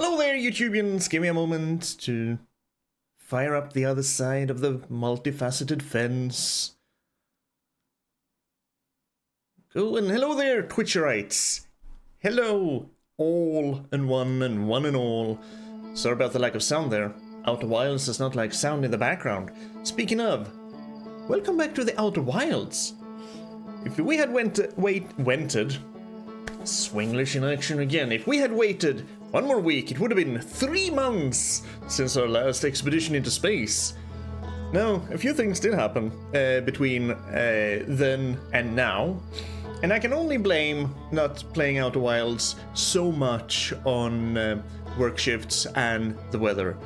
Hello there, YouTubians! Give me a moment to fire up the other side of the multifaceted fence. Oh, and hello there, Twitcherites! Hello, all and one and all. Sorry about the lack of sound there. Outer Wilds does not like sound in the background. Speaking of, welcome back to the Outer Wilds. If we had waited, Swinglish in action again. If we had waited one more week, it would have been 3 months since our last expedition into space. Now, a few things did happen between then and now, and I can only blame not playing Outer Wilds so much on work shifts and the weather.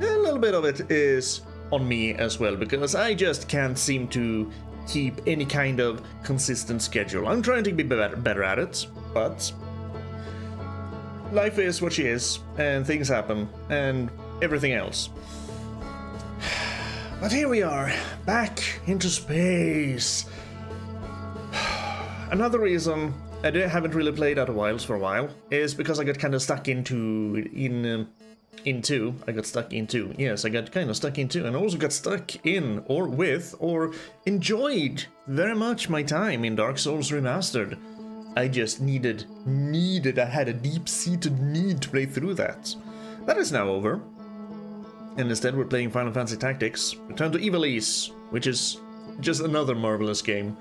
A little bit of it is on me as well, because I just can't seem to keep any kind of consistent schedule. I'm trying to be better at it, but life is what she is, and things happen, and everything else. But here we are, back into space. Another reason I haven't really played Outer Wilds for a while is because I got kind of stuck into, I got kind of stuck into, and also got stuck in, or with, or enjoyed very much my time in Dark Souls Remastered. I just I had a deep-seated need to play through that. That is now over. And instead we're playing Final Fantasy Tactics, Return to Ivalice, which is just another marvelous game.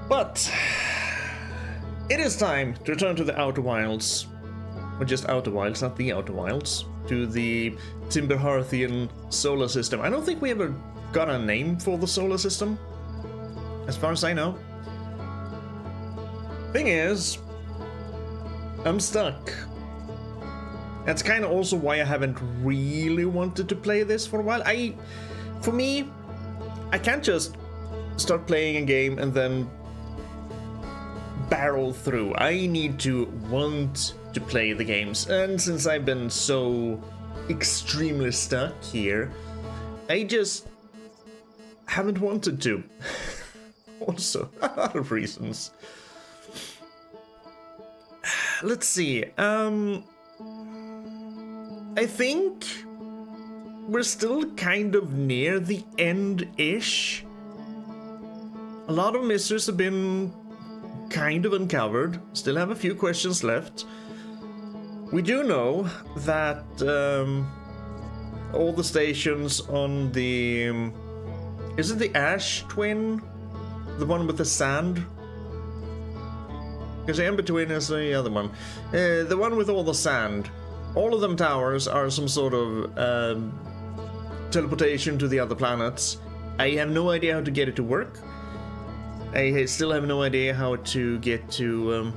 But it is time to return to the Outer Wilds. Or just Outer Wilds, not the Outer Wilds. To the Timberhearthian solar system. I don't think we ever got a name for the solar system, as far as I know. Thing is, I'm stuck. That's kind of also why I haven't really wanted to play this for a while. For me, I can't just start playing a game and then barrel through. I need to want to play the games, and since I've been so extremely stuck here, I just haven't wanted to. Also, a lot of reasons. Let's see, I think we're still kind of near the end-ish. A lot of mysteries have been kind of uncovered, still have a few questions left. We do know that all the stations on the... is it the Ash Twin? The one with the sand? Because the in-between is the other one. The one with all the sand. All of them towers are some sort of teleportation to the other planets. I have no idea how to get it to work. I still have no idea how to get to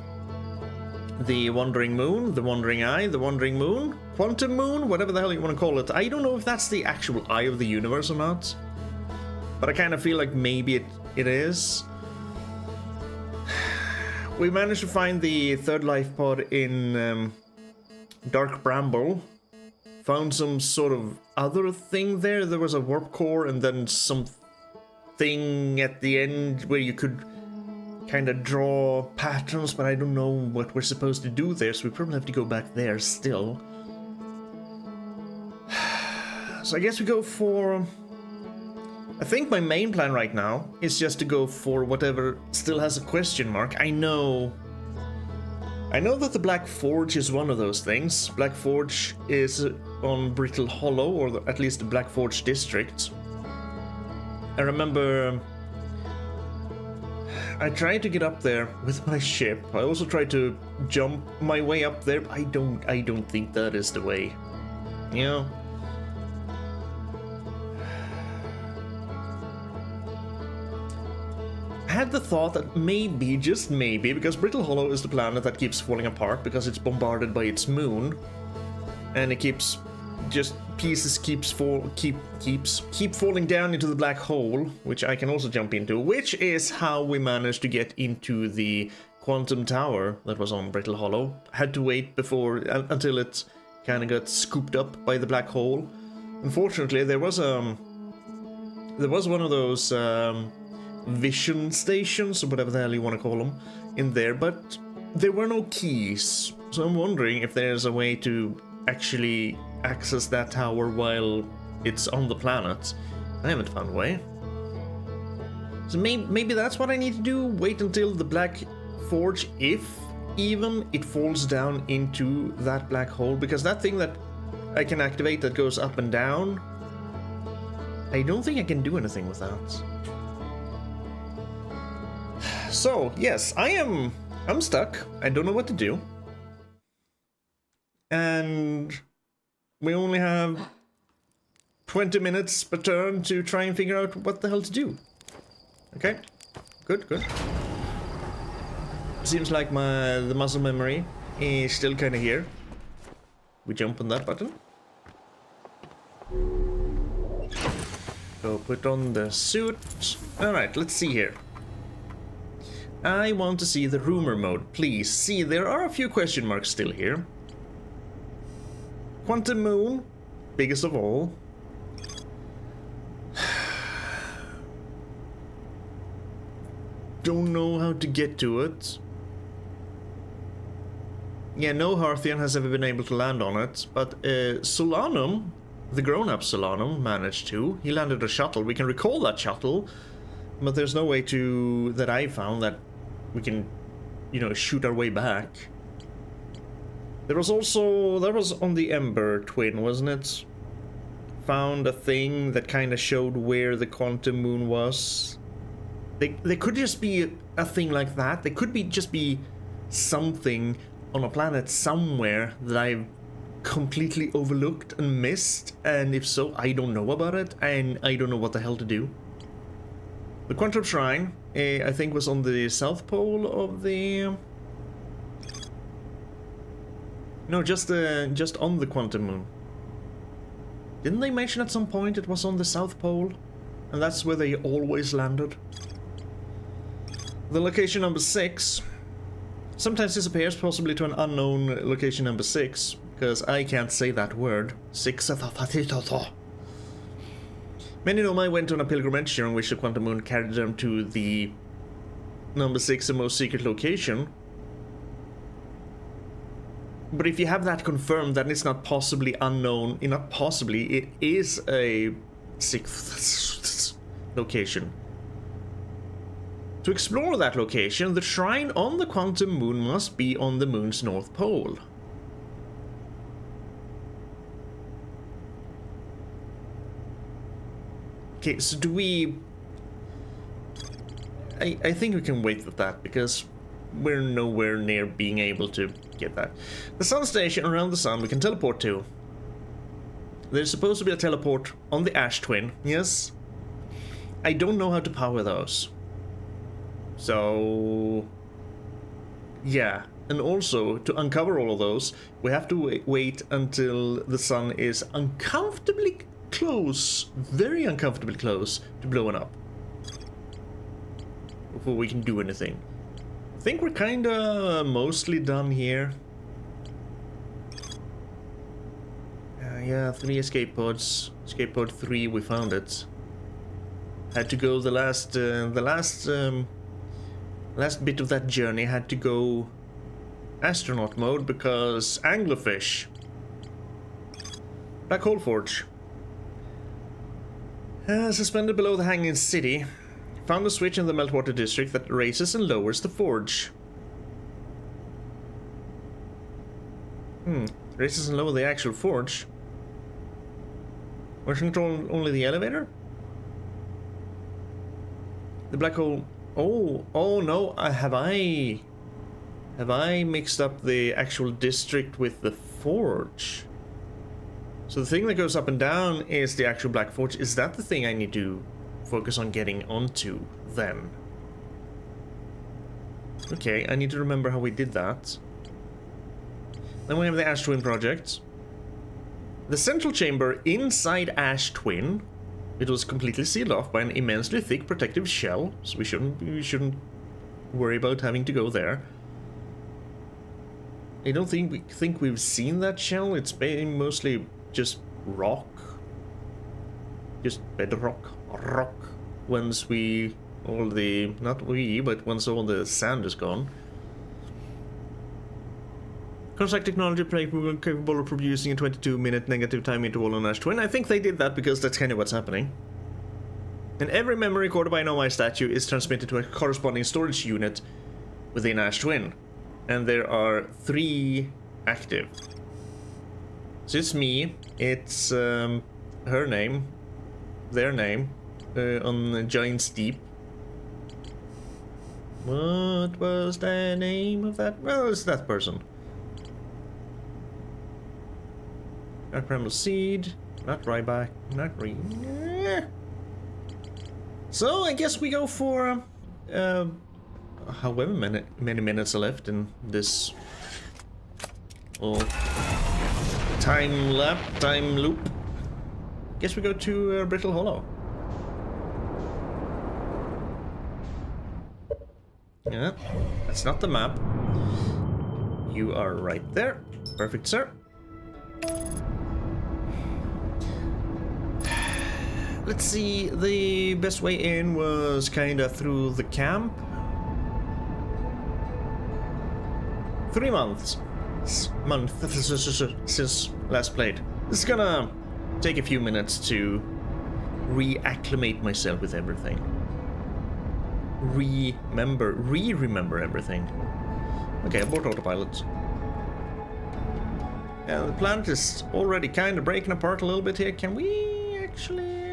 the Wandering Moon, the Wandering Eye, the Wandering Moon, Quantum Moon, whatever the hell you want to call it. I don't know if that's the actual eye of the universe or not, but I kind of feel like maybe it is. We managed to find the third life pod in Dark Bramble. Found some sort of other thing there. There was a warp core and then some thing at the end where you could kind of draw patterns, but I don't know what we're supposed to do there, so we probably have to go back there still. So I guess we go for... I think my main plan right now is just to go for whatever still has a question mark. I know that the Black Forge is one of those things. Black Forge is on Brittle Hollow, or at least the Black Forge district. I remember I tried to get up there with my ship. I also tried to jump my way up there. I don't think that is the way. You know? I had the thought that maybe, just maybe, because Brittle Hollow is the planet that keeps falling apart because it's bombarded by its moon, and it keeps just pieces keep falling down into the black hole, which I can also jump into, which is how we managed to get into the quantum tower that was on Brittle Hollow. I had to wait until it kind of got scooped up by the black hole. Unfortunately, there was one of those vision stations, or whatever the hell you want to call them, in there, but there were no keys. So I'm wondering if there's a way to actually access that tower while it's on the planet. I haven't found a way. So maybe that's what I need to do. Wait until the Black Forge, if even it falls down into that black hole. Because that thing that I can activate that goes up and down, I don't think I can do anything with that. So, yes, I'm stuck. I don't know what to do. And we only have 20 minutes per turn to try and figure out what the hell to do. Okay, good. Seems like the muscle memory is still kind of here. We jump on that button. Go put on the suit. Alright, let's see here. I want to see the rumor mode, please. See, there are a few question marks still here. Quantum Moon, biggest of all. Don't know how to get to it. Yeah, no Hearthian has ever been able to land on it, but Solanum, the grown-up Solanum, managed to. He landed a shuttle. We can recall that shuttle, but there's no way to, that I found, that we can, you know, shoot our way back. There was also, that was on the Ember Twin, wasn't it? Found a thing that kind of showed where the Quantum Moon was. They could just be a thing like that. They could be just be something on a planet somewhere that I've completely overlooked and missed, and if so, I don't know about it, and I don't know what the hell to do. The Quantum Shrine, I think, was on the south pole of the... No, just on the Quantum Moon. Didn't they mention at some point it was on the south pole? And that's where they always landed. The location number 6 sometimes disappears, possibly to an unknown location number 6, because I can't say that word. 6. Many know I went on a pilgrimage during which the Quantum Moon carried them to the number 6 and most secret location. But if you have that confirmed, then it's not possibly unknown. Not possibly, it is a 6th location. To explore that location, the shrine on the Quantum Moon must be on the moon's north pole. Okay, so do we... I think we can wait with that, because we're nowhere near being able to get that. The sun station around the sun we can teleport to. There's supposed to be a teleport on the Ash Twin, yes? I don't know how to power those. So... yeah, and also, to uncover all of those, we have to wait until the sun is uncomfortably close, very uncomfortably close, to blowing up. Before we can do anything. I think we're kinda mostly done here. Yeah, 3 escape pods. Escape pod 3, we found it. Had to go the last bit of that journey had to go astronaut mode because anglerfish. Black Hole Forge. Suspended below the hanging city. Found a switch in the meltwater district that raises and lowers the forge. Raises and lowers the actual forge. Wasn't it only the elevator? The black hole... Oh no, have I mixed up the actual district with the forge? So the thing that goes up and down is the actual black forge. Is that the thing I need to focus on getting onto then? Okay, I need to remember how we did that. Then we have the Ash Twin project. The central chamber inside Ash Twin. It was completely sealed off by an immensely thick protective shell, so we shouldn't worry about having to go there. I don't think we've seen that shell. It's been mostly just rock, just bedrock, rock. Once once all the sand is gone. Construct technology capable of producing a 22-minute negative time interval on Ash Twin. I think they did that because that's kind of what's happening. And every memory recorded by an Nomai statue is transmitted to a corresponding storage unit within Ash Twin. And there are 3 active. So it's me, it's her name, their name, on Giant's Deep. What was the name of that? Well, it's that person. Not Primal Seed, not Ryback, not Re. So I guess we go for however many minutes are left in this time loop. Guess we go to Brittle Hollow. Yeah, that's not the map. You are right there. Perfect, sir. Let's see, the best way in was kinda through the camp. 3 months. Since last played. This is gonna take a few minutes to reacclimate myself with everything. Remember everything. Okay, abort autopilot. Yeah, the planet is already kind of breaking apart a little bit here. Can we actually...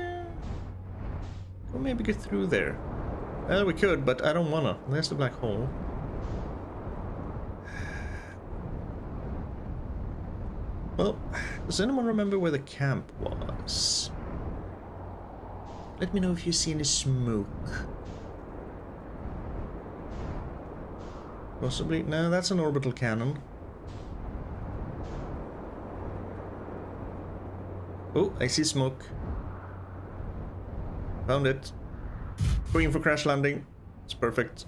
We'll maybe get through there. Well, we could, but I don't wanna. There's the black hole. Well, does anyone remember where the camp was? Let me know if you see any smoke. Possibly. No, that's an orbital cannon. Oh, I see smoke. Found it. Going for crash landing. It's perfect.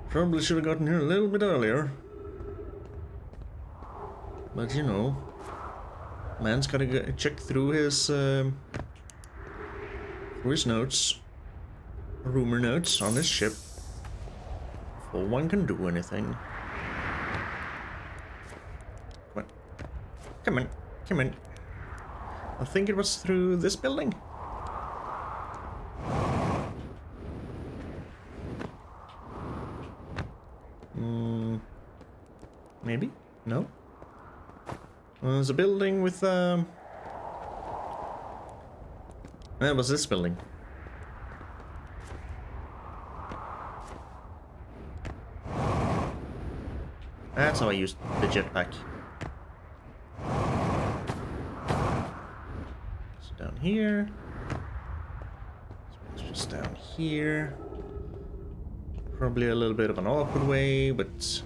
Probably should have gotten here a little bit earlier. But you know, man's gotta check through his notes, rumor notes on his ship before one can do anything. Come on, come on. I think it was through this building. Maybe? No? There's a building with, that was this building. That's how I used the jetpack. So down here. It's just down here. Probably a little bit of an awkward way, but...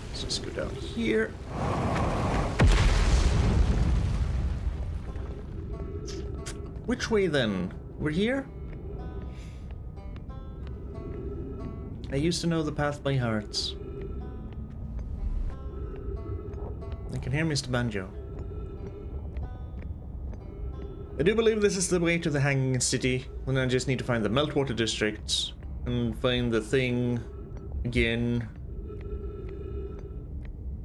Let's just go down here. Which way then? We're here? I used to know the path by heart. I can hear Mr. Banjo. I do believe this is the way to the Hanging City, and I just need to find the Meltwater District and find the thing again.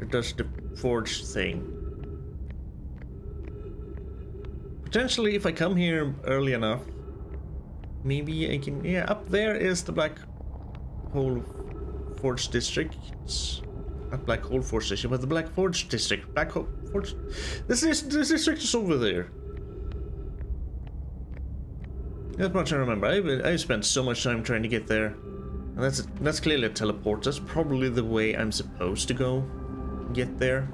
It does the forge thing. Potentially, if I come here early enough, maybe I can... Yeah, up there is the Black Hole Forge District. Not Black Hole Forge District, but the Black Forge District. Black Hole Forge... This district is over there. That much I remember. I spent so much time trying to get there. And that's clearly a teleport. That's probably the way I'm supposed to go. Get there.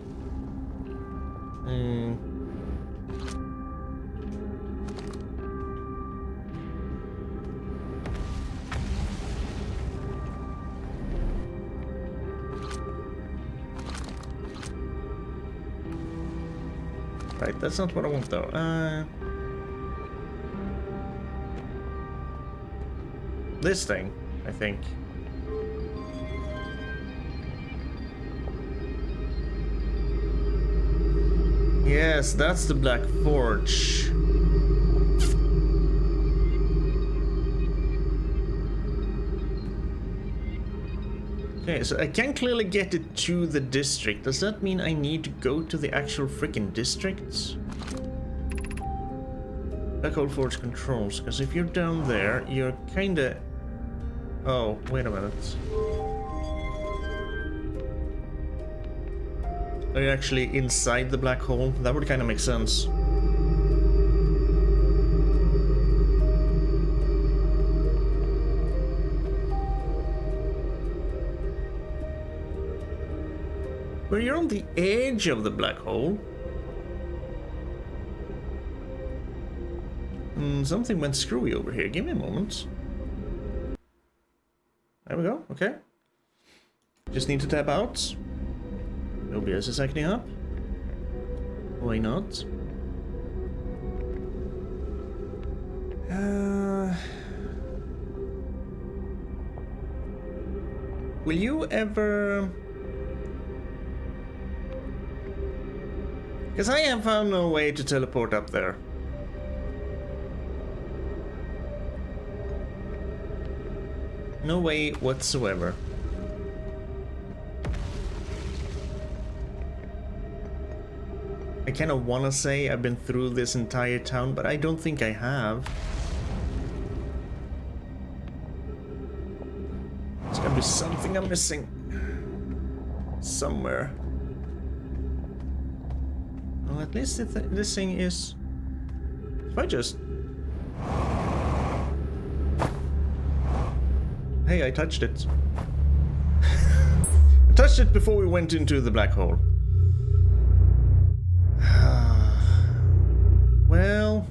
Right, that's not what I want though. This thing, I think. Yes, that's the Black Forge. Okay, so I can clearly get it to the district. Does that mean I need to go to the actual freaking districts? Black Hole Forge controls, because if you're down there, you're kinda... Oh, wait a minute. Are you actually inside the black hole? That would kind of make sense. Well, you're on the edge of the black hole. Something went screwy over here. Give me a moment. There we go. Okay. Just need to tap out. OBS is acting up. Why not? Will you ever... Because I have found no way to teleport up there. No way whatsoever. I kind of want to say I've been through this entire town, but I don't think I have. There's gotta be something I'm missing. Somewhere. Well, at least this thing is... If I just... Hey, I touched it. I touched it before we went into the black hole. Well...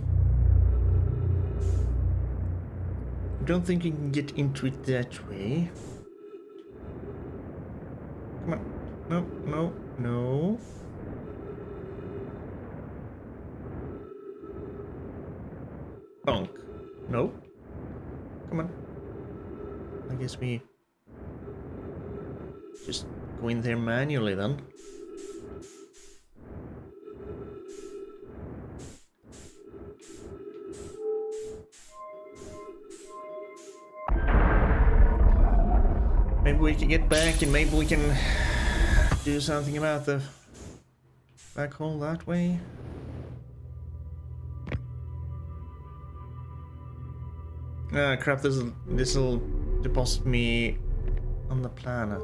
I don't think you can get into it that way. Come on. No, no, no. Bonk. No. Come on. I guess we just go in there manually then. Maybe we can get back and maybe we can do something about the black hole that way. Ah, crap, this'll deposit me on the planet.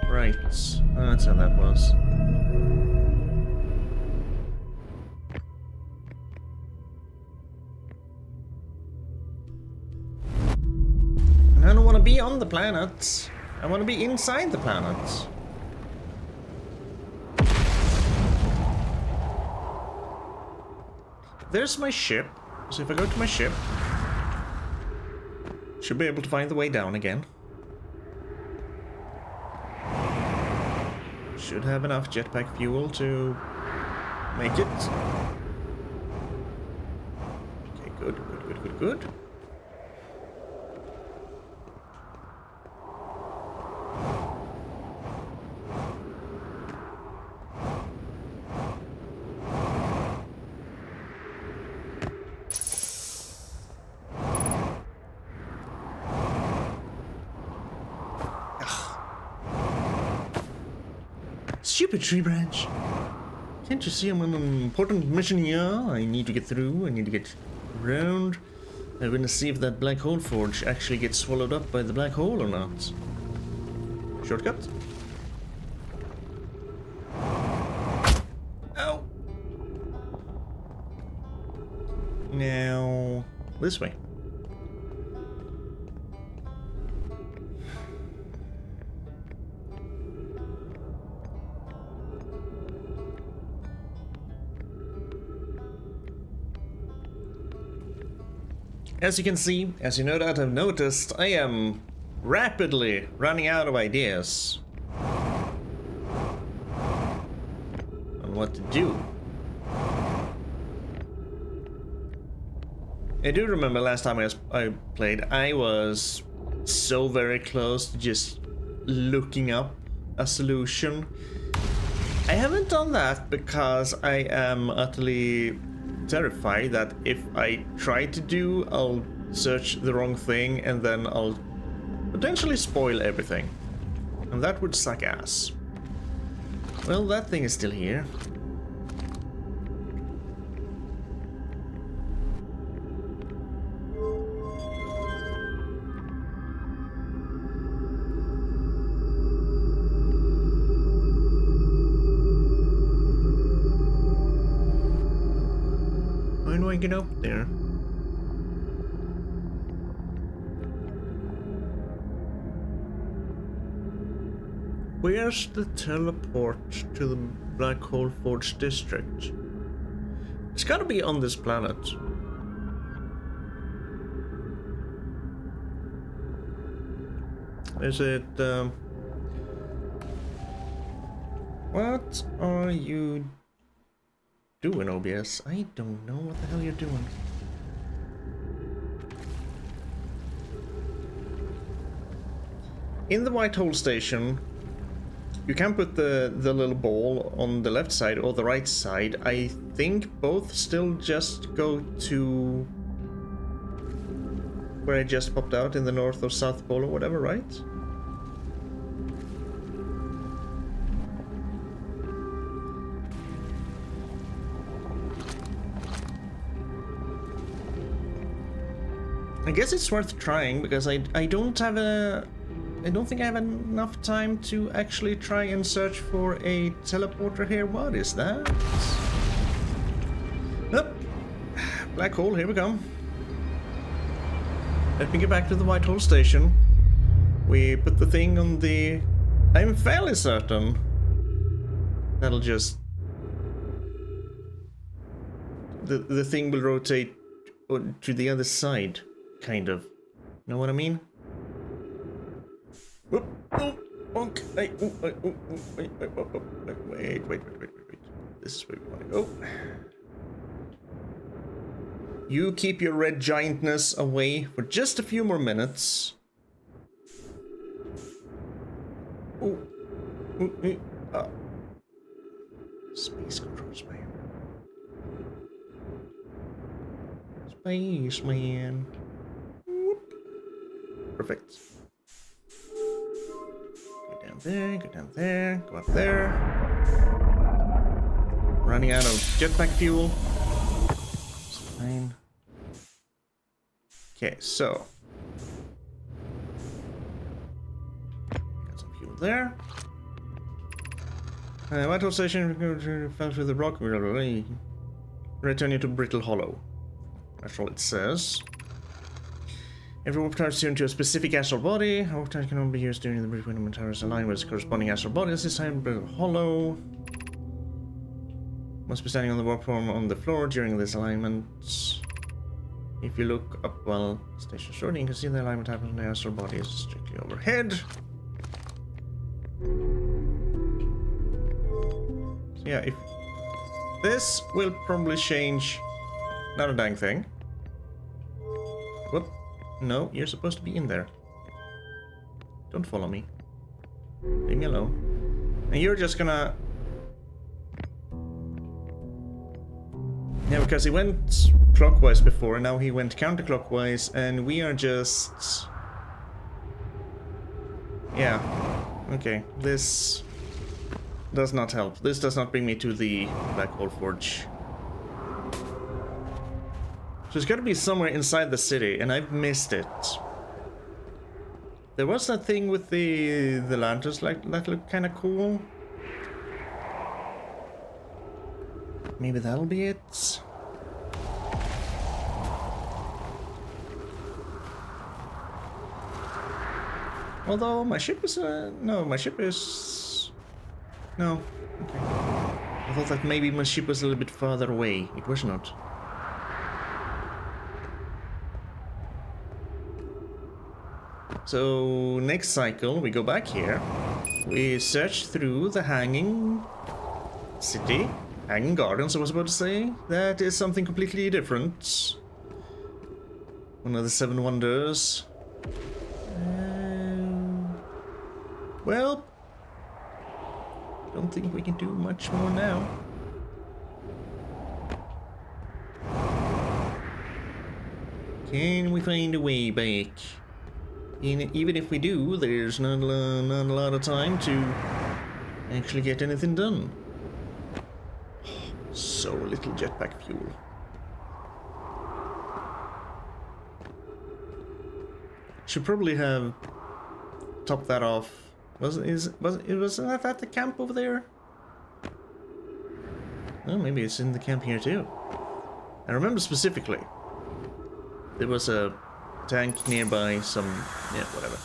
Right. Oh, that's how that was. And I don't want to be on the planet. I want to be inside the planet. There's my ship. So if I go to my ship, should be able to find the way down again. Should have enough jetpack fuel to make it. Okay, good, good, good, good, good. Stupid tree branch. Can't you see I'm on an important mission here? I need to get through, I need to get around. I'm gonna see if that black hole forge actually gets swallowed up by the black hole or not. Shortcut? Ow! Now, this way. As you can see, as you no doubt have noticed, I am rapidly running out of ideas on what to do. I do remember last time I played, I was so very close to just looking up a solution I haven't done that because I am utterly terrified that if I try to do, I'll search the wrong thing and then I'll potentially spoil everything. And that would suck ass. Well, that thing is still here. Why do I get up there? Where's the teleport to the Black Hole Forge district? It's gotta be on this planet. Is it, what are you doing, OBS? I don't know what the hell you're doing. In the White Hole Station, you can put the little ball on the left side or the right side. I think both still just go to where I just popped out in the North or South Pole or whatever, right? I guess it's worth trying because I don't have a... I don't think I have enough time to actually try and search for a teleporter here. What is that? Nope. Black hole, here we go. Let me get back to the White Hole Station. We put the thing on the... I'm fairly certain that'll just... The thing will rotate to the other side, kind of. Know what I mean? Whoop, oh, bonk. Hey, wait. This is where we want to go. You keep your red giantness away for just a few more minutes. Oh. Space controls, man. Spaceman. Whoop. Perfect. There, go down there, go up there. Running out of jetpack fuel. It's fine. Okay, so. Got some fuel there. White Hole Station, fell through the rock. Return you to Brittle Hollow. That's all it says. Every warp time is tuned to a specific astral body. Warp time can only be used during the brief window when towers align with corresponding astral bodies. This time, Brittle Hollow. Must be standing on the warp form on the floor during this alignment. If you look up while station shorting, you can see the alignment happens when the astral body is strictly overhead. So yeah, if this will probably change not a dang thing. Whoop. No, you're supposed to be in there. Don't follow me. Leave me alone. And you're just gonna... Yeah, because he went clockwise before, and now he went counterclockwise, and we are just... Yeah. Okay, this does not help. This does not bring me to the Black Hole Forge. So it's got to be somewhere inside the city, and I've missed it. There was that thing with the lanterns, like that looked kind of cool. Maybe that'll be it. Although my ship is no, my ship is no. Okay. I thought that maybe my ship was a little bit farther away. It was not. So next cycle we go back here, we search through the Hanging City, Hanging Gardens I was about to say. That is something completely different. One of the 7 wonders. Well, don't think we can do much more now. Can we find a way back? Even if we do, there's not a lot of time to actually get anything done. So little jetpack fuel. Should probably have topped that off. Wasn't that at the camp over there? Oh, maybe it's in the camp here too. I remember specifically. There was a tank nearby, some... yeah, whatever.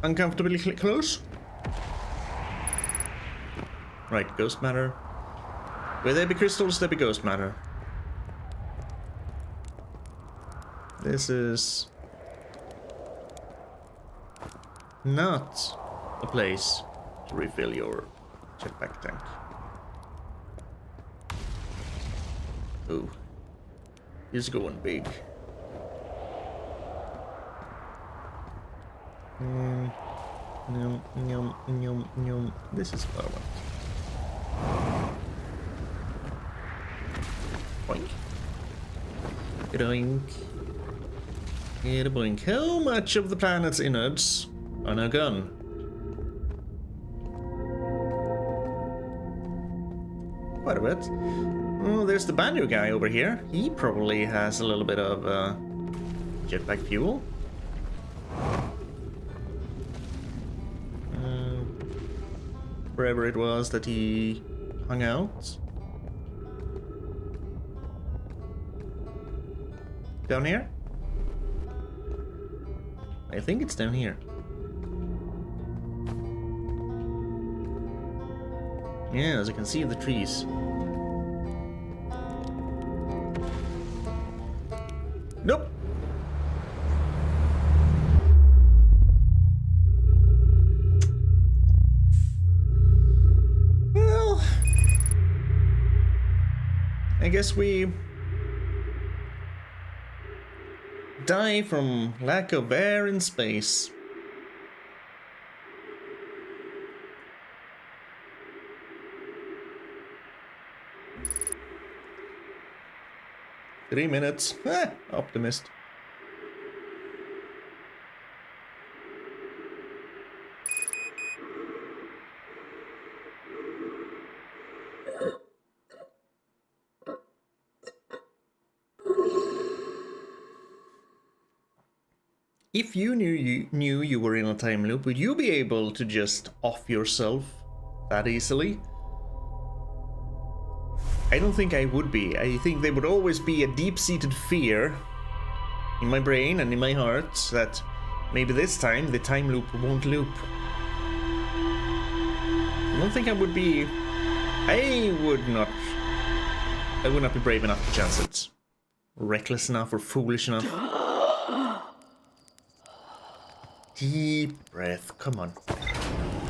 Uncomfortably close? Right, ghost matter. Where there be crystals, there be ghost matter. This is... not a place to refill your jetpack tank. Ooh. He's going big. Yum, yum, yum, yum. This is what I want. Boink. Doink. Get a boink. How much of the planet's innards on a gun? Quite a bit. Oh, there's the Banyu guy over here. He probably has a little bit of jetpack fuel. Wherever it was that he hung out. Down here? I think it's down here. Yeah, as you can see in the trees. Nope. Well, I guess we die from lack of air in space. Three minutes. Optimist. If you knew you were in a time loop, would you be able to just off yourself that easily? I don't think I would be. I think there would always be a deep-seated fear in my brain and in my heart that maybe this time the time loop won't loop. I don't think I would be... I would not be brave enough to chance it. Reckless enough or foolish enough. Deep breath, come on.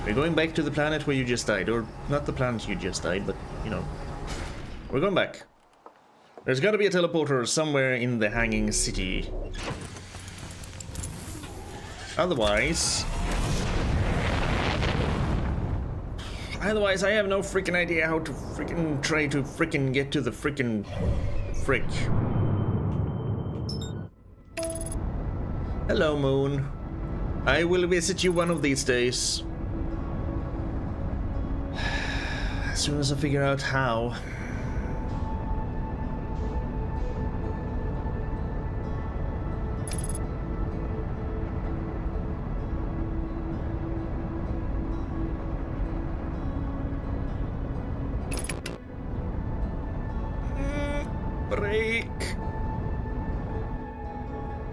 We're going back to the planet where you just died. Or not the planet you just died, but, you know. We're going back. There's gotta be a teleporter somewhere in the hanging city. Otherwise, I have no freaking idea how to freaking try to freaking get to the freaking frick. Hello, Moon. I will visit you one of these days. As soon as I figure out how. Break.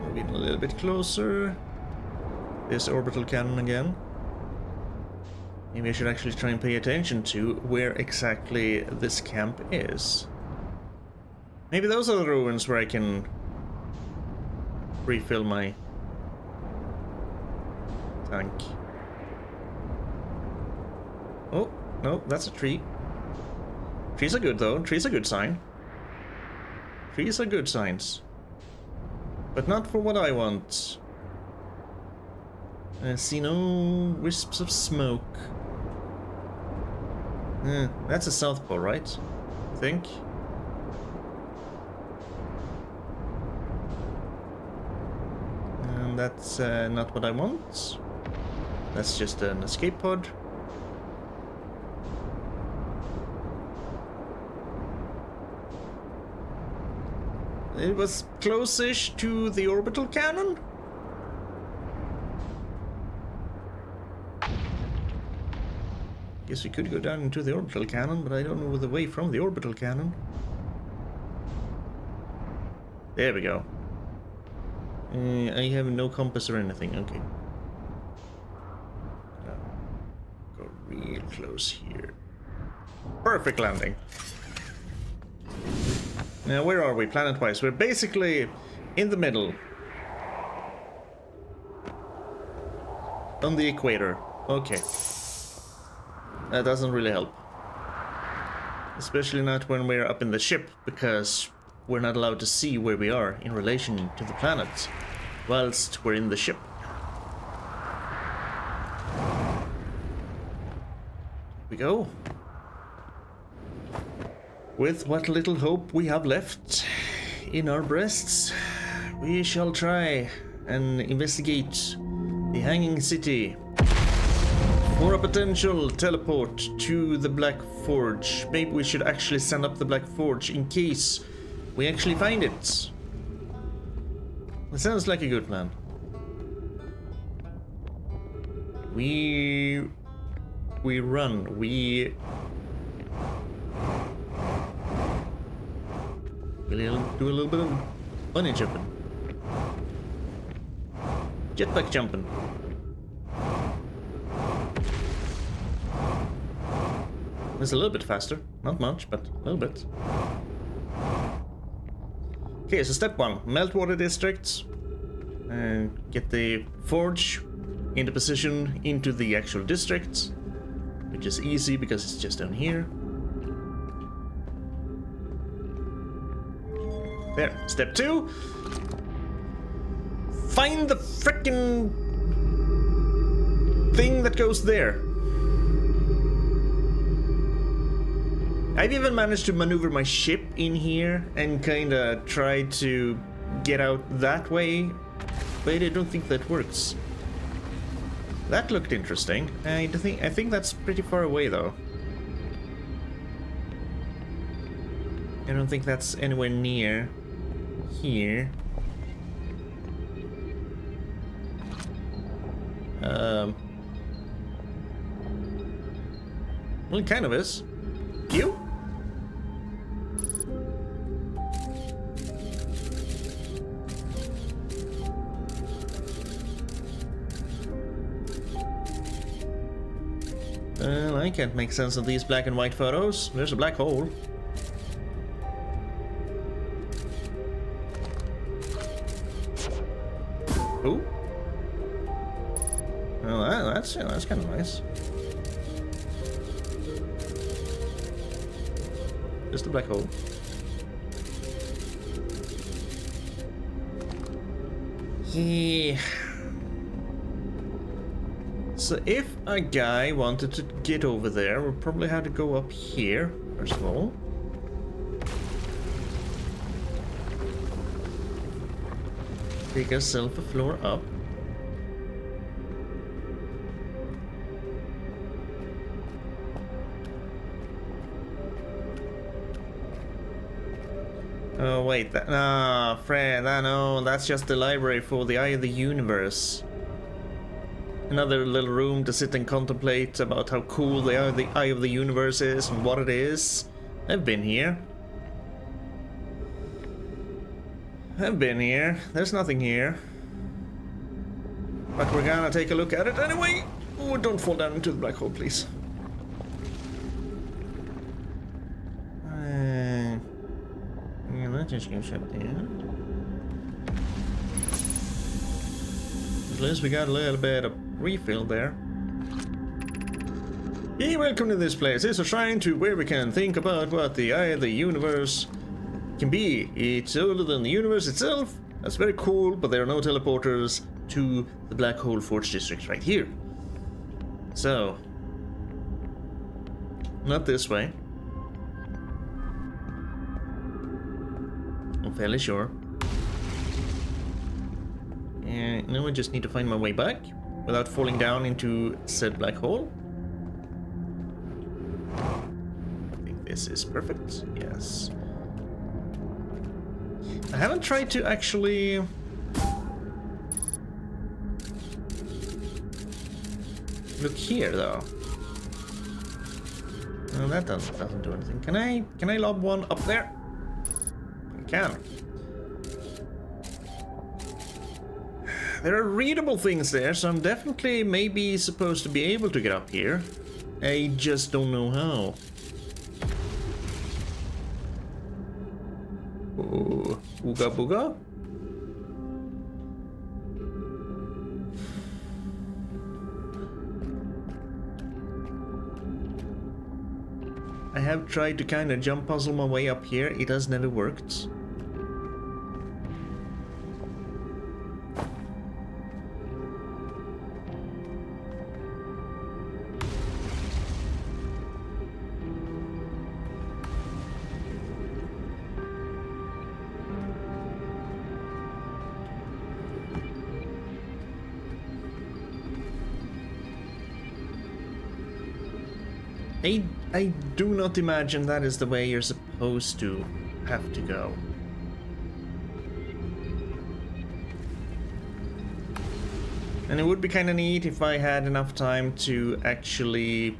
Moving a little bit closer. This orbital cannon again. Maybe I should actually try and pay attention to where exactly this camp is. Maybe those are the ruins where I can refill my tank. Oh, no, that's a tree. Trees are good though. Trees are good sign. Trees are good signs. But not for what I want. I see no wisps of smoke. That's a South Pole, right? I think. And that's not what I want. That's just an escape pod. It was close-ish to the orbital cannon. Guess we could go down into the orbital cannon, but I don't know the way from the orbital cannon. There we go. I have no compass or anything. Okay. Go real close here. Perfect landing. Now, where are we planet-wise? We're basically in the middle. On the equator. Okay. That doesn't really help. Especially not when we're up in the ship, because we're not allowed to see where we are in relation to the planet whilst we're in the ship. Here we go. With what little hope we have left in our breasts, we shall try and investigate the Hanging City for a potential teleport to the Black Forge. Maybe we should actually send up the Black Forge in case we actually find it. That sounds like a good plan. We run. We'll do a little bit of bunny jumping. Jetpack jumping. It's a little bit faster. Not much, but a little bit. Okay, so step 1. Meltwater districts. And get the forge into position into the actual district. Which is easy because it's just down here. There. Step 2. Find the frickin' thing that goes there. I've even managed to maneuver my ship in here and kinda try to get out that way, but I don't think that works. That looked interesting. I think that's pretty far away though. I don't think that's anywhere near here. Well, it kind of is. You? Well, I can't make sense of these black and white photos. There's a black hole. Oh. Well, that's kind of nice. Just a black hole. Yeah. So if a guy wanted to get over there, we'll probably have to go up here, first of all. Take ourselves a floor up. Oh wait, Fred, no, that's just the library for the Eye of the Universe. Another little room to sit and contemplate about how cool the Eye of the Universe is and what it is. I've been here. There's nothing here. But we're gonna take a look at it anyway. Oh, don't fall down into the black hole, please. Yeah, let's just go shut down. At least we got a little bit of refill there. Hey, welcome to this place. It's a shrine to where we can think about what the Eye of the Universe can be. It's older than the universe itself, That's very cool, but there are no teleporters to the Black Hole Forge districts right here. So, not this way. I'm fairly sure. And now I just need to find my way back without falling down into said black hole. I think this is perfect. Yes. I haven't tried to actually look here though. No, that doesn't do anything. Can I lob one up there? I can. There are readable things there, so I'm definitely maybe supposed to be able to get up here. I just don't know how. Oh, ooga booga. I have tried to kind of jump puzzle my way up here. It has never worked. I do not imagine that is the way you're supposed to have to go. And it would be kind of neat if I had enough time to actually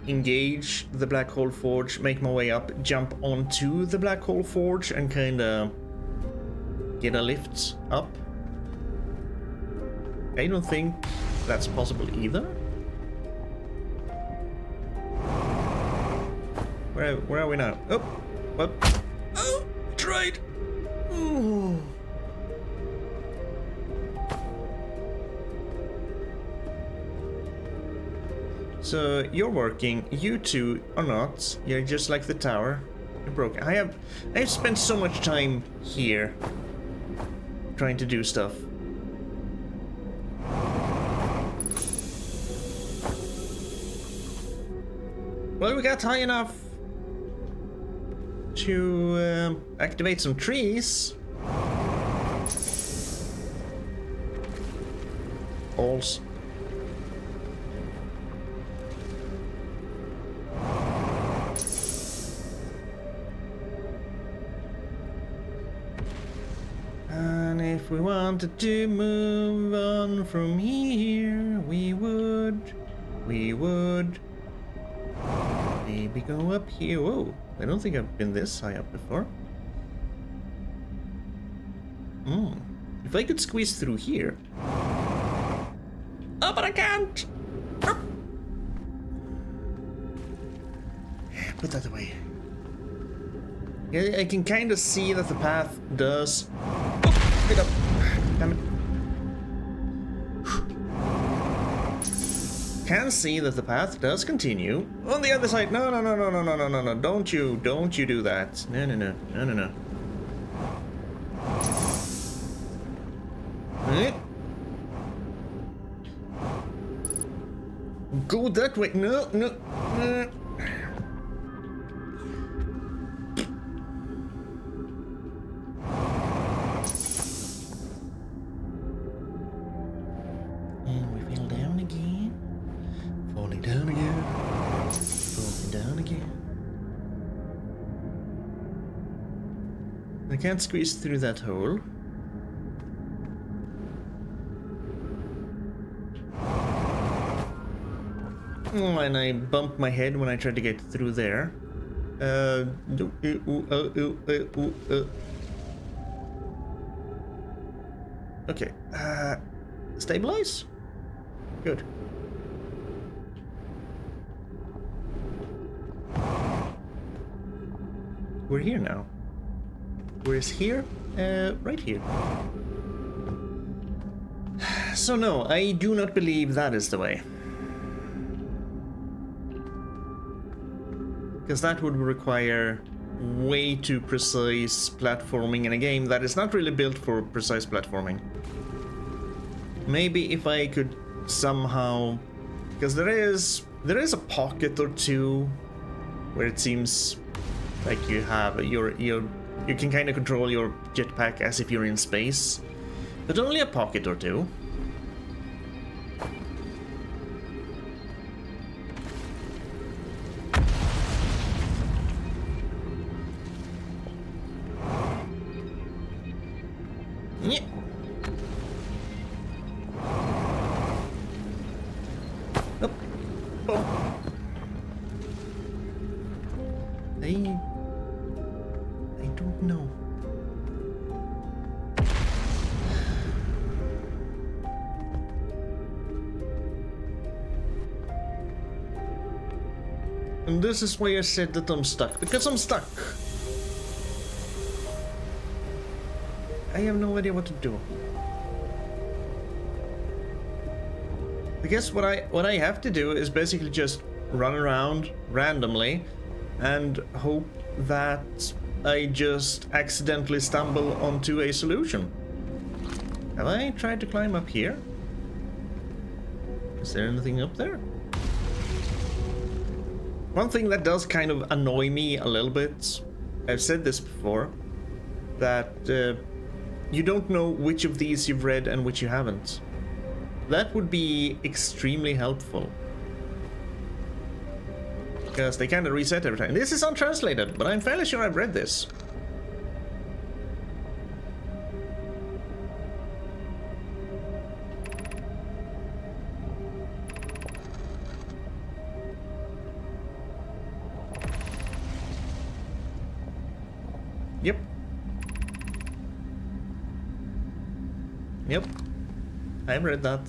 engage the Black Hole Forge, make my way up, jump onto the Black Hole Forge, and kind of get a lift up. I don't think that's possible either. Where are we now? Oh, what? Oh, tried. Ooh. So you're working. You two are not. You're just like the tower. You're broken. I've spent so much time here trying to do stuff. Well, we got high enough to activate some trees. Balls. And if we wanted to move on from here, we would maybe go up here. Whoa. I don't think I've been this high up before. If I could squeeze through here. Oh, but I can't! Put that away. Yeah, I can kind of see that the path does... Oh, get up. Damn it. Can see that the path does continue on the other side. No, don't you do that. No. Go that way. No. And we fell down again. Falling down again. Falling down again. I can't squeeze through that hole. Oh, and I bumped my head when I tried to get through there. Okay. Stabilize? Good. We're here now. Where's here? Right here. So no, I do not believe that is the way. Because that would require way too precise platforming in a game that is not really built for precise platforming. Maybe if I could somehow, because there is a pocket or two where it seems like you have you can kind of control your jetpack as if you're in space, but only a pocket or two. Yeah. Up. Oh. I don't know. And this is why I said that I'm stuck, because I'm stuck. I have no idea what to do. I guess what I have to do is basically just run around randomly and hope that I just accidentally stumble onto a solution. Have I tried to climb up here? Is there anything up there? One thing that does kind of annoy me a little bit, I've said this before, that you don't know which of these you've read and which you haven't. That would be extremely helpful. Because they kind of reset every time. This is untranslated, but I'm fairly sure I've read this. Yep. Yep. I've read that.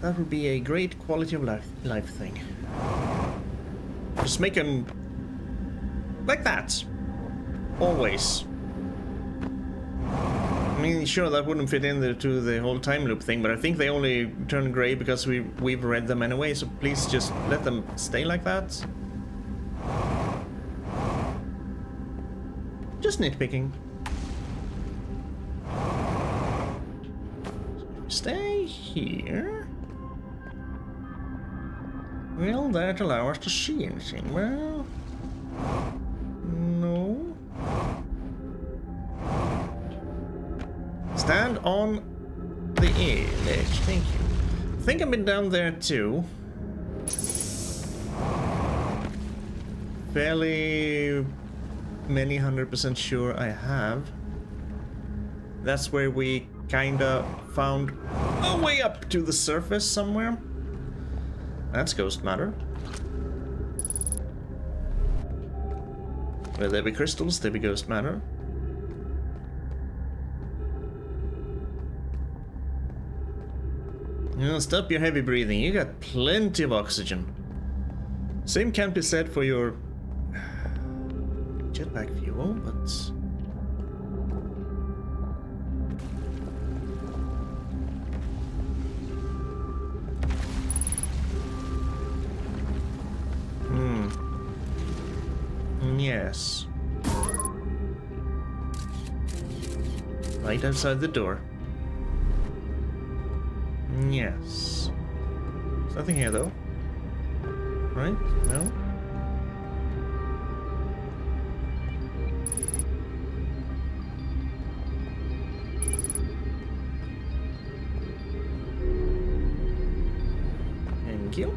That would be a great quality of life thing. Just make them like that. Always. I mean, sure, that wouldn't fit into the whole time loop thing, but I think they only turn gray because we've read them anyway, so please just let them stay like that. Just nitpicking. Stay here. Will that allow us to see anything? Well, no. Stand on the ledge. Thank you. I think I've been down there too. Fairly many 100% sure I have. That's where we kinda found a way up to the surface somewhere. That's ghost matter. Where there be crystals, there be ghost matter. You know, stop your heavy breathing, you got plenty of oxygen. Same can't be said for your jetpack fuel, but... Yes. Right outside the door. Yes. There's nothing here though. Right? No? Thank you.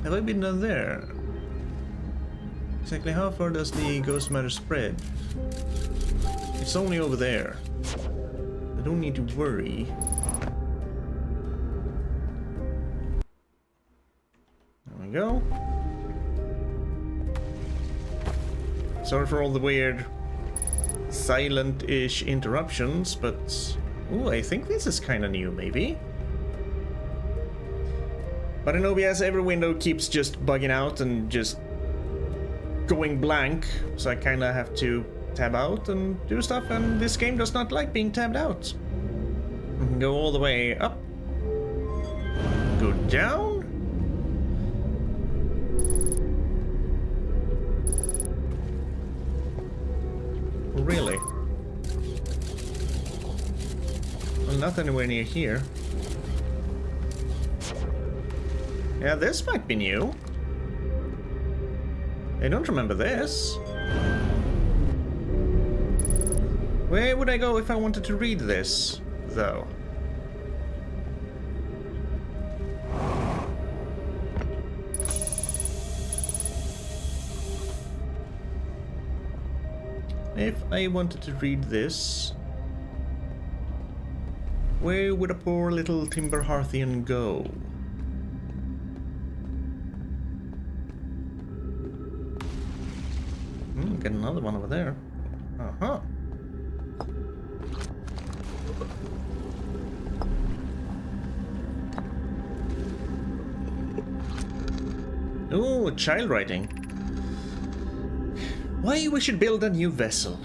Have I been down there? Exactly how far does the ghost matter spread? It's only over there. I don't need to worry. There we go. Sorry for all the weird silent-ish interruptions, but... Ooh, I think this is kind of new, maybe? But in OBS, every window keeps just bugging out and just going blank, so I kind of have to tab out and do stuff, and this game does not like being tabbed out. We can go all the way up, go down. Really? Well, not anywhere near here. Yeah, this might be new. I don't remember this. Where would I go if I wanted to read this, though? If I wanted to read this, where would a poor little Timber Hearthian go? Get another one over there. Uh-huh. Oh, child writing. Why we should build a new vessel?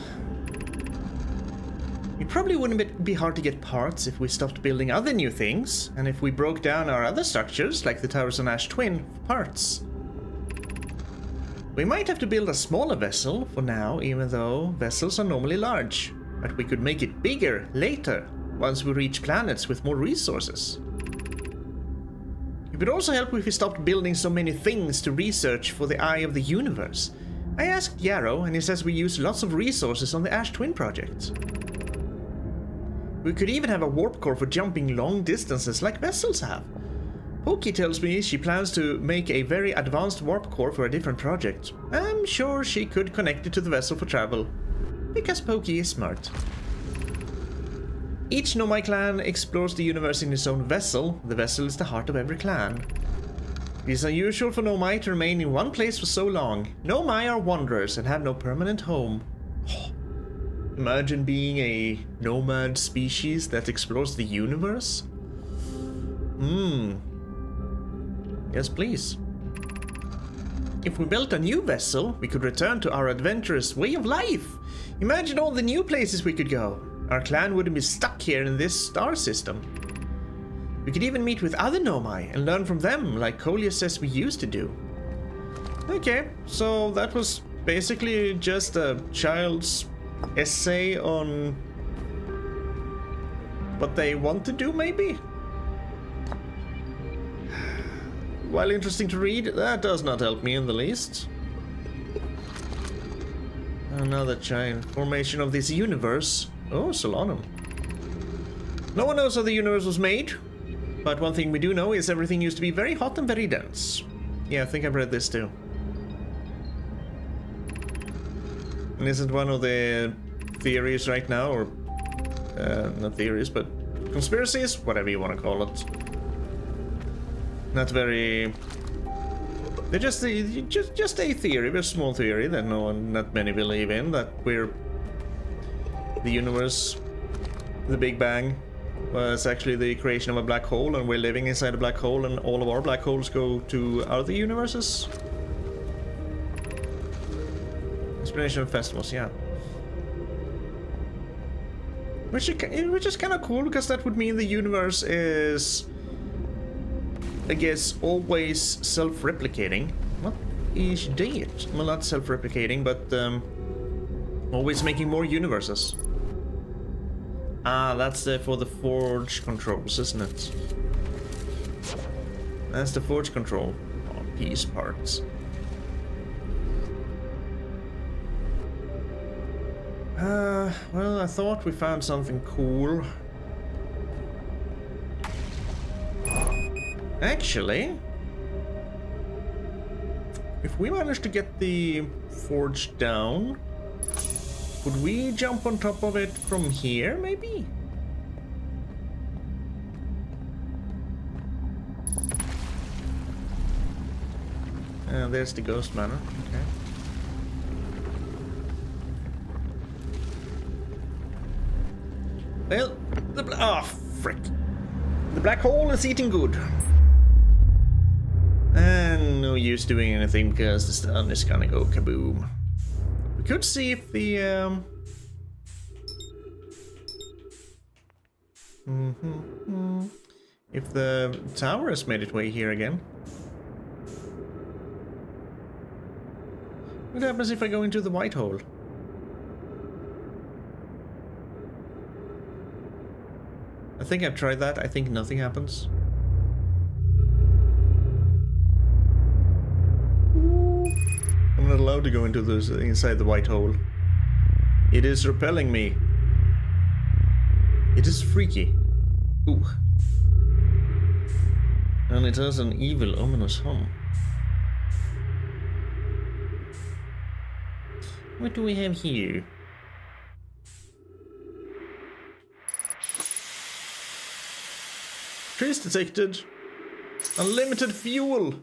It probably wouldn't be hard to get parts if we stopped building other new things, and if we broke down our other structures, like the Towers on Ash Twin, for parts. We might have to build a smaller vessel for now, even though vessels are normally large, but we could make it bigger later, once we reach planets with more resources. It would also help if we stopped building so many things to research for the Eye of the Universe. I asked Yarrow, and he says we use lots of resources on the Ash Twin project. We could even have a warp core for jumping long distances like vessels have. Pokey tells me she plans to make a very advanced warp core for a different project. I'm sure she could connect it to the vessel for travel, because Pokey is smart. Each Nomai clan explores the universe in its own vessel. The vessel is the heart of every clan. It is unusual for Nomai to remain in one place for so long. Nomai are wanderers and have no permanent home. Oh, imagine being a nomad species that explores the universe? Yes, please. If we built a new vessel, we could return to our adventurous way of life. Imagine all the new places we could go. Our clan wouldn't be stuck here in this star system. We could even meet with other Nomai and learn from them, like Kolya says we used to do. Okay, so that was basically just a child's essay on what they want to do, maybe? While interesting to read, that does not help me in the least. Another giant formation of this universe. Oh, Solanum. No one knows how the universe was made, but one thing we do know is everything used to be very hot and very dense. Yeah, I think I've read this too. And isn't one of the theories right now, or not theories, but conspiracies, whatever you want to call it. Not very. They're just a theory, a small theory that not many believe in. That we're the universe, the Big Bang, was actually the creation of a black hole, and we're living inside a black hole, and all of our black holes go to other universes. Explanation of festivals, yeah. Which is kind of cool, because that would mean the universe is, I guess, always self-replicating. What is that? Well, not self-replicating, but always making more universes. Ah, that's for the forge controls, isn't it? That's the forge control. Oh, piece parts. Well, I thought we found something cool. Actually, if we manage to get the forge down, could we jump on top of it from here, maybe? There's the ghost manor, okay. Well, frick. The black hole is eating good. And no use doing anything because the sun is gonna go kaboom. We could see if the if the tower has made its way here again. What happens if I go into the white hole? I think I've tried that. I think nothing happens. I'm not allowed to go into this inside the white hole. It is repelling me. It is freaky. Ooh. And it has an evil, ominous hum. What do we have here? Trace detected. Unlimited fuel.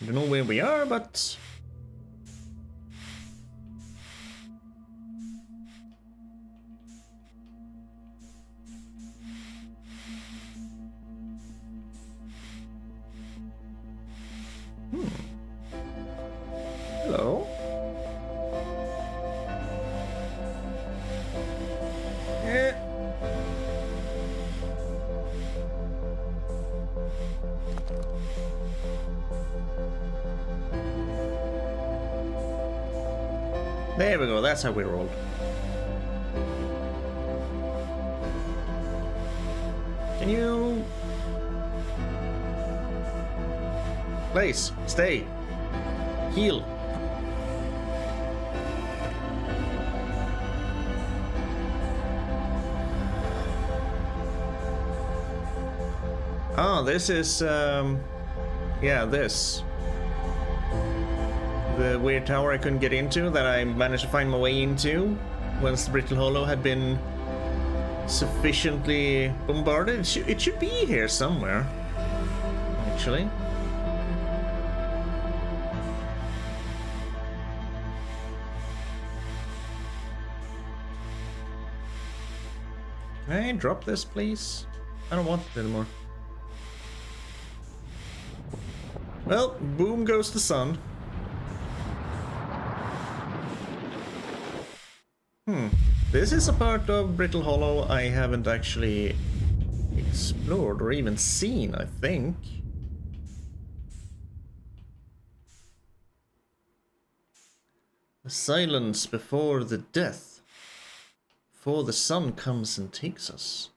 I don't know where we are, but... Hello? There we go, that's how we rolled. Can you... Place, stay, heal. Oh, this is, yeah, this. The weird tower I couldn't get into that I managed to find my way into once the Brittle Hollow had been sufficiently bombarded. It should be here somewhere, actually. Can I drop this, please? I don't want it anymore. Well, boom goes the sun. This is a part of Brittle Hollow I haven't actually explored or even seen, I think. The silence before the death. Before the sun comes and takes us.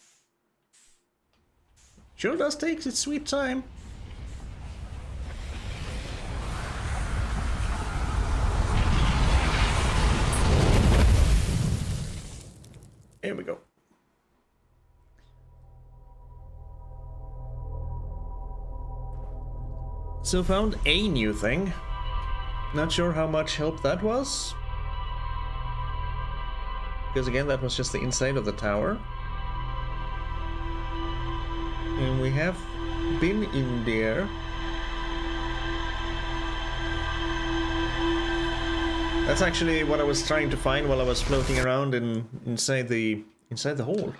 Sure does take its sweet time. Here we go. So found a new thing. Not sure how much help that was. Because again, that was just the inside of the tower. And we have been in there. That's actually what I was trying to find while I was floating around inside the hole.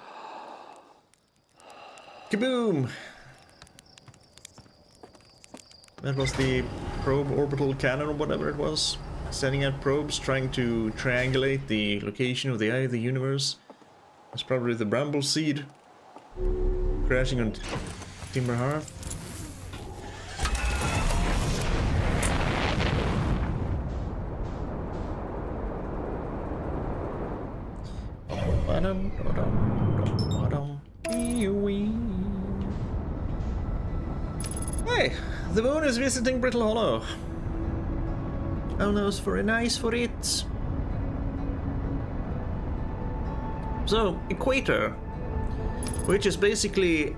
Kaboom! That was the probe orbital cannon or whatever it was. Sending out probes, trying to triangulate the location of the eye of the universe. It's probably the bramble seed crashing on Timber Hearth. Hey, the moon is visiting Brittle Hollow. How nice for it. So, equator, which is basically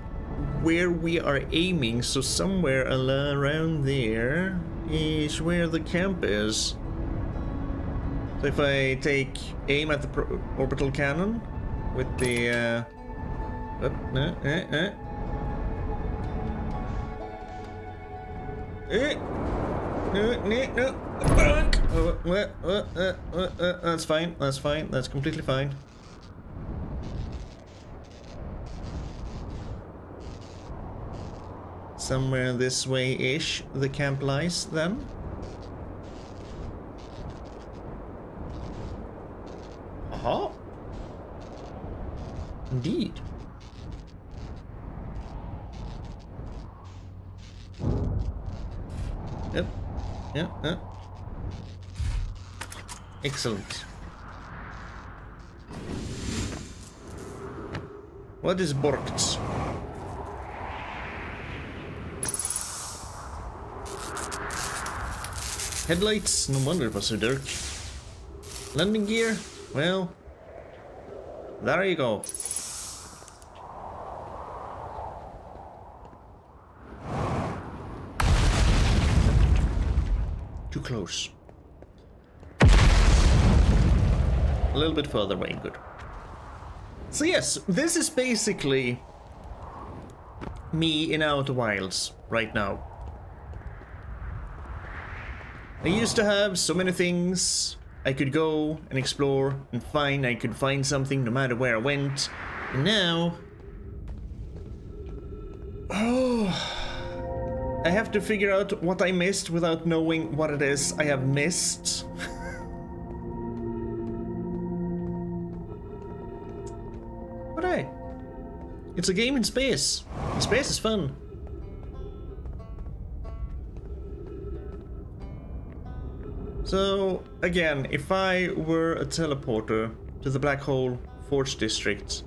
where we are aiming, so somewhere around there is where the camp is. So if I take aim at the orbital cannon with the that's fine, that's completely fine. Somewhere this way-ish, the camp lies, then. Aha! Indeed. Yep. Yeah. Excellent. What is Borkts? Headlights? No wonder it was so dark. Landing gear? Well, there you go. Too close. A little bit further away, good. So yes, this is basically me in Outer Wilds right now. I used to have so many things I could go and explore and find. I could find something no matter where I went. And now... oh... I have to figure out what I missed without knowing what it is I have missed. But hey, it's a game in space. Space is fun. So, again, if I were a teleporter to the Black Hole Forge District,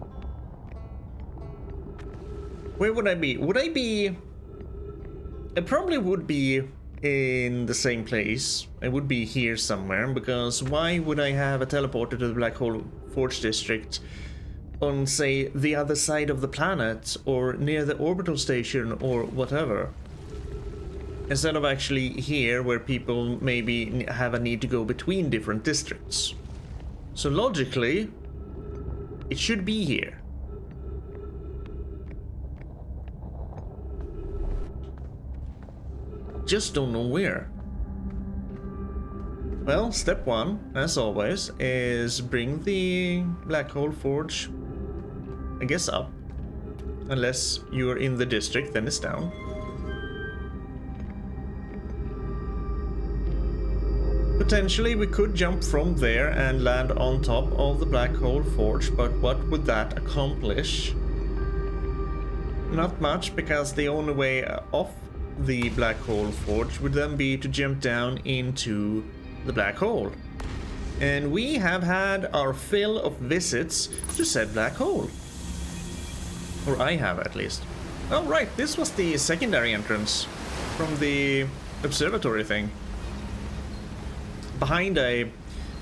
where would I be? Would I be... I probably would be in the same place. I would be here somewhere, because why would I have a teleporter to the Black Hole Forge District on, say, the other side of the planet, or near the orbital station, or whatever? Instead of actually here, where people maybe have a need to go between different districts. So logically, it should be here. Just don't know where. Well, step one, as always, is bring the Black Hole Forge, I guess, up. Unless you're in the district, then it's down. Potentially we could jump from there and land on top of the Black Hole Forge, but what would that accomplish? Not much, because the only way off the Black Hole Forge would then be to jump down into the black hole. And we have had our fill of visits to said black hole. Or I have, at least. Oh right, this was the secondary entrance from the observatory thing. Behind a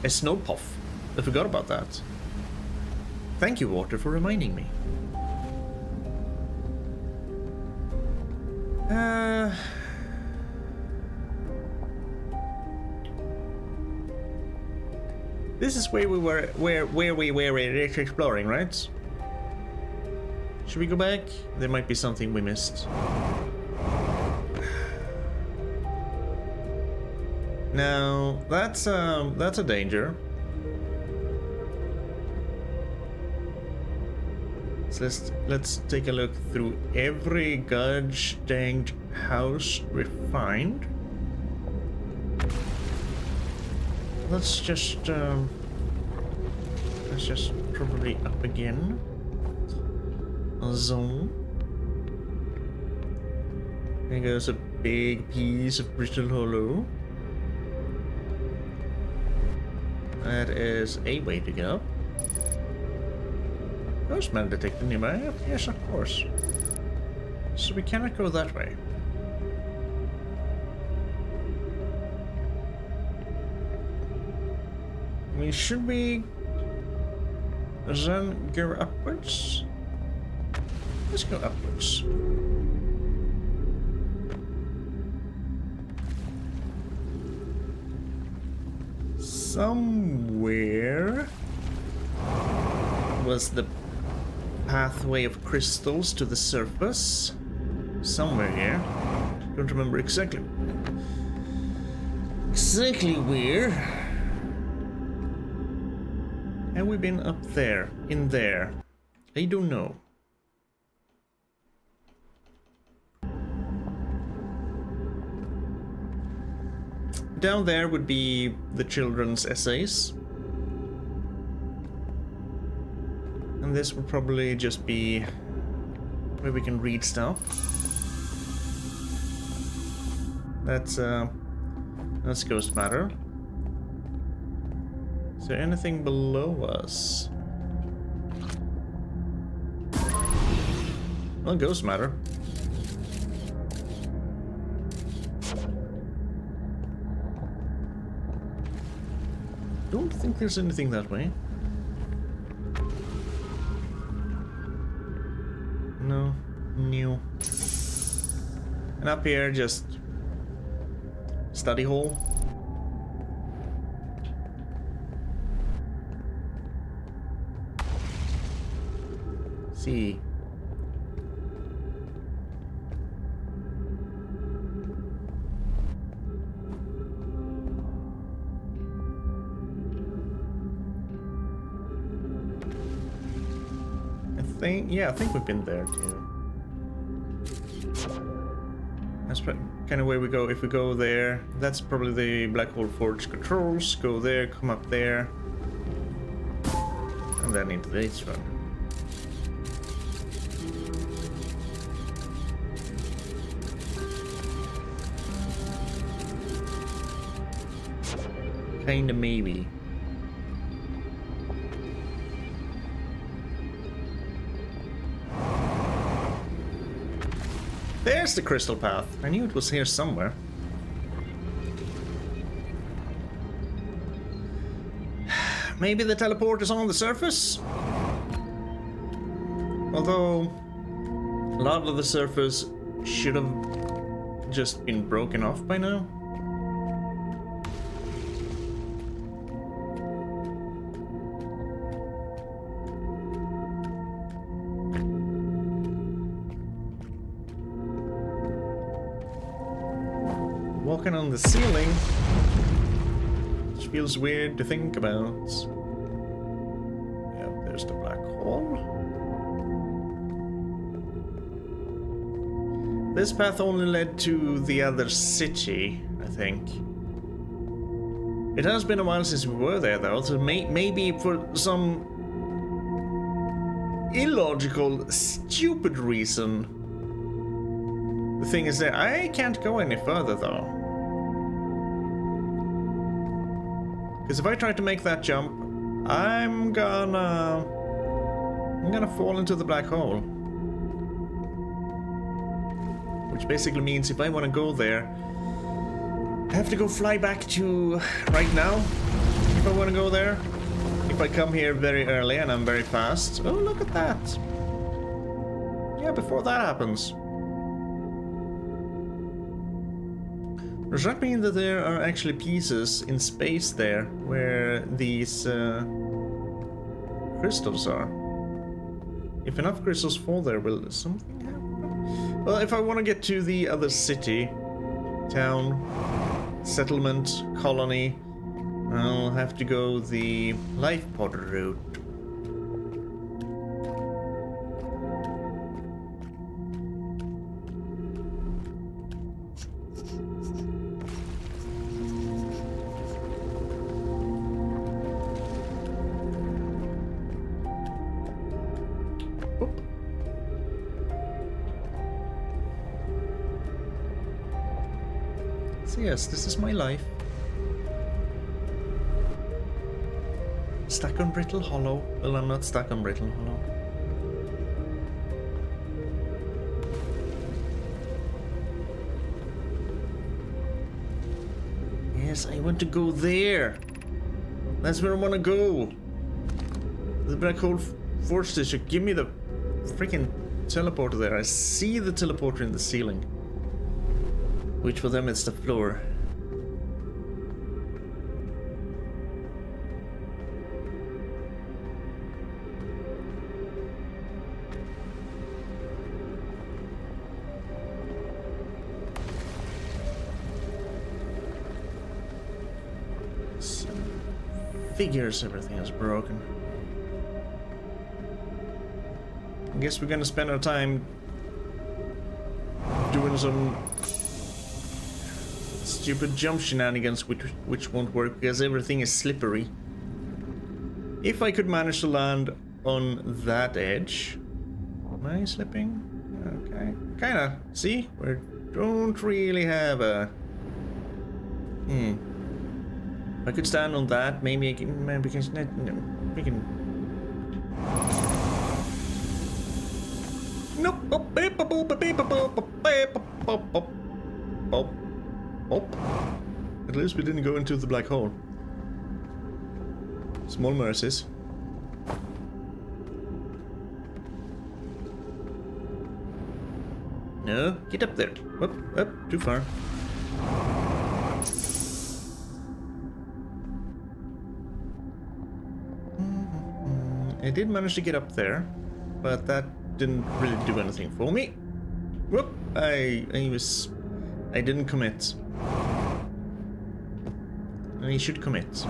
snow puff. I forgot about that. Thank you, water, for reminding me. This is where we were exploring, right? Should we go back? There might be something we missed. Now, that's a danger. So let's take a look through every gosh danged house we find. Let's just probably up again. A zone. There goes a big piece of Brittle Hollow. That is a way to go. Ghost man detected nearby. Yes, of course. So we cannot go that way. Should we then go upwards? Let's go upwards. Somewhere was the pathway of crystals to the surface. Somewhere here. Don't remember exactly where. Have we been up there? In there? I don't know. down there would be the children's essays. And this would probably just be where we can read stuff. That's Ghost Matter. Is there anything below us? Well, Ghost Matter. Don't think there's anything that way. No, new. And up here, just study hall. See. I think we've been there too. That's kind of where we go. If we go there, that's probably the Black Hole Forge controls. Go there, come up there, and then into this one. Kinda maybe. There's the crystal path. I knew it was here somewhere. Maybe the teleport is on the surface? Although a lot of the surface should have just been broken off by now. Walking on the ceiling, which feels weird to think about. Yep, there's the black hole. This path only led to the other city, I think. It has been a while since we were there, though, so maybe for some illogical, stupid reason, the thing is that I can't go any further, though. Because if I try to make that jump, I'm gonna fall into the black hole. Which basically means if I want to go there, I have to go fly back to right now. If I want to go there. If I come here very early and I'm very fast. Oh, look at that. Yeah, before that happens. Does that mean that there are actually pieces in space there where these crystals are? If enough crystals fall there, will something happen? Well, if I want to get to the other city, town, settlement, colony, I'll have to go the life pod route. So yes, this is my life. Stuck on Brittle Hollow. Well, I'm not stuck on Brittle Hollow. Yes, I want to go there. That's where I want to go. The Black Hole Forge District. Give me the freaking teleporter there. I see the teleporter in the ceiling. Which for them it's the floor. Figures everything is broken. I guess we're gonna spend our time doing some stupid jump shenanigans which won't work because everything is slippery. If I could manage to land on that edge... Am I slipping? Okay. Kinda. See? We don't really have a... If I could stand on that, maybe I can... Maybe we can... Nope. At least we didn't go into the black hole. Small mercies. No, get up there. Up, too far. I did manage to get up there, but that didn't really do anything for me. Whoop! I didn't commit. I should commit.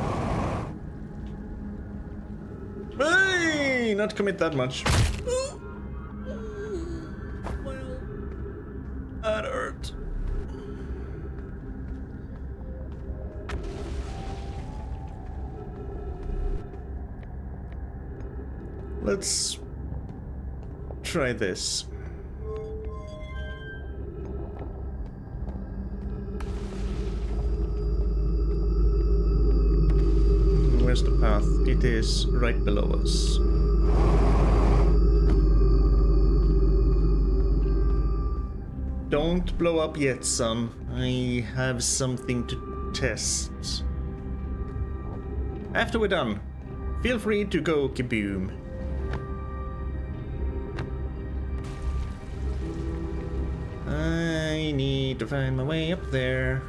Hey! Not commit that much. Well, that hurt. Let's try this. Where's the path? It is right below us. Don't blow up yet, son. I have something to test. After we're done, feel free to go kaboom. I need to find my way up there.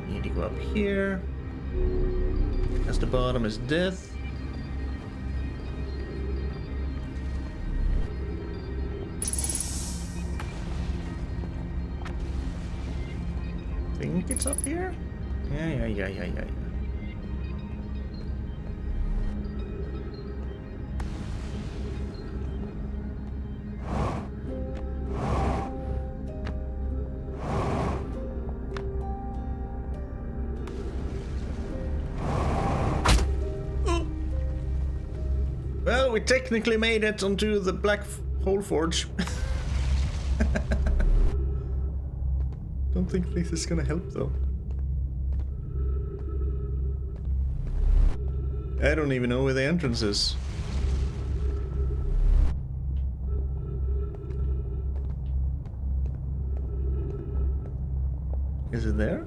Need to go up here. As the bottom is death. Think it's up here? Yeah. Well, we technically made it onto the black hole forge. Don't think this is gonna help though. I don't even know where the entrance is. Is it there?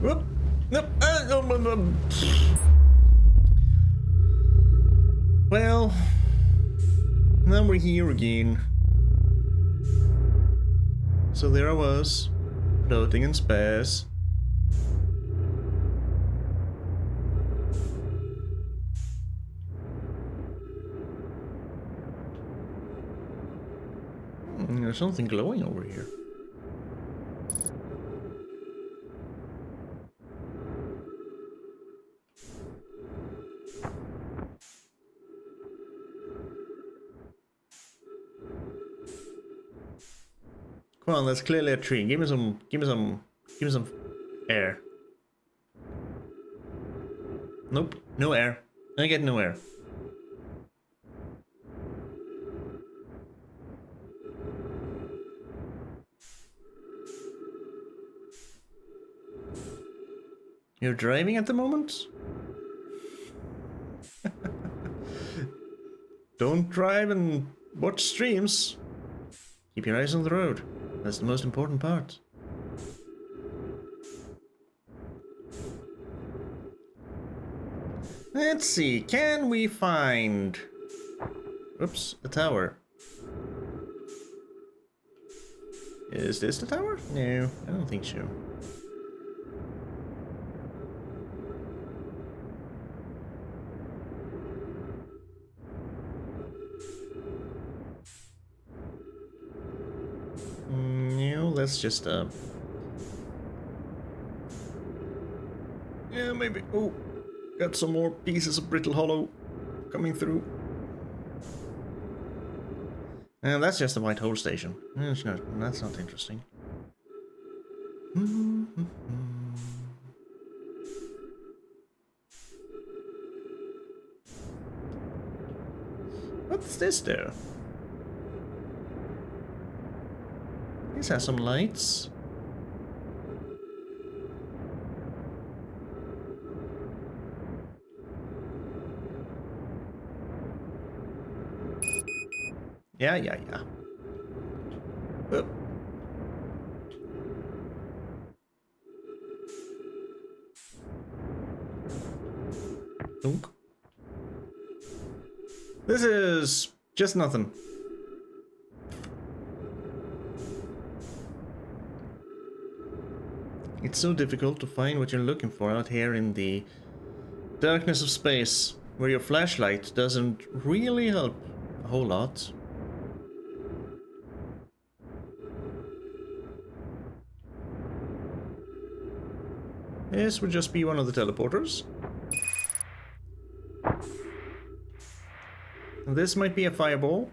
Whoop! Nope. Well, now we're here again. So there I was, floating in space. There's something glowing over here. Come on, that's clearly a tree. Give me some air. Nope, no air. I get no air. You're driving at the moment? Don't drive and watch streams. Keep your eyes on the road. That's the most important part. Let's see, can we find... Oops, a tower. Is this the tower? No, I don't think so. No, that's just yeah, maybe. Oh, Got some more pieces of Brittle Hollow coming through. And that's just a white hole station. That's not interesting. What's this there? This has some lights. Yeah. Oh. Dunk. This is just nothing. It's so difficult to find what you're looking for out here in the darkness of space, where your flashlight doesn't really help a whole lot. This would just be one of the teleporters. And this might be a fireball.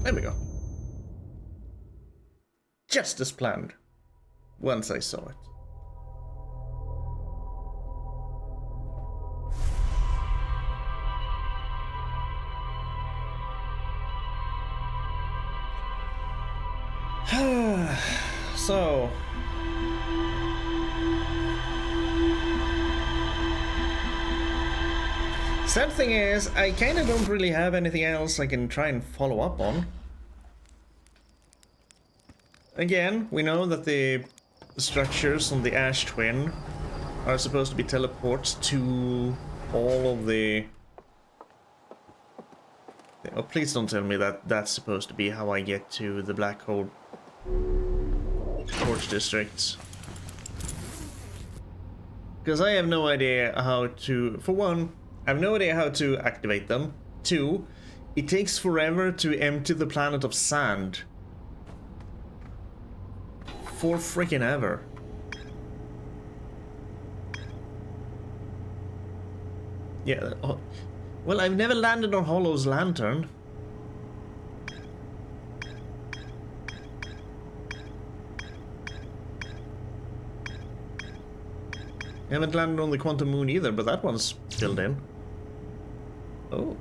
There we go. Just as planned. Once I saw it. So, sad thing is, I kind of don't really have anything else I can try and follow up on. Again, we know that the structures on the Ash Twin are supposed to be teleports to all of the... Oh, please don't tell me that that's supposed to be how I get to the Black Hole Torch Districts. Because I have no idea how to... For one, I have no idea how to activate them. Two, it takes forever to empty the planet of sand. For freaking ever. Yeah, well, I've never landed on Hollow's lantern. I haven't landed on the Quantum Moon either, but that one's filled in. Oh.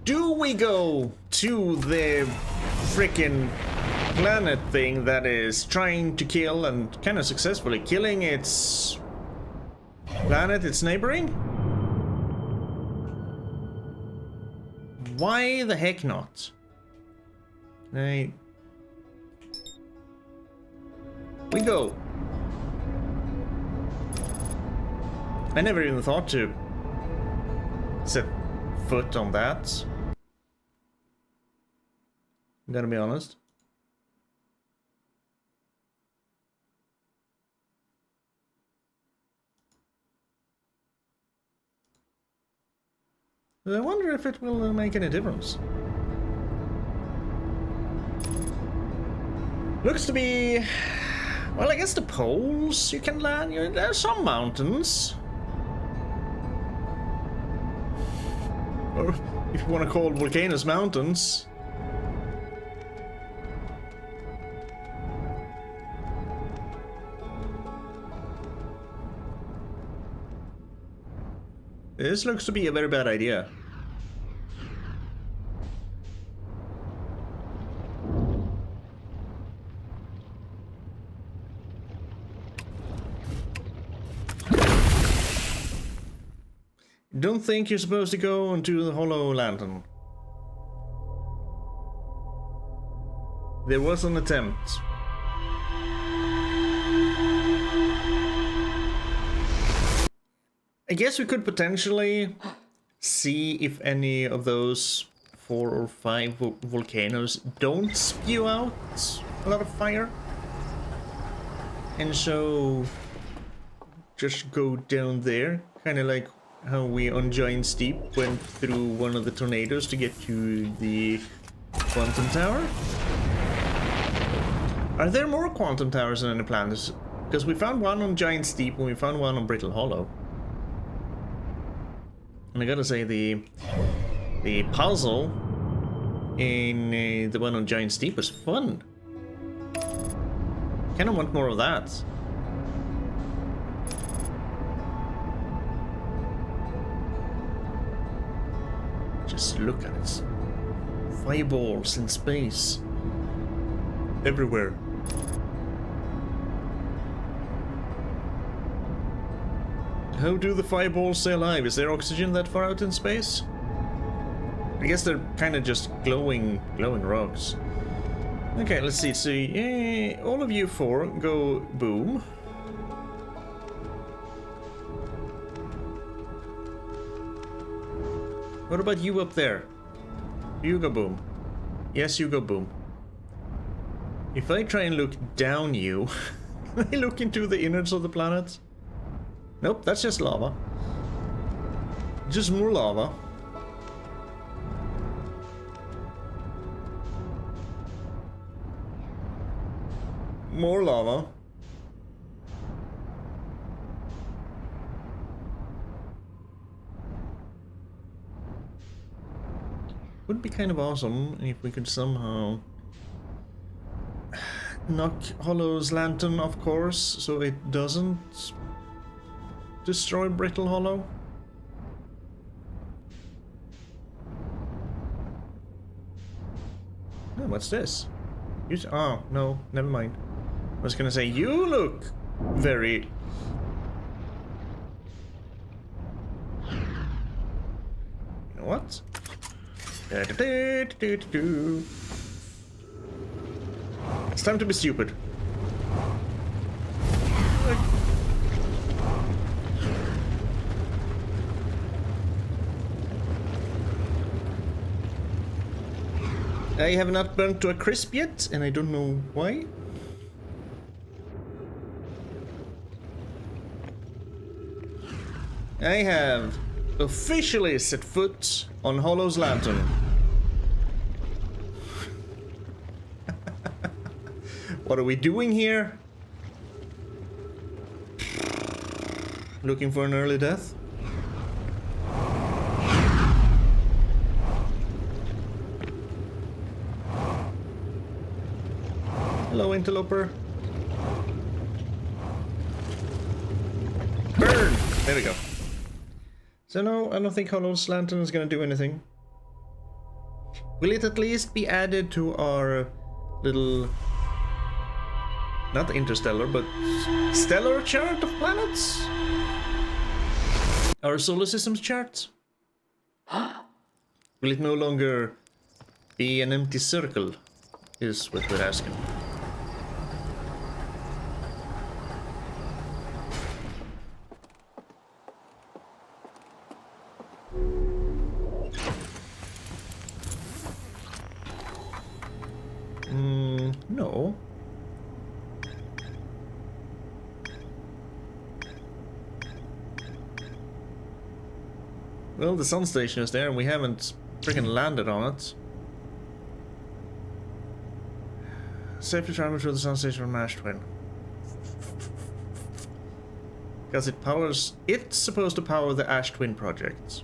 Do we go to the frickin' planet thing that is trying to kill and kind of successfully killing its planet, its neighboring? Why the heck not? We go. I never even thought to set foot on that. I'm gonna be honest. I wonder if it will make any difference. Looks to be... Well, I guess the poles you can land. There are some mountains. Or if you want to call volcanoes mountains. This looks to be a very bad idea. Don't think you're supposed to go into the Hollow Lantern. There was an attempt. I guess we could potentially see if any of those 4 or 5 volcanoes don't spew out a lot of fire. And so just go down there, kind of like how we on Giant Steep went through one of the tornadoes to get to the Quantum Tower. Are there more Quantum Towers on any planets? Because we found one on Giant Steep and we found one on Brittle Hollow. And I gotta say, the puzzle in the one on Giant Steep was fun. Kinda want more of that. Just look at it. Fireballs in space. Everywhere. How do the fireballs stay alive? Is there oxygen that far out in space? I guess they're kind of just glowing rocks. Okay, let's see. So, yeah, all of you four go boom. What about you up there? You go boom. Yes, you go boom. If I try and look down you, I look into the innards of the planet. Nope, that's just lava. Just more lava. More lava. Would be kind of awesome if we could somehow knock Hollow's lantern, of course, so it doesn't destroy Brittle Hollow. Oh, what's this? Oh, no, never mind. I was gonna say, you look very... You know what? It's time to be stupid. I have not burnt to a crisp yet, and I don't know why. I have officially set foot on Hollow's lantern. What are we doing here? Looking for an early death? Hello, interloper. Burn! There we go. So no, I don't think Hollow's lantern is gonna do anything. Will it at least be added to our little... not interstellar, but stellar chart of planets? Our solar system's chart? Will it no longer be an empty circle? Is what we're asking. No. Well, the sun station is there and we haven't freaking landed on it. Safely travel through the sun station from Ash Twin. Because it powers... it's supposed to power the Ash Twin project.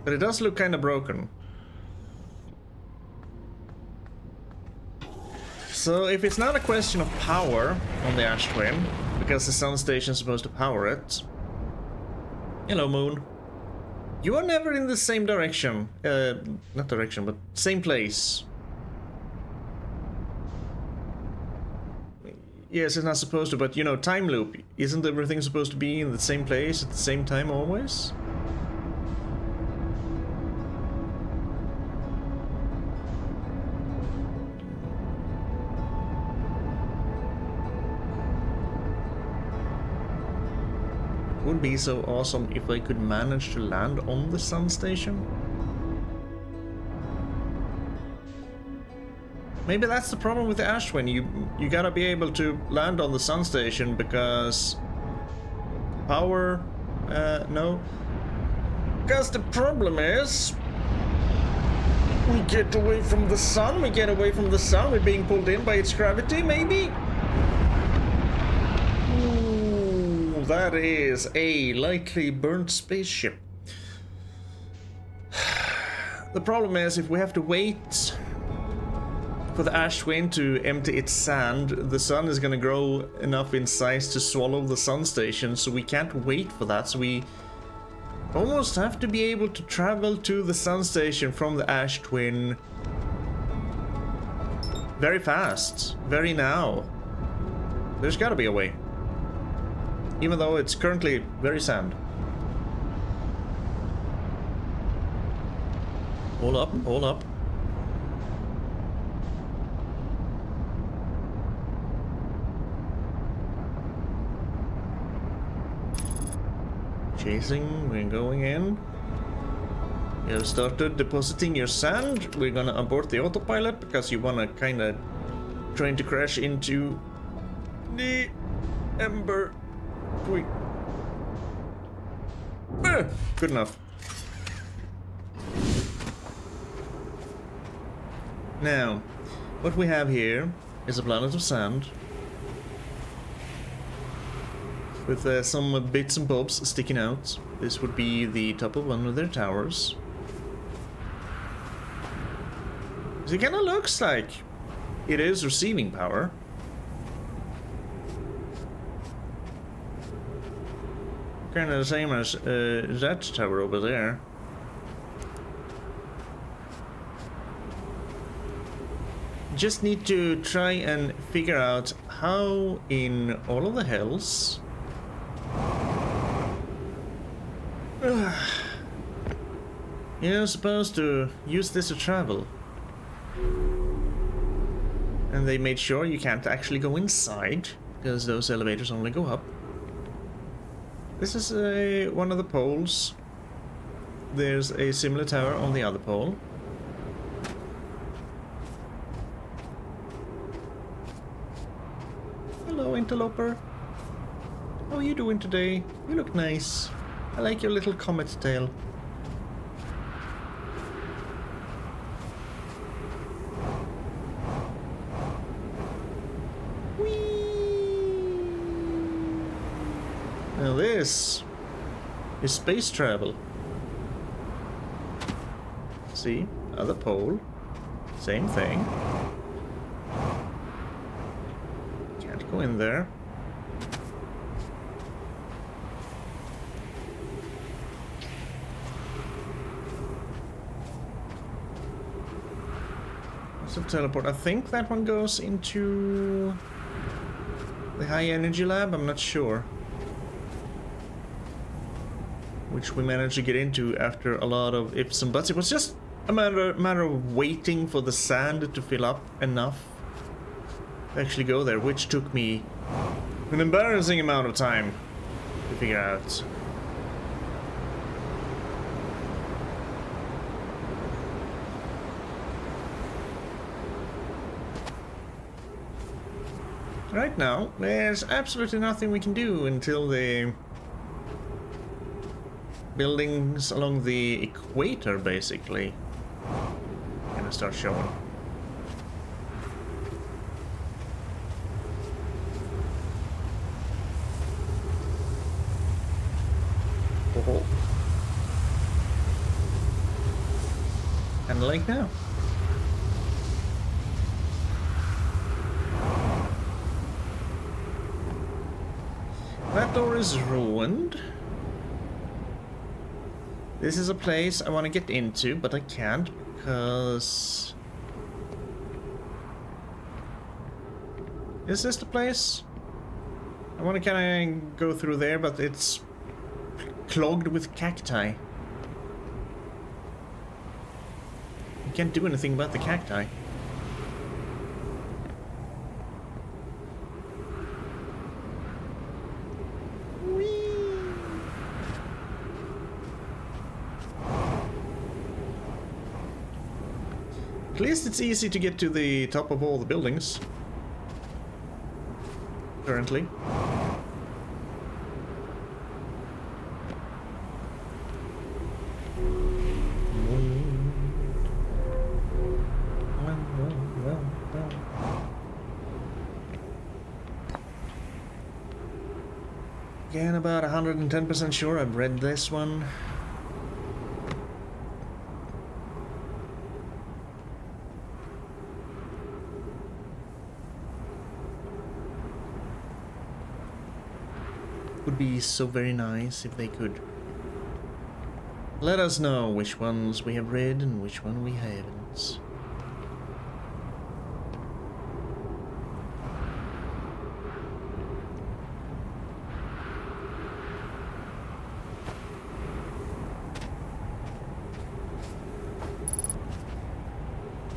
But it does look kind of broken. So if it's not a question of power on the Ash Twin, because the sun station is supposed to power it... Hello, Moon. You are never in the same direction. Not direction, but same place. Yes, it's not supposed to, but you know, time loop. Isn't everything supposed to be in the same place at the same time always? Would be so awesome if I could manage to land on the sun station. Maybe that's the problem with the Ashwin. You gotta be able to land on the sun station because power. No. Because the problem is we get away from the sun. We get away from the sun. We're being pulled in by its gravity. Maybe. Ooh, that is a lightly burnt spaceship. The problem is if we have to wait for the Ashwin to empty its sand, the sun is going to grow enough in size to swallow the sun station, so we can't wait for that. So we almost have to be able to travel to the sun station from the Ash Twin very fast, very now. There's got to be a way, even though it's currently very sand. Hold up, hold up. Chasing, we're going in. You have started depositing your sand. We're gonna abort the autopilot because you wanna kinda trying to crash into the ember. Good enough. Now, what we have here is a planet of sand with some bits and bobs sticking out. This would be the top of one of their towers. It kind of looks like it is receiving power. Kind of the same as that tower over there. Just need to try and figure out how in all of the hells you're supposed to use this to travel. And they made sure you can't actually go inside because those elevators only go up. This is one of the poles. There's a similar tower on the other pole. Hello, interloper. How are you doing today? You look nice. I like your little comet tail. Whee! Now this is space travel. See? Other pole. Same thing. Can't go in there. Teleport. I think that one goes into the high energy lab. I'm not sure, which we managed to get into after a lot of ifs and buts. It was just a matter of waiting for the sand to fill up enough to actually go there, which took me an embarrassing amount of time to figure out. Right now, there's absolutely nothing we can do until the buildings along the equator, basically, gonna start showing. Oh. And like now. That door is ruined. This is a place I want to get into, but I can't because... Is this the place? I want to kind of go through there, but it's clogged with cacti. You can't do anything about the cacti. At least it's easy to get to the top of all the buildings. Currently. Again, about 110% sure I've read this one. Would be so very nice if they could let us know which ones we have read and which one we haven't.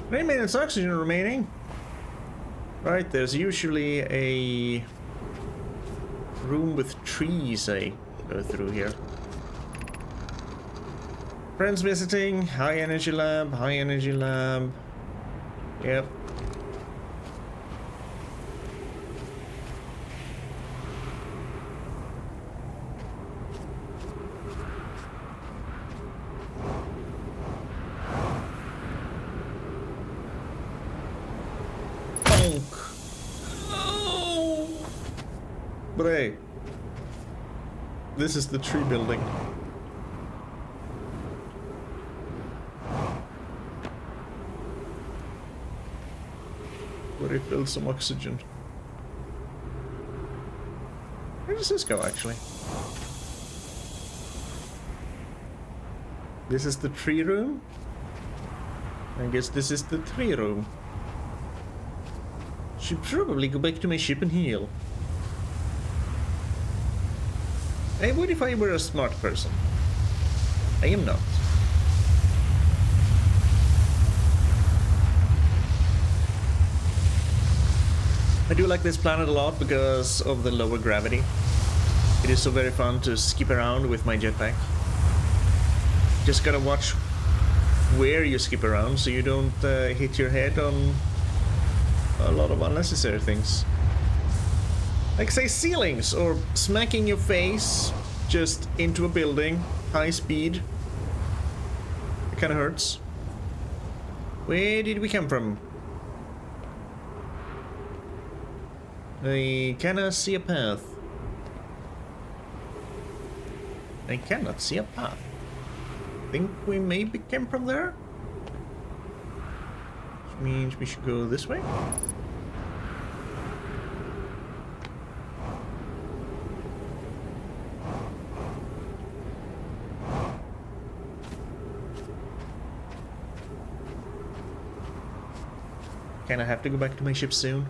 Three minutes oxygen remaining. Right, there's usually a room with trees I go through here. Friends visiting, high energy lab, high energy lab. Yep. But hey, this is the tree building. Where it builds some oxygen. Where does this go, actually? This is the tree room? I guess this is the tree room. Should probably go back to my ship and heal. I would if I were a smart person. I am not. I do like this planet a lot because of the lower gravity. It is so very fun to skip around with my jetpack. Just gotta watch where you skip around so you don't hit your head on a lot of unnecessary things. Like, say, ceilings, or smacking your face just into a building, high speed. It kinda hurts. Where did we come from? I cannot see a path. I cannot see a path. Think we maybe came from there? Which means we should go this way? Kinda have to go back to my ship soon,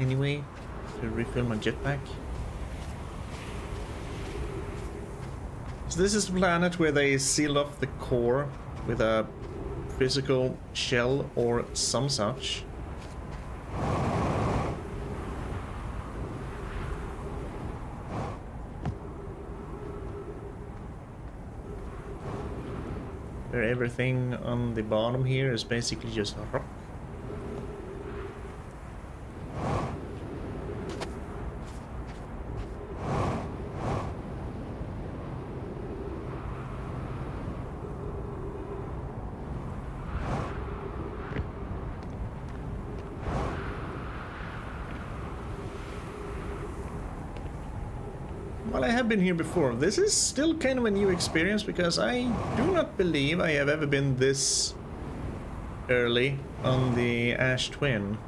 anyway, to refill my jetpack. So this is the planet where they sealed off the core with a physical shell or some such. Where everything on the bottom here is basically just rock. Well, I have been here before. This is still kind of a new experience because I do not believe I have ever been this early on the Ash Twin.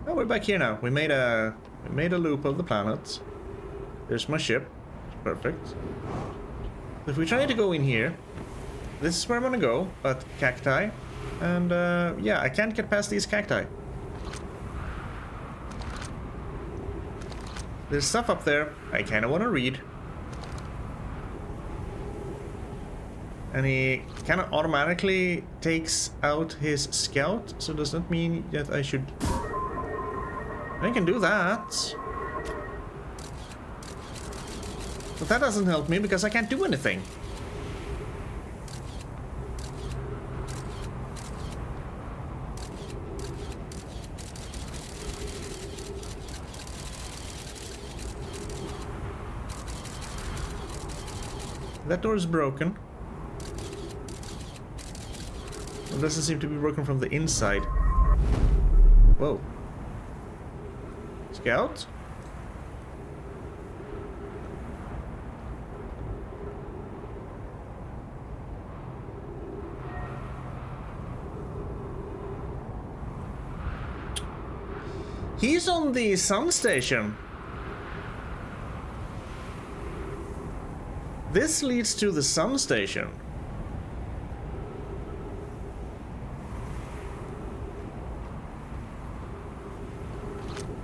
Oh, we're back here now. We made a loop of the planet. There's my ship. Perfect. If we try to go in here, this is where I'm gonna go, but cacti. And yeah, I can't get past these cacti. There's stuff up there I kind of want to read. And he kind of automatically takes out his scout, so does that mean that I should... I can do that. But that doesn't help me because I can't do anything. That door is broken. It doesn't seem to be broken from the inside. Whoa. Scout? He's on the sun station. This leads to the sun station.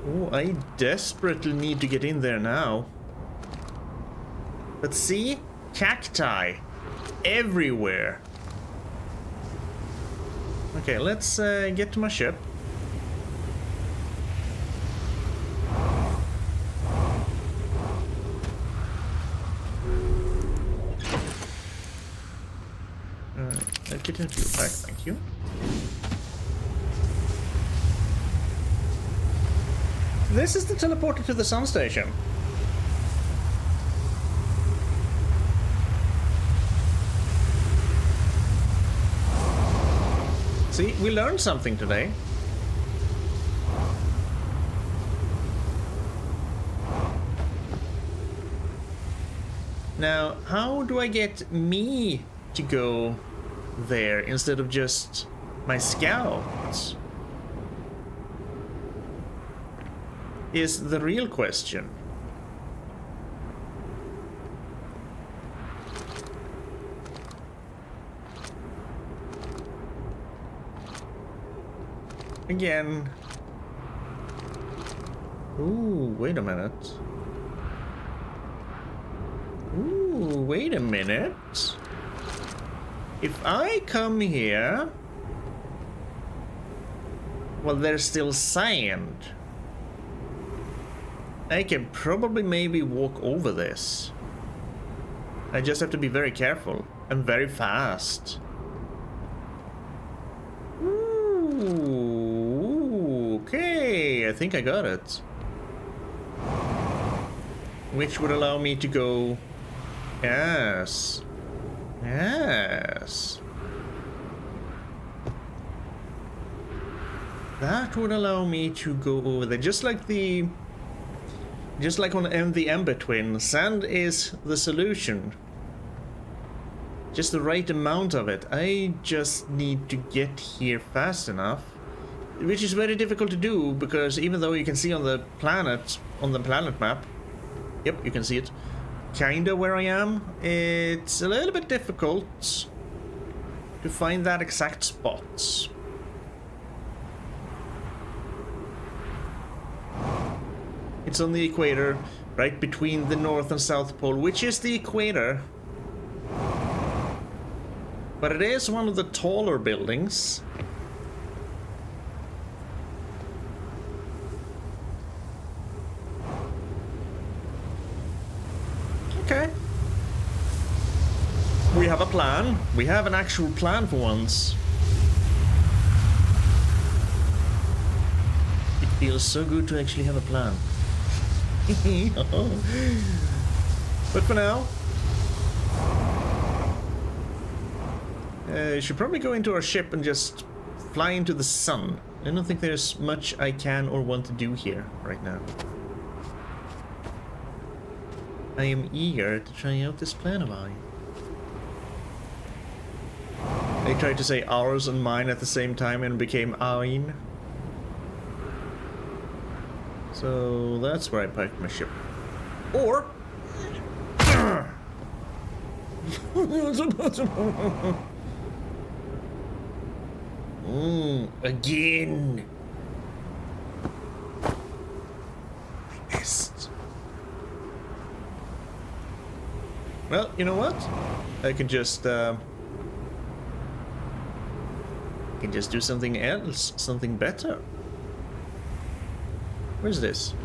Oh, I desperately need to get in there now. But see? Cacti. Everywhere. Okay, let's get to my ship. Get into your pack, thank you. This is the teleporter to the sun station. See, we learned something today. Now, how do I get me to go there instead of just my scouts? Is the real question. Again. Ooh, wait a minute. Ooh, wait a minute. If I come here... Well, there's still sand. I can probably maybe walk over this. I just have to be very careful and very fast. Ooh, okay, I think I got it. Which would allow me to go... Yes. Yes. That would allow me to go over there. Just like on the Ember Twin, sand is the solution. Just the right amount of it. I just need to get here fast enough. Which is very difficult to do, because even though you can see on the planet map, yep, you can see it, kinda where I am, it's a little bit difficult to find that exact spot. It's on the equator, right between the North and South Pole, which is the equator. But it is one of the taller buildings. Okay. We have a plan. We have an actual plan for once. It feels so good to actually have a plan. But for now, I should probably go into our ship and just fly into the sun. I don't think there's much I can or want to do here right now. I am eager to try out this plan of mine. I tried to say ours and mine at the same time and became oin. So that's where I parked my ship. Or... again. Missed. Well, you know what? I can just do something else, something better. Where's this?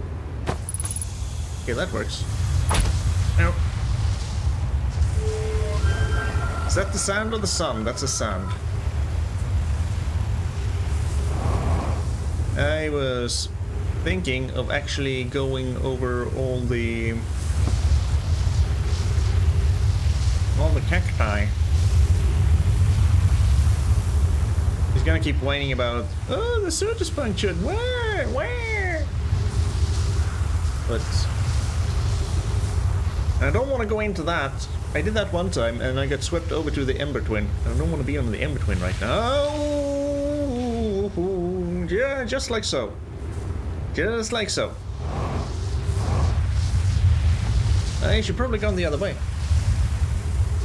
Okay, that works. Now, is that the sand or the sun? That's the sand. I was thinking of actually going over all the cacti. He's gonna keep whining about, oh, the sword is punctured. Where? But I don't want to go into that. I did that one time and I got swept over to the Ember Twin. I don't want to be on the Ember Twin right now. Yeah, just like so. Just like so. I should probably gone the other way.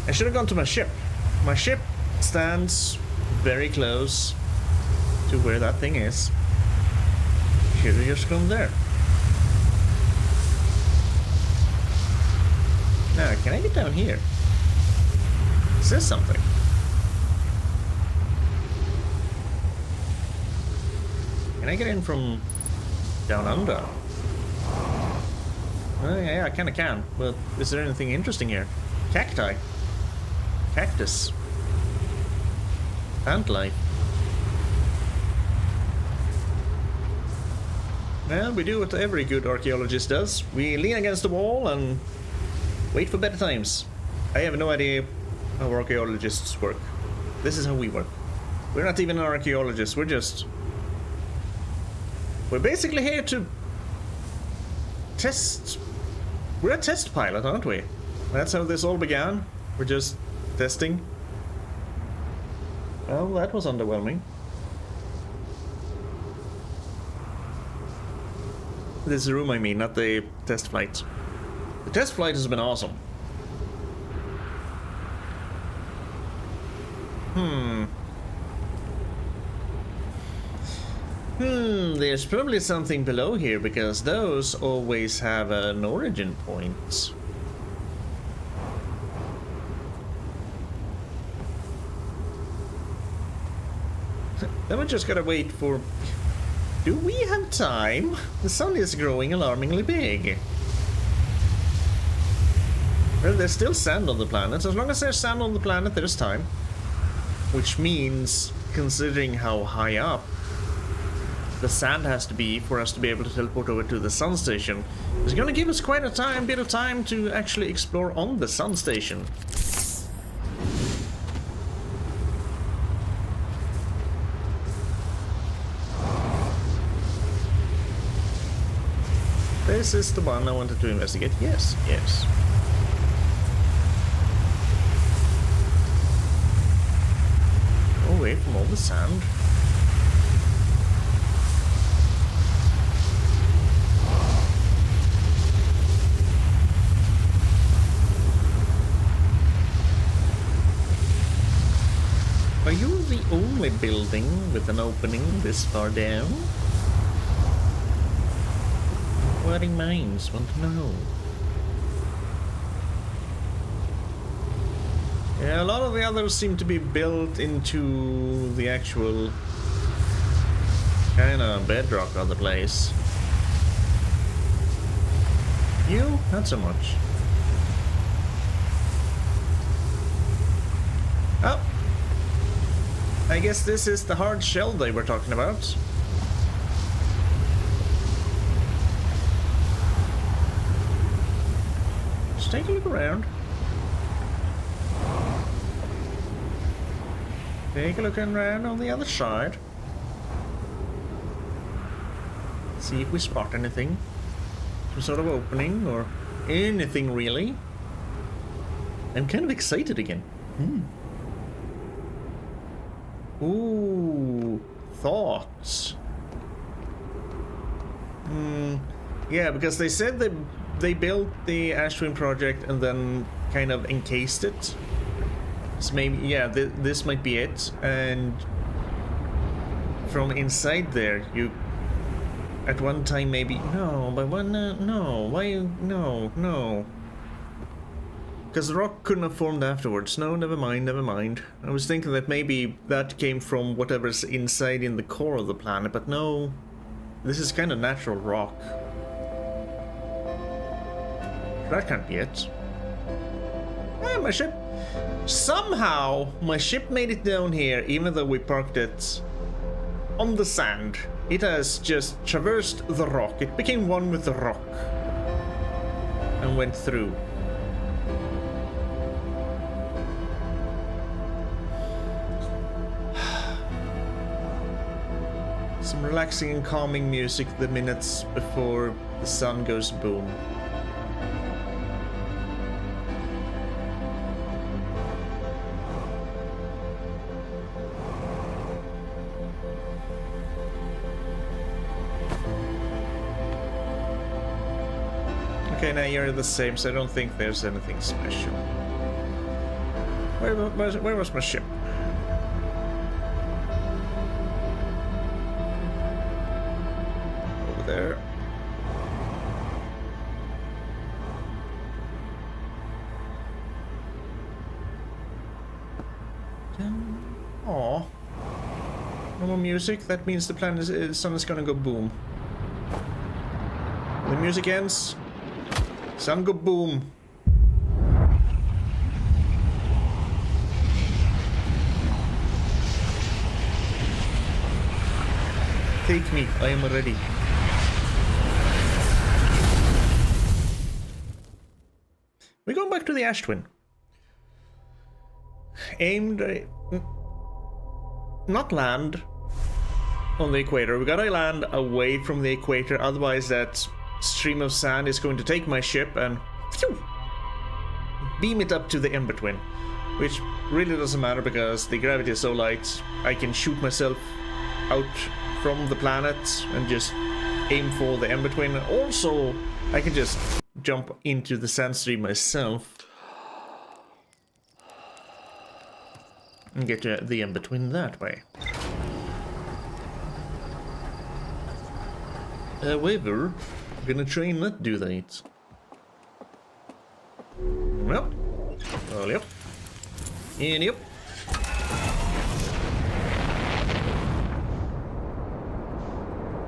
I should have gone to my ship. My ship stands very close to where that thing is. Should have just gone there. Now, can I get down here? It says something. Can I get in from down under? Yeah, I kinda can. But is there anything interesting here? Cacti. Cactus. Ant life. Well, we do what every good archaeologist does. We lean against the wall and wait for better times. I have no idea how archaeologists work. This is how we work. We're not even archaeologists, we're basically here to test. We're a test pilot, aren't we? That's how this all began. We're just testing. Well, that was underwhelming. This room, I mean, not the test flight. The test flight has been awesome. There's probably something below here, because those always have an origin point. Then we just gotta wait for... Do we have time? The sun is growing alarmingly big. Well, there's still sand on the planet. As long as there's sand on the planet, there's time. Which means, considering how high up the sand has to be for us to be able to teleport over to the sun station, it's gonna give us quite a bit of time to actually explore on the sun station. This is the one I wanted to investigate. Yes, yes. Away from all the sand. Are you the only building with an opening this far down? Inquiring minds want to know. Yeah, a lot of the others seem to be built into the actual kind of bedrock of the place. You? Not so much. Oh! I guess this is the hard shell they were talking about. Just take a look around. Take a look around on the other side. See if we spot anything. Some sort of opening or anything really. I'm kind of excited again. Ooh, thoughts. Yeah, because they said they built the Ashwin project and then kind of encased it. So maybe, yeah, this might be it. And from inside there, you at one time maybe no, but one no, why no. Because the rock couldn't have formed afterwards. No, never mind. I was thinking that maybe that came from whatever's inside in the core of the planet, but no. This is kind of natural rock. That can't be it. Ah, my ship. Somehow, my ship made it down here, even though we parked it on the sand. It has just traversed the rock. It became one with the rock. And went through. Some relaxing and calming music the minutes before the sun goes boom. Okay, now you're the same, so I don't think there's anything special. Where was my ship? Over there. Aw. No more music. That means the planet sun is gonna go boom. The music ends. Sun go boom. Take me, I am ready. We're going back to the Ash Twin. Aimed... not land on the equator. We gotta land away from the equator, otherwise that stream of sand is going to take my ship and phew, beam it up to the Ember Twin, which really doesn't matter because the gravity is so light. I can shoot myself out from the planet and just aim for the Ember Twin. Also, I can just jump into the sand stream myself and get to the Ember Twin that way. However, I'm gonna try and not do that. Well, yep. And yep.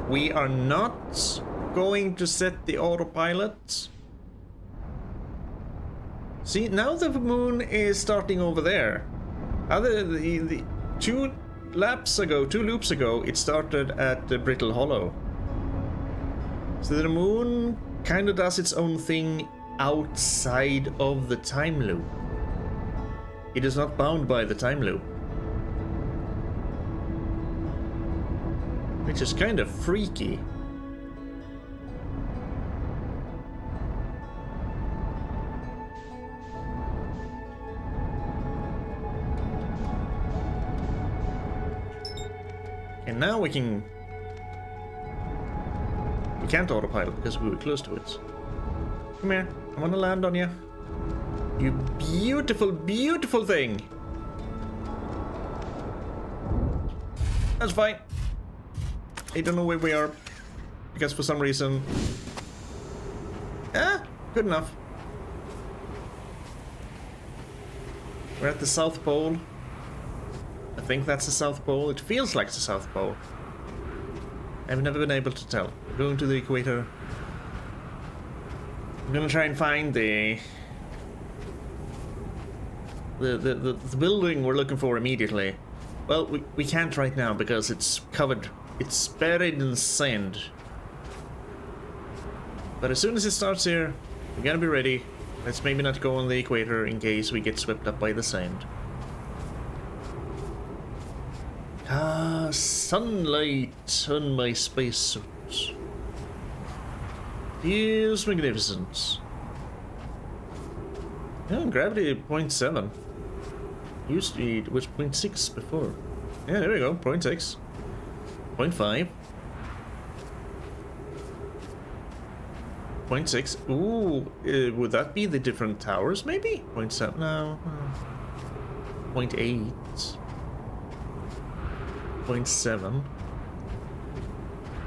We are not going to set the autopilot. See, now the moon is starting over there. The 2 loops ago, it started at the Brittle Hollow. So the moon kind of does its own thing outside of the time loop. It is not bound by the time loop. Which is kind of freaky. And now we can't autopilot because we were close to it. Come here, I want to land on you. You beautiful, beautiful thing. That's fine. I don't know where we are because for some reason... good enough. We're at the South Pole. I think that's the South Pole. It feels like the South Pole. I've never been able to tell. We're going to the equator. I'm gonna try and find the building we're looking for immediately. Well, we can't right now because it's covered. It's buried in sand. But as soon as it starts here, we're gonna be ready. Let's maybe not go on the equator in case we get swept up by the sand. Ah, sunlight on my spacesuit. Feels magnificent. Yeah, gravity 0.7. Used to be, it was 0.6 before. Yeah, there we go, 0.6. 0.5. 0.6. Ooh, would that be the different towers, maybe? 0.7, no. 0.8. 0.7.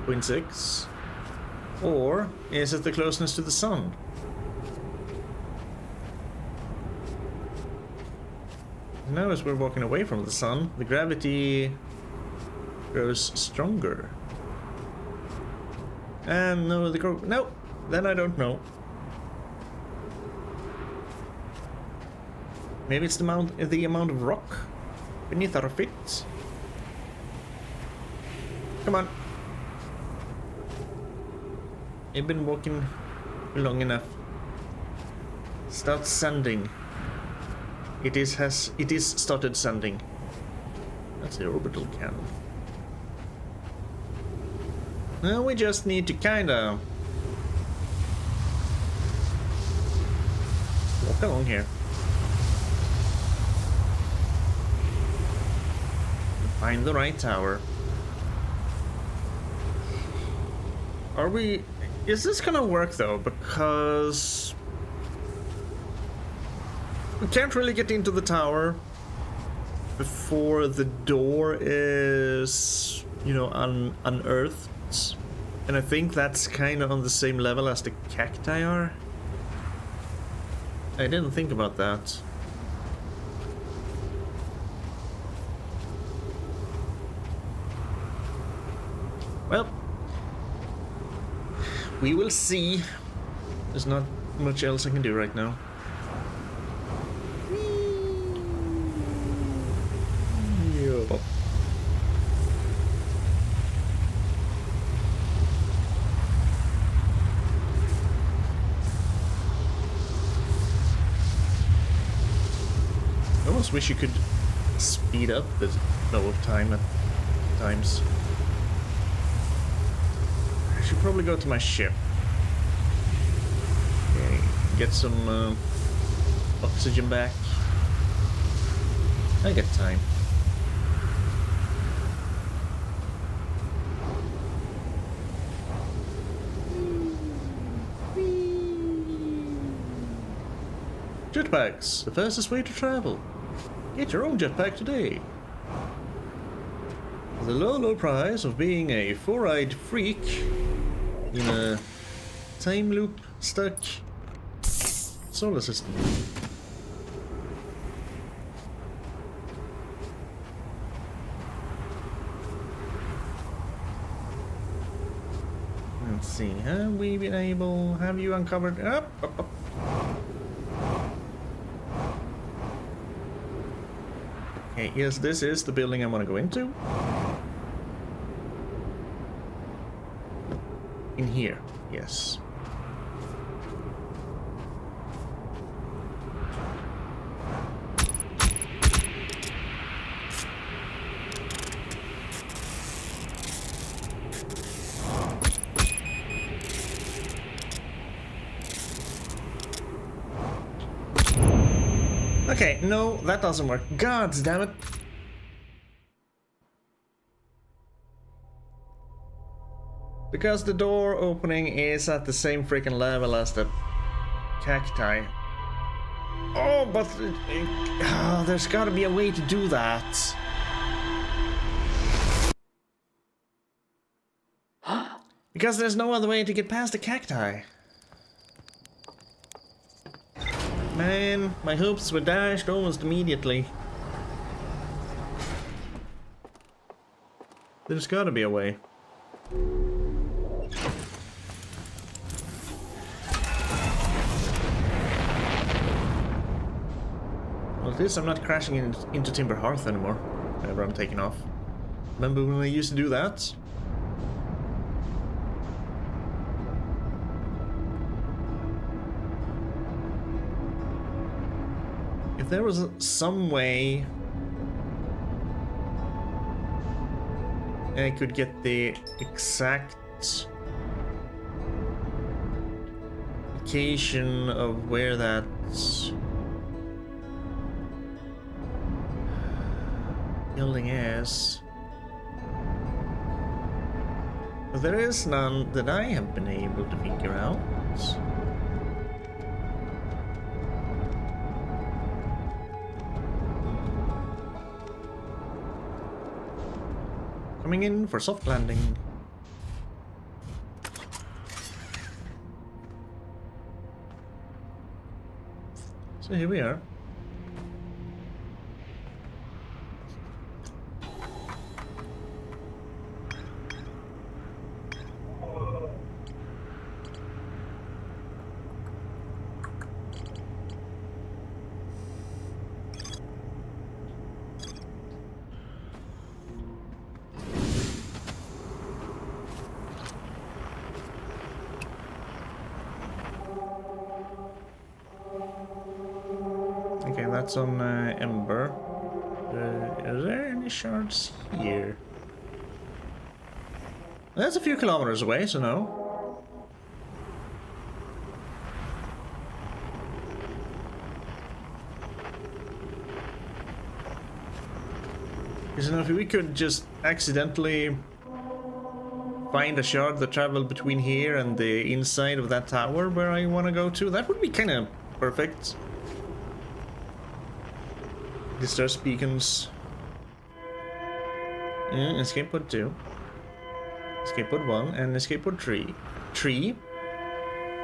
0.6. Or is it the closeness to the sun? Now as we're walking away from the sun, the gravity grows stronger. And no, no, then I don't know. Maybe it's the amount of rock beneath our feet. Come on. I've been walking long enough. Start sanding. It is started sanding. That's the orbital cannon. Now we just need to kinda walk along here. Find the right tower. Are we... Is this gonna work though? Because... we can't really get into the tower before the door is, you know, unearthed. And I think that's kind of on the same level as the cacti are. I didn't think about that. Well, we will see. There's not much else I can do right now. Yo. I almost wish you could speed up the flow of time at times. I should probably go to my ship. Okay, get some oxygen back. I get time. Jetpacks, the fastest way to travel. Get your own jetpack today. The low, low price of being a four-eyed freak in a time loop stuck solar system. Let's see, have we been able... have you uncovered... Up. Okay, yes, this is the building I want to go into. In here, yes. Okay, no, that doesn't work. God damn it. Because the door opening is at the same freaking level as the cacti. Oh, but there's gotta be a way to do that. Because there's no other way to get past the cacti. Man, my hopes were dashed almost immediately. There's gotta be a way. Well, at least I'm not crashing into Timber Hearth anymore whenever I'm taking off. Remember when I used to do that? If there was some way I could get the exact location of where that building is, but there is none that I have been able to figure out. Coming in for soft landing. So here we are. That's on Ember. Are there any shards here? That's a few kilometers away, so no. Because if we could just accidentally find a shard that traveled between here and the inside of that tower where I want to go to, that would be kind of perfect. Distress beacons. Escape pod 2. Escape pod 1 and escape pod 3.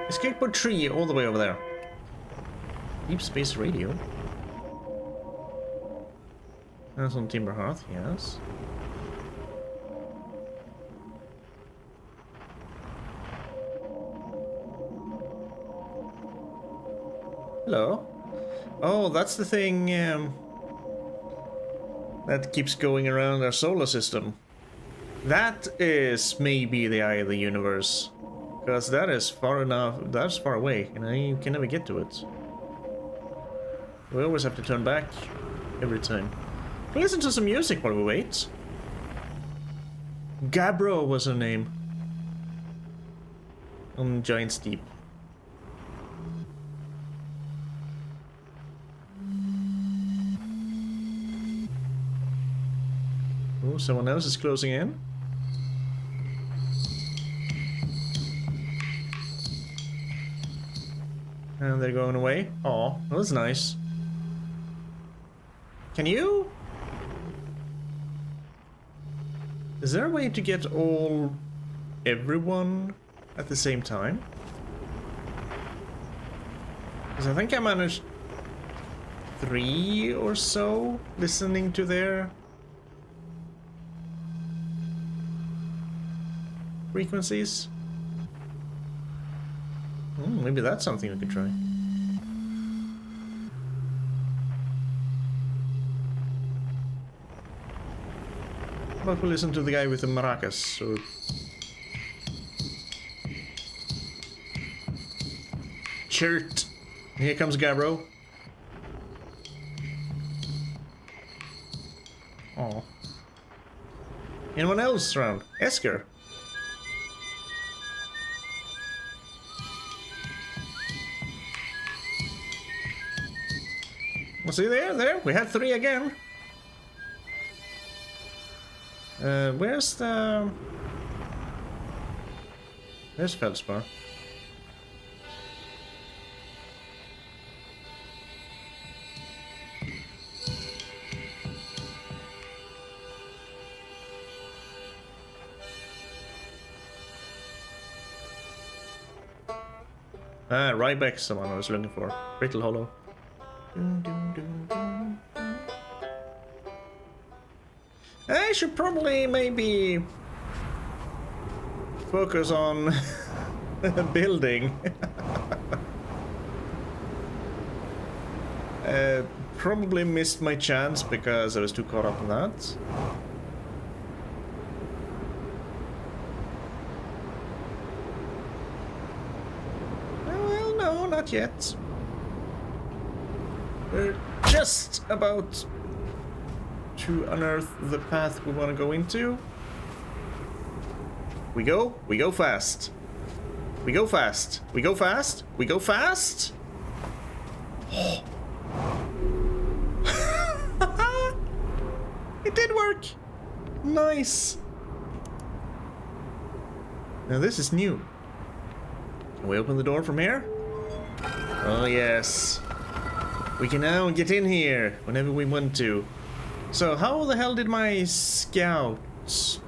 Escape pod 3 all the way over there. Deep space radio. That's on Timber Hearth, yes. Hello. Oh, that's the thing that keeps going around our solar system. That is maybe the eye of the universe. Because that is far enough, that's far away, and I can never get to it. We always have to turn back every time. We'll listen to some music while we wait. Gabbro was her name. On Giant's Deep. Oh, someone else is closing in. And they're going away. Oh, that was nice. Can you? Is there a way to get everyone at the same time? Because I think I managed 3 or so listening to their frequencies. Maybe that's something we could try. But we'll listen to the guy with the maracas. Or... Chert. Here comes Gabbro. Oh. Anyone else around? Esker. Well, see there? We had 3 again. Where's Feldspar? Ryback's the one I was looking for. Brittle Hollow. I should probably maybe focus on building. Probably missed my chance because I was too caught up in that. Well, no, not yet. We're just about to unearth the path we want to go into. We go fast. We go fast. We go fast. We go fast. Oh. It did work. Nice. Now this is new. Can we open the door from here? Oh yes. We can now get in here whenever we want to. So how the hell did my scouts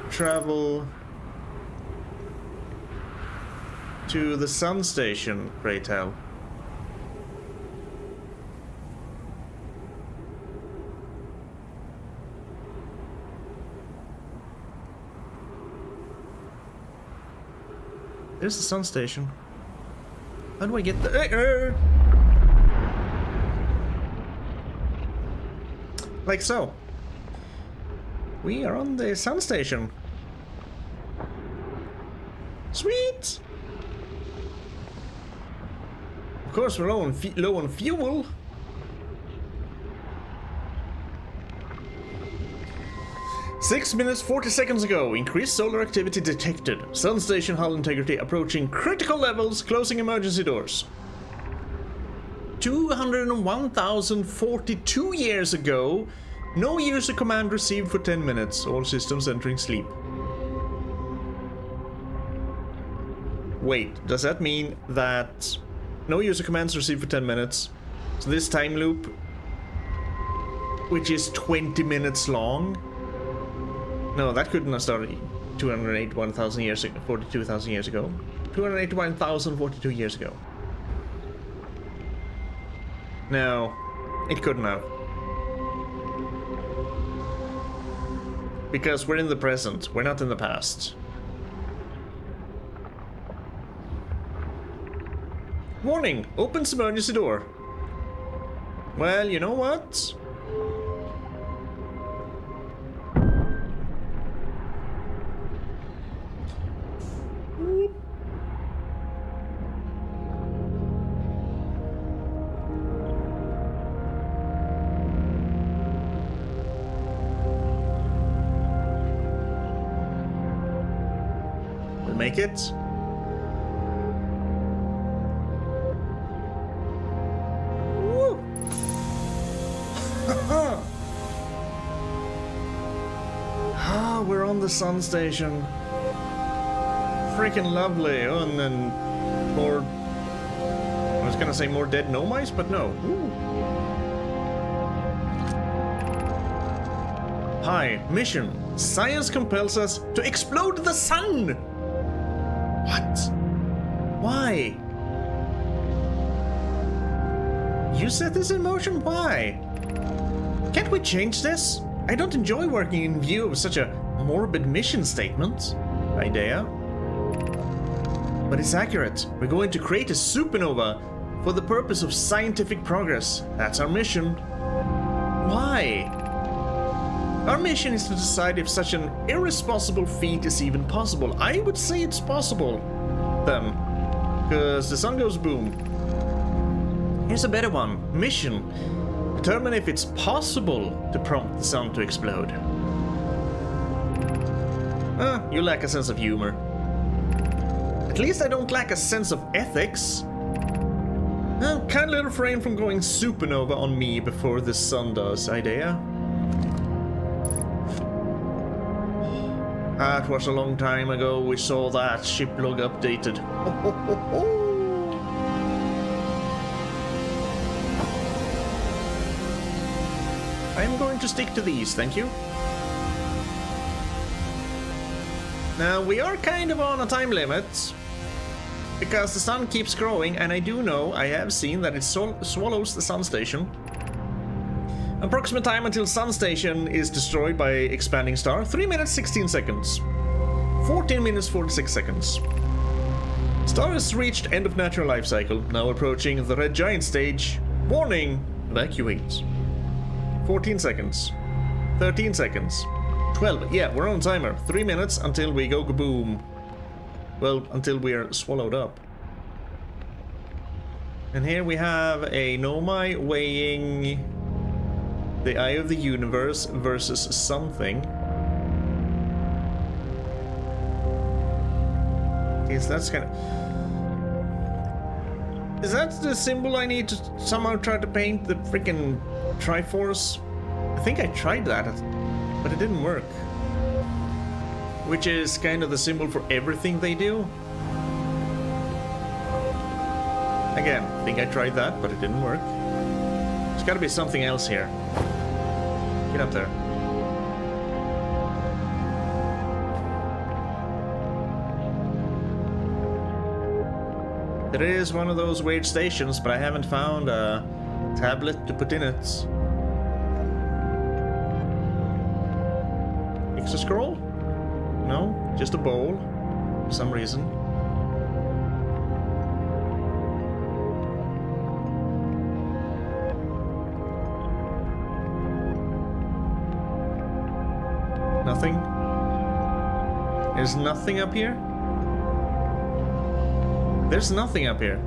travel to the sun station, pray tell? There's the sun station. How do I get there? Like so. We are on the sun station. Sweet! Of course, we're low on fuel. 6 minutes 40 seconds ago, increased solar activity detected. Sun station hull integrity approaching critical levels, closing emergency doors. 201,042 years ago, no user command received for 10 minutes. All systems entering sleep. Wait, does that mean that no user commands received for 10 minutes? So this time loop, which is 20 minutes long? No, that couldn't have started 281,000 years ago, 42,000 years ago. 281,042 years ago. No, it couldn't have. Because we're in the present, we're not in the past. Warning! Opens emergency door. Well, you know what? We'll make it. We're on the sun station. Freaking lovely. Oh, and then more. I was gonna say more dead no mice, but no. Ooh. Hi, mission. Science compels us to explode the sun. What? Why? You set this in motion? Why? Can't we change this? I don't enjoy working in view of such a morbid mission statement. Idea. But it's accurate. We're going to create a supernova for the purpose of scientific progress. That's our mission. Why? Our mission is to decide if such an irresponsible feat is even possible. I would say it's possible. Then. Because the sun goes boom. Here's a better one. Mission. Determine if it's possible to prompt the sun to explode. You lack a sense of humor. At least I don't lack a sense of ethics. Kindly refrain from going supernova on me before the sun does, idea. That was a long time ago we saw that ship log updated. I'm going to stick to these, thank you. Now, we are kind of on a time limit, because the sun keeps growing, and I do know, I have seen that it swallows the sun station. Approximate time until sun station is destroyed by expanding star, 3 minutes 16 seconds. 14 minutes 46 seconds. Star has reached end of natural life cycle, now approaching the red giant stage. Warning, evacuate. 14 seconds. 13 seconds. 12. Yeah, we're on timer. 3 minutes until we go kaboom. Well, until we are swallowed up. And here we have a Nomai weighing the eye of the universe versus something. Yes, that's kind of... Is that the symbol I need to somehow try to paint? The freaking Triforce? I think I tried that, but it didn't work. Which is kind of the symbol for everything they do. Again, I think I tried that, but it didn't work. There's gotta be something else here. Get up there. There is one of those weird stations, but I haven't found a tablet to put in it. Extra scroll? No, just a bowl, for some reason. Nothing? There's nothing up here? There's nothing up here.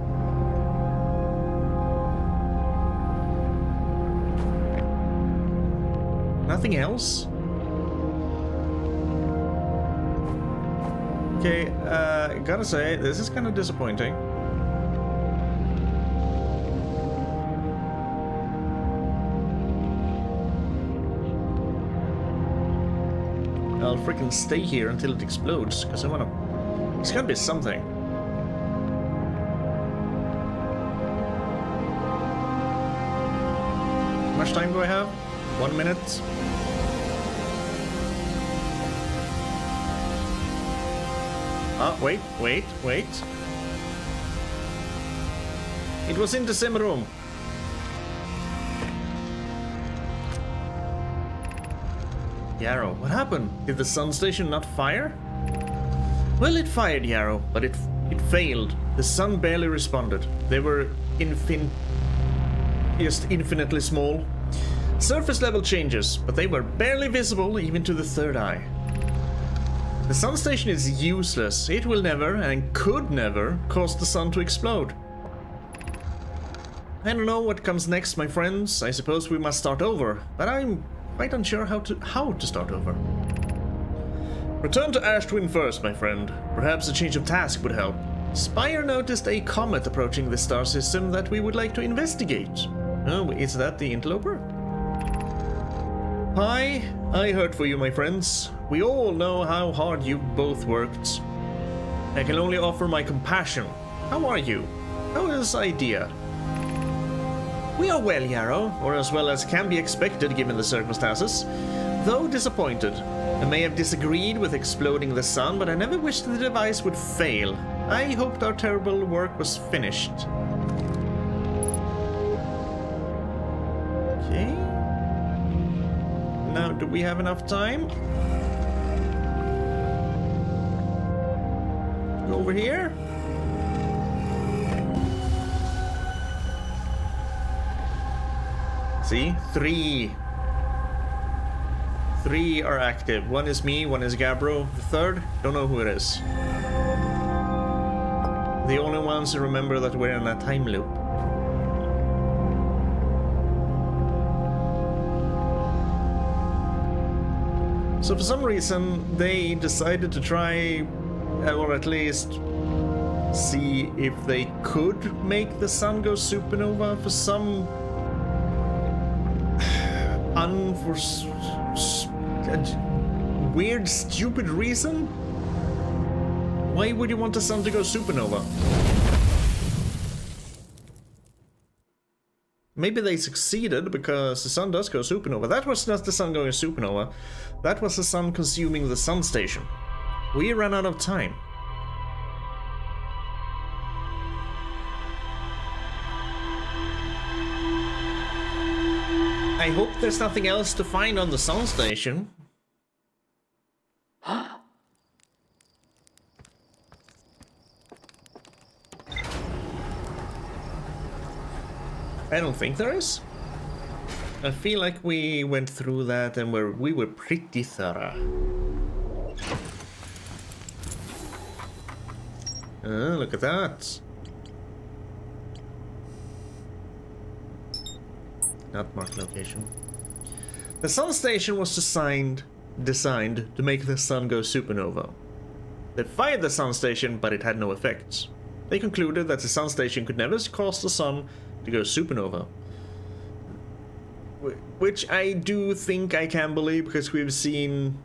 Nothing else? Okay, gotta say, this is kind of disappointing. I'll freaking stay here until it explodes, because I wanna... It's gotta be something. How much time do I have? 1 minute? Ah, wait. It was in the same room. Yarrow, what happened? Did the sun station not fire? Well, it fired, Yarrow, but it failed. The sun barely responded. They were just infinitely small. Surface level changes, but they were barely visible even to the third eye. The sun station is useless. It will never, and could never, cause the sun to explode. I don't know what comes next, my friends. I suppose we must start over, but I'm quite unsure how to start over. Return to Ashtwin first, my friend. Perhaps a change of task would help. Spire noticed a comet approaching the star system that we would like to investigate. Oh, is that the interloper? Hi, I heard for you, my friends. We all know how hard you've both worked. I can only offer my compassion. How are you? How is Idea? We are well, Yarrow, or as well as can be expected given the circumstances. Though disappointed. I may have disagreed with exploding the sun, but I never wished the device would fail. I hoped our terrible work was finished. Okay. Now, do we have enough time? Go over here. See? Three are active. One is me, one is Gabbro. The third, don't know who it is. The only ones who remember that we're in a time loop. So for some reason, they decided to try, or at least see if they could make the sun go supernova for some weird, stupid reason? Why would you want the sun to go supernova? Maybe they succeeded because the sun does go supernova. That was not the sun going supernova. That was the sun consuming the sun station. We ran out of time. I hope there's nothing else to find on the sun station. I don't think there is. I feel like we went through that and we were pretty thorough. Look at that. Not marked location. The sun station was designed to make the sun go supernova. They fired the sun station, but it had no effects. They concluded that the sun station could never cause the sun to go supernova. Which I do think I can believe, because we've seen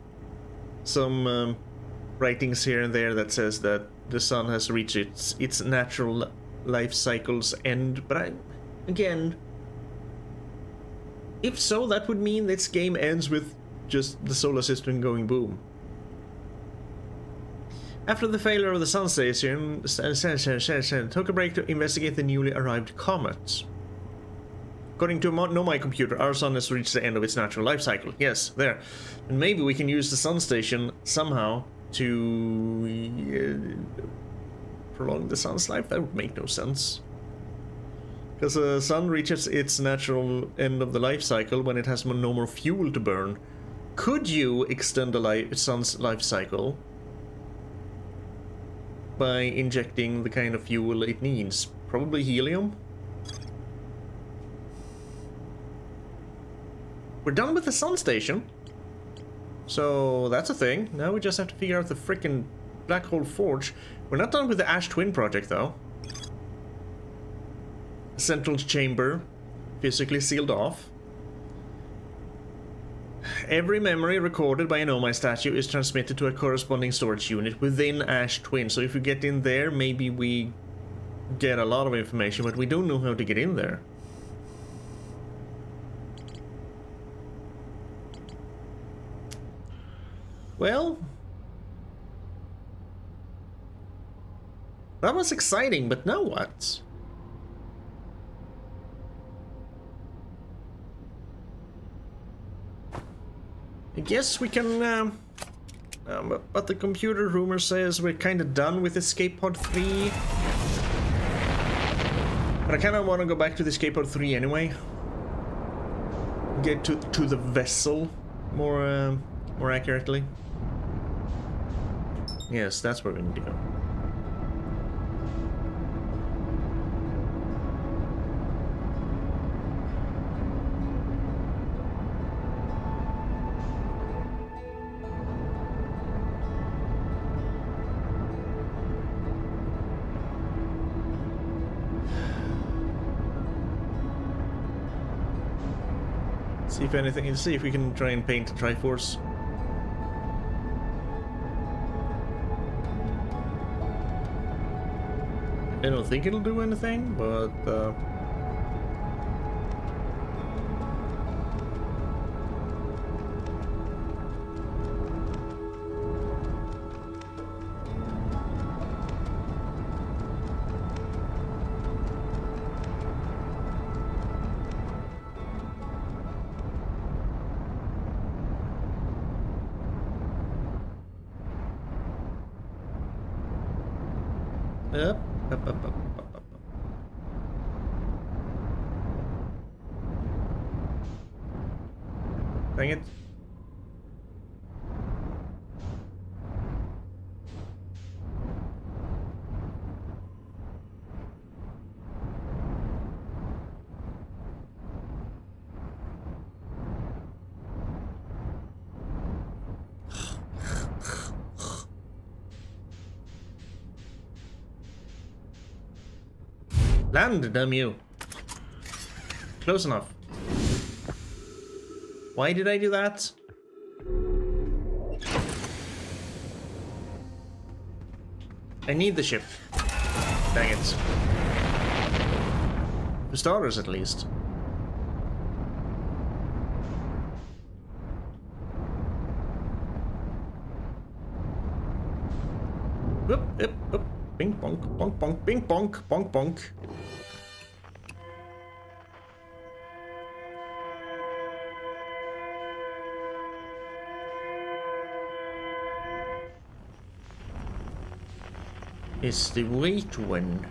some writings here and there that says that the sun has reached its natural life cycle's end. But again, if so, that would mean this game ends with just the solar system going boom. After the failure of the sun station, took a break to investigate the newly arrived comet. According to my computer, our sun has reached the end of its natural life cycle. Yes, there. And maybe we can use the sun station somehow to prolong the sun's life. That would make no sense. Because the sun reaches its natural end of the life cycle when it has no more fuel to burn. Could you extend the sun's life cycle by injecting the kind of fuel it needs? Probably helium? We're done with the sun station. So that's a thing. Now we just have to figure out the frickin' Black Hole Forge. We're not done with the Ash Twin project, though. Central chamber, physically sealed off. Every memory recorded by an Omai statue is transmitted to a corresponding storage unit within Ash Twin. So if we get in there, maybe we get a lot of information, but we don't know how to get in there. Well, that was exciting, but now what? I guess we can, but the computer rumor says we're kind of done with Escape Pod 3. But I kind of want to go back to the Escape Pod 3 anyway. Get to the vessel more accurately. Yes, that's where we need to go. See if anything. See if we can try and paint a Triforce. I don't think it'll do anything, but up. Dang it. Land, damn you. Close enough. Why did I do that? I need the ship. Dang it. For starters, at least. Whoop, whoop, whoop. Bing, bonk, bonk, bonk, bing, bonk, bonk, bonk. It's the weight one.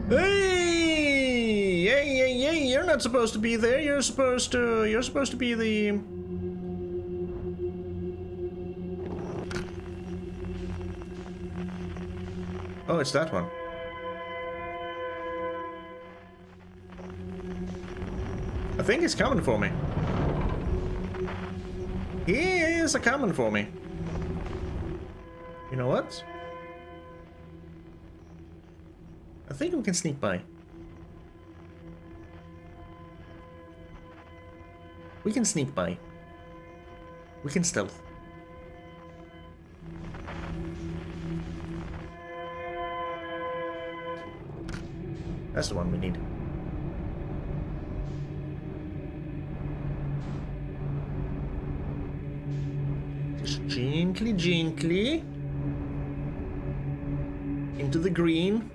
Hey! Hey! You're not supposed to be there. You're supposed to be the... Oh, it's that one. I think he's coming for me. He is coming for me. You know what? I think we can sneak by. We can sneak by. We can stealth. That's the one we need. Just gently, gently into the green.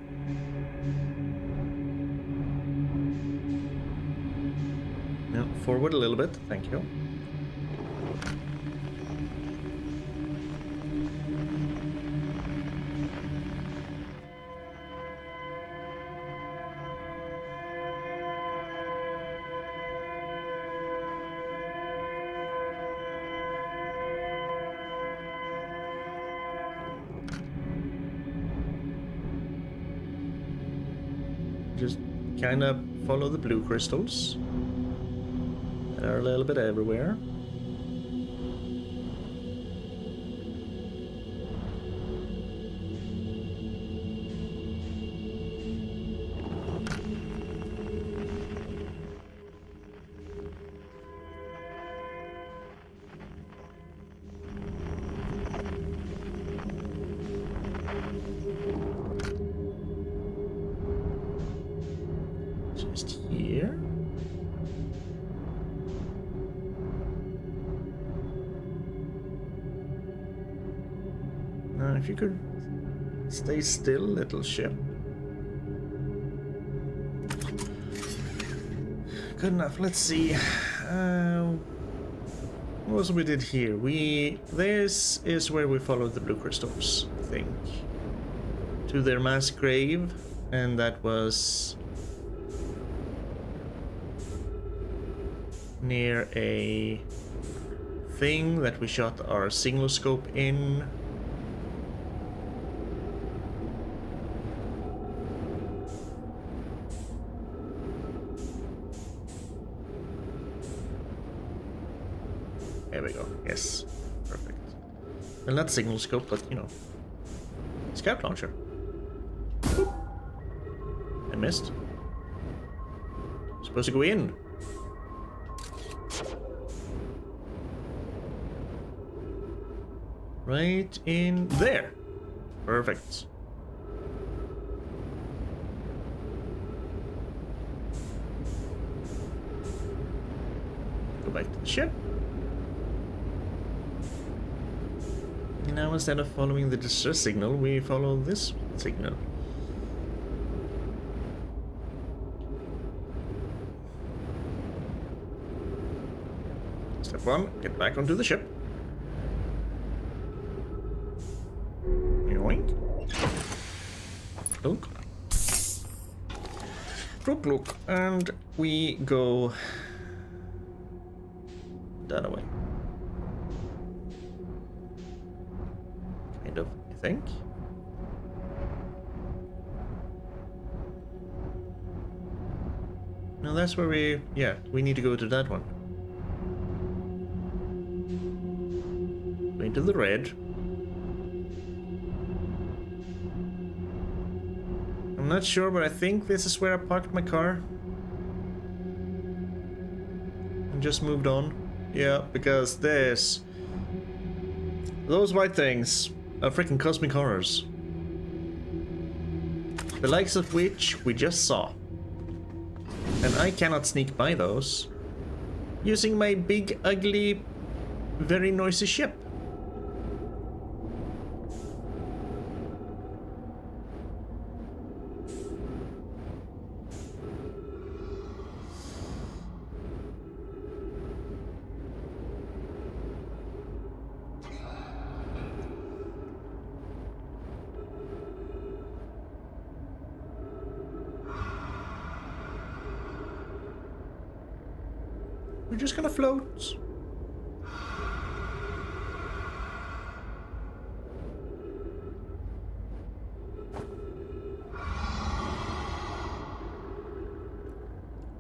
Now forward a little bit, thank you. Just kind of follow the blue crystals that are a little bit everywhere. Just here. Now, if you could stay still, little ship. Good enough. Let's see. What was we did here? This is where we followed the blue crystals, I think, to their mass grave, and that was near a thing that we shot our signal scope in. There we go. Yes. Perfect. Well, not signal scope, but, you know, scout launcher. Boop. I missed. Supposed to go in. Right in there. Perfect. Go back to the ship. And now instead of following the distress signal, we follow this signal. Step 1, get back onto the ship. Yoink. Look. Look. And we go that way. Kind of, I think. No, that's where we need to go to that one. Into the red. I'm not sure, but I think this is where I parked my car. And just moved on. Yeah, because those white things are freaking cosmic horrors. The likes of which we just saw. And I cannot sneak by those using my big, ugly, very noisy ship. We're just gonna float.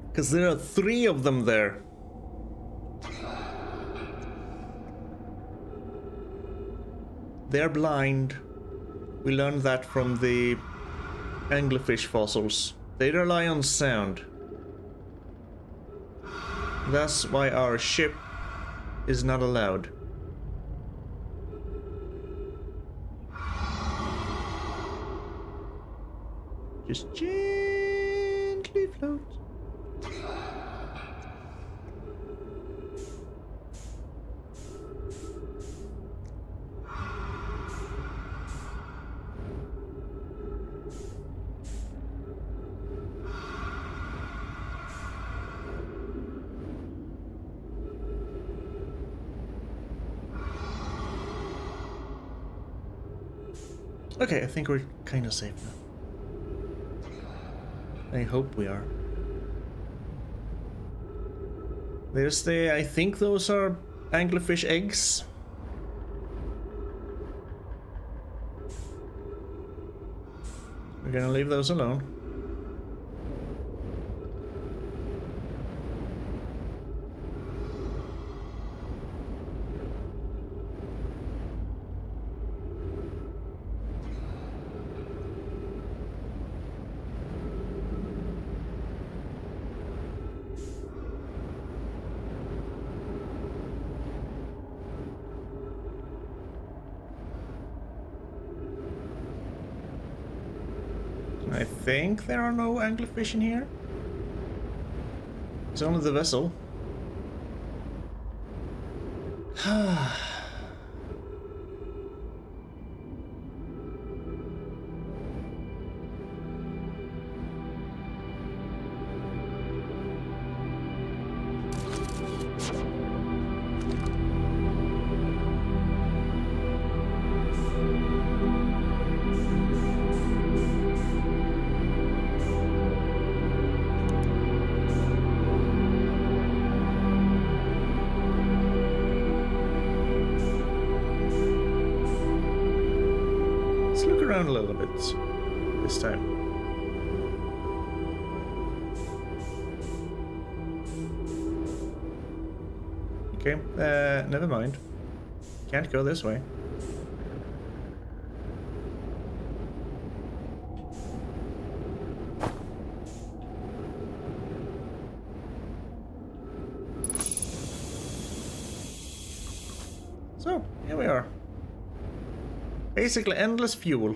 Because there are 3 of them there. They're blind. We learned that from the anglerfish fossils. They rely on sound. That's why our ship is not allowed. Just gently float. Okay, I think we're kind of safe now. I hope we are. There's I think those are anglerfish eggs. We're gonna leave those alone. I think there are no anglerfish in here. It's only the vessel. A little bit this time. Okay, never mind. Can't go this way. So, here we are. Basically endless fuel.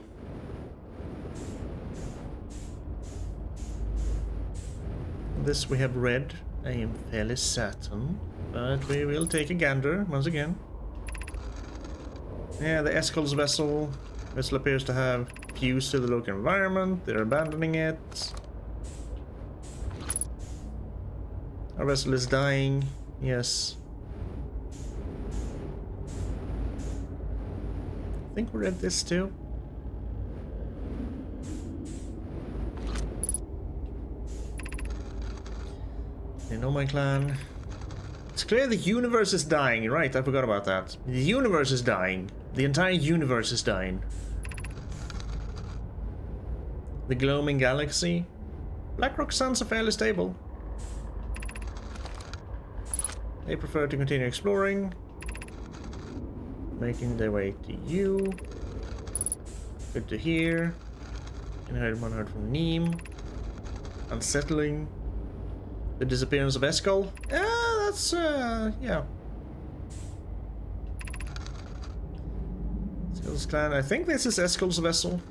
This we have read, I am fairly certain, but we will take a gander once again. Yeah, the Eskol's vessel appears to have fused to the local environment, they're abandoning it. Our vessel is dying, yes. I think we read this too. You know my clan. It's clear the universe is dying. Right, I forgot about that. The universe is dying. The entire universe is dying. The gloaming galaxy. Blackrock suns are fairly stable. They prefer to continue exploring. Making their way to you. Good to hear. One heard from Neem. Unsettling. The disappearance of Eskol? Yeah, that's, yeah. Eskol's clan. I think this is Eskol's vessel.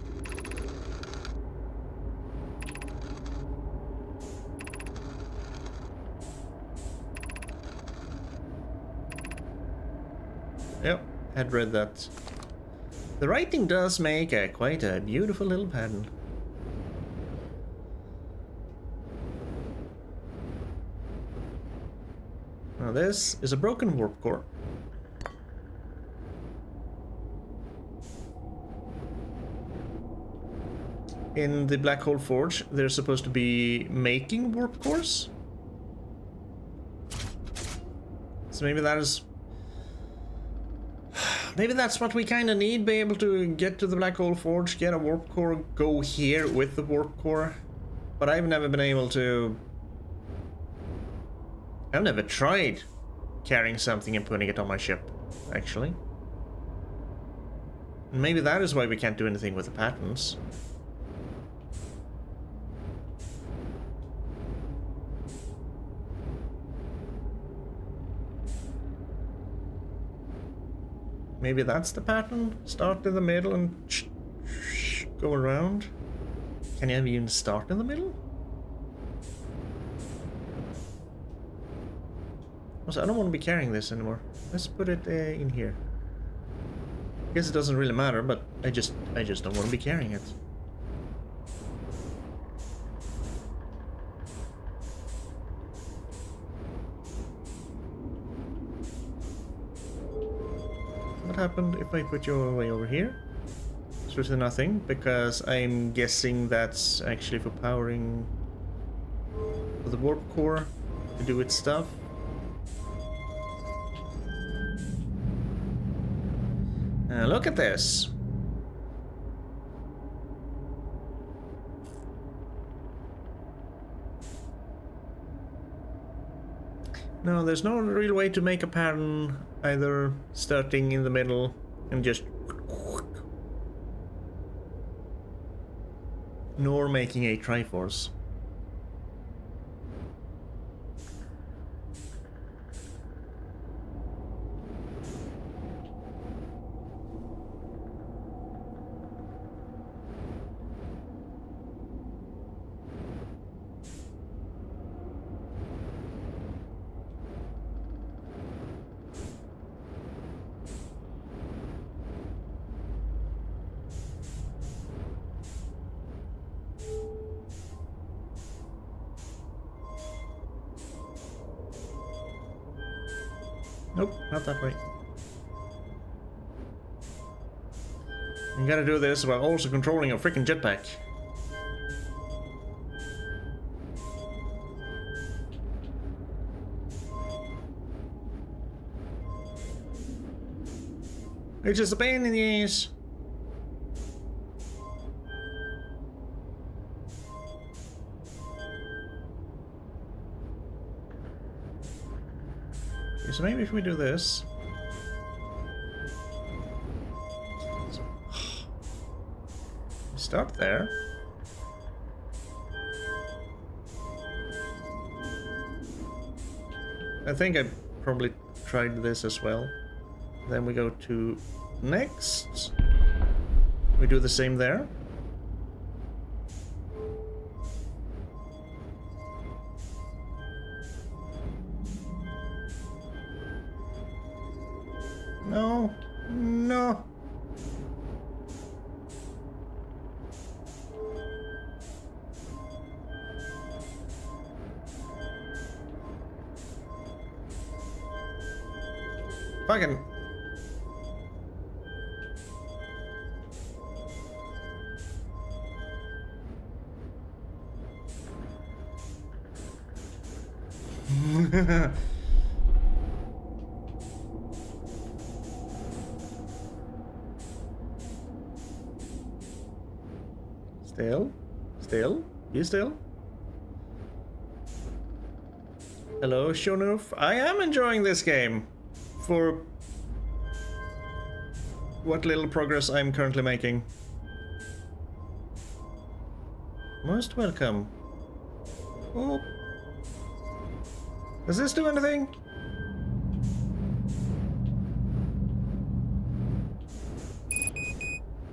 Yep, had read that. The writing does make quite a beautiful little pattern. Now this is a broken warp core. In the Black Hole Forge, they're supposed to be making warp cores. So maybe that is... Maybe that's what we kind of need, be able to get to the Black Hole Forge, get a warp core, go here with the warp core. But I've never been able to... I've never tried carrying something and putting it on my ship, actually. And maybe that is why we can't do anything with the patterns. Maybe that's the pattern? Start in the middle and go around? Can you even start in the middle? Also, I don't want to be carrying this anymore. Let's put it in here. I guess it doesn't really matter, but I just don't want to be carrying it. What happened if I put you all the way over here? Seriously nothing, because I'm guessing that's actually for powering the warp core to do its stuff. Look at this. No, there's no real way to make a pattern either starting in the middle and just... nor making a Triforce. Nope, not that way. You gotta do this while also controlling a freaking jetpack. It's just a pain in the ass. Okay, so maybe if we do this. Start there. I think I probably tried this as well. Then we go to next. We do the same there. No, no. Fucking. Still, you still? Hello, Shonuf. I am enjoying this game for what little progress I'm currently making. Most welcome. Oh. Does this do anything?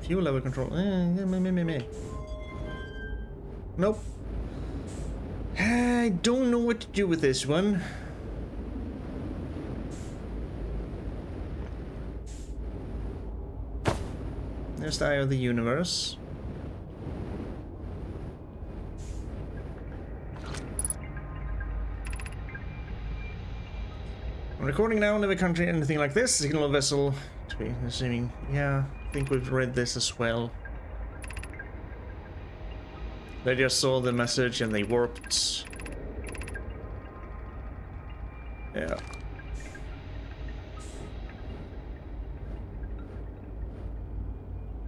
Fuel level control. Nope. I don't know what to do with this one. There's the Eye of the Universe. I'm recording now, never country anything like this. Signal vessel. To be assuming. Yeah, I think we've read this as well. They just saw the message and they warped. Yeah.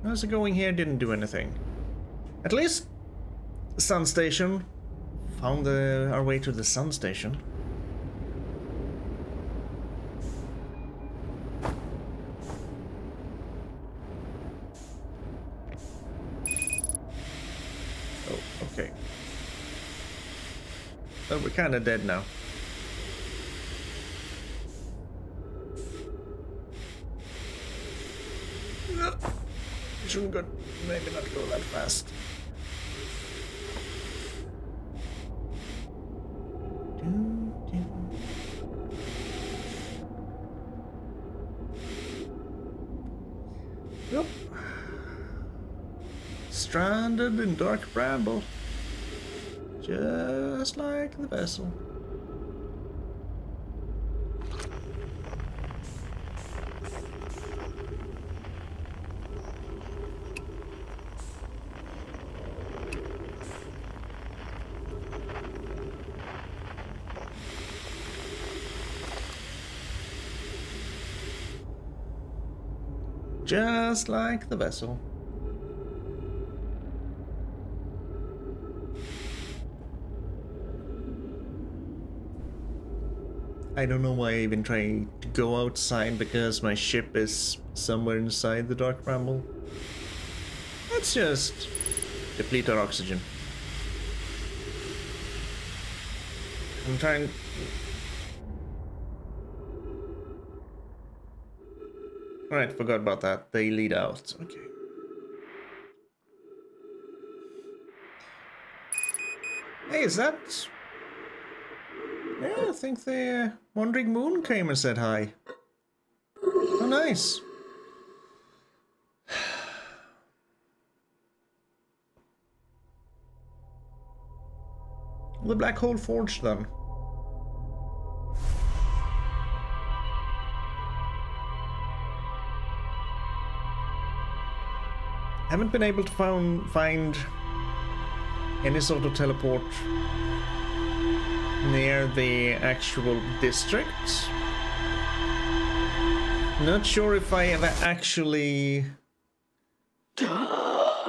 How's it going here? Didn't do anything. At least the sun station. Found our way to the sun station. Oh, okay. Oh, we're kind of dead now. Shouldn't go, maybe not go that fast. Yep. Stranded in dark bramble, just like the vessel. Just like the vessel. I don't know why I even try to go outside because my ship is somewhere inside the dark bramble. Let's just deplete our oxygen. I'm trying. Alright, forgot about that. They lead out. Okay. Hey, is that... Yeah, I think the Wandering Moon came and said hi. Oh, nice. The Black Hole Forge, then. Haven't been able to find any sort of teleport near the actual district. Not sure if I have actually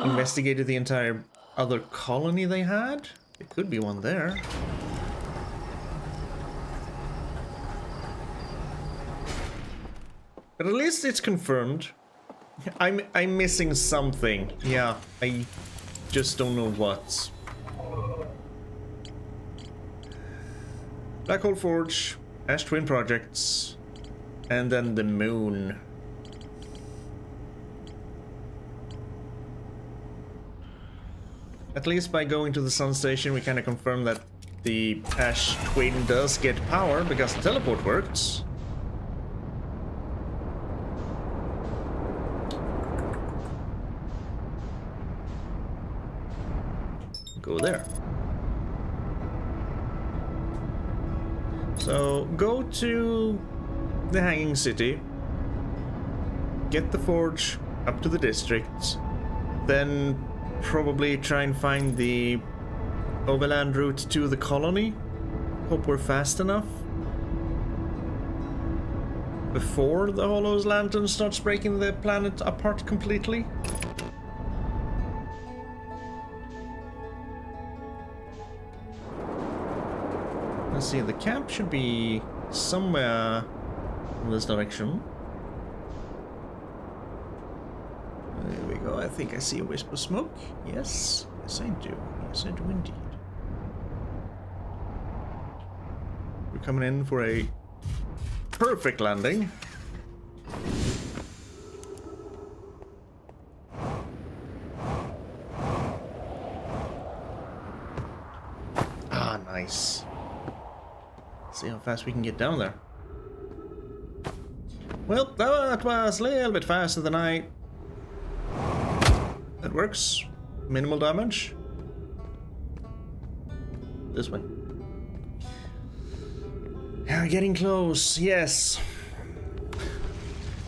investigated the entire other colony they had. There could be one there. But at least it's confirmed. I'm missing something. Yeah, I just don't know what. Black Hole Forge, Ash Twin Projects, and then the moon. At least by going to the sun station, we kind of confirm that the Ash Twin does get power because the teleport works. Go there. So go to the Hanging City, get the forge up to the district, then probably try and find the overland route to the colony. Hope we're fast enough before the Hollow's lantern starts breaking the planet apart completely. Let's see, the camp should be somewhere in this direction. There we go, I think I see a wisp of smoke. Yes, yes I do. Yes I do indeed. We're coming in for a perfect landing. Ah, nice. See how fast we can get down there. Well, that was a little bit faster than I... That works. Minimal damage. This way. Yeah, getting close, yes.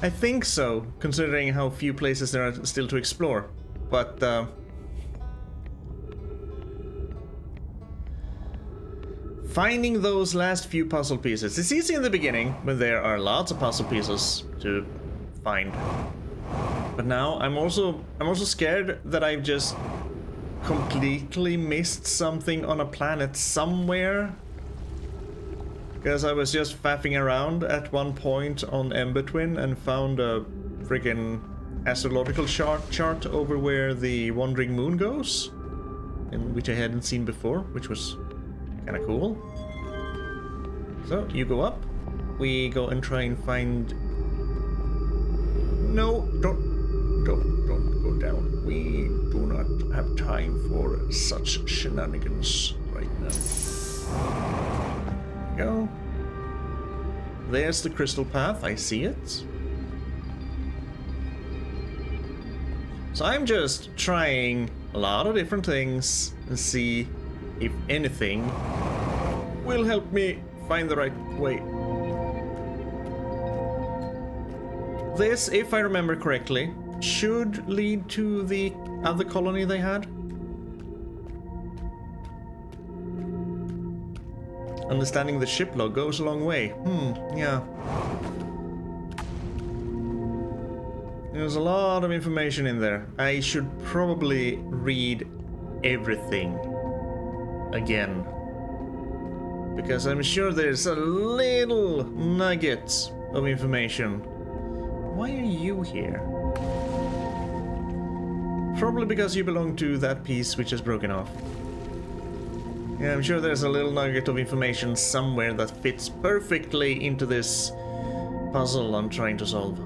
I think so, considering how few places there are still to explore. But, finding those last few puzzle pieces. It's easy in the beginning, when there are lots of puzzle pieces to find. But now I'm also scared that I've just completely missed something on a planet somewhere. Because I was just faffing around at one point on Ember Twin and found a freaking astrological chart over where the Wandering Moon goes, and which I hadn't seen before, which was kind of cool. So you go up, we go and try and find. No, don't go down. We do not have time for such shenanigans right now. Go. There's the crystal path. I see it. So I'm just trying a lot of different things and see if anything will help me find the right way. This, if I remember correctly, should lead to the other colony they had. Understanding the ship log goes a long way. Yeah. There's a lot of information in there. I should probably read everything again, because I'm sure there's a little nugget of information. Why are you here? Probably because you belong to that piece which is broken off. Yeah, I'm sure there's a little nugget of information somewhere that fits perfectly into this puzzle I'm trying to solve.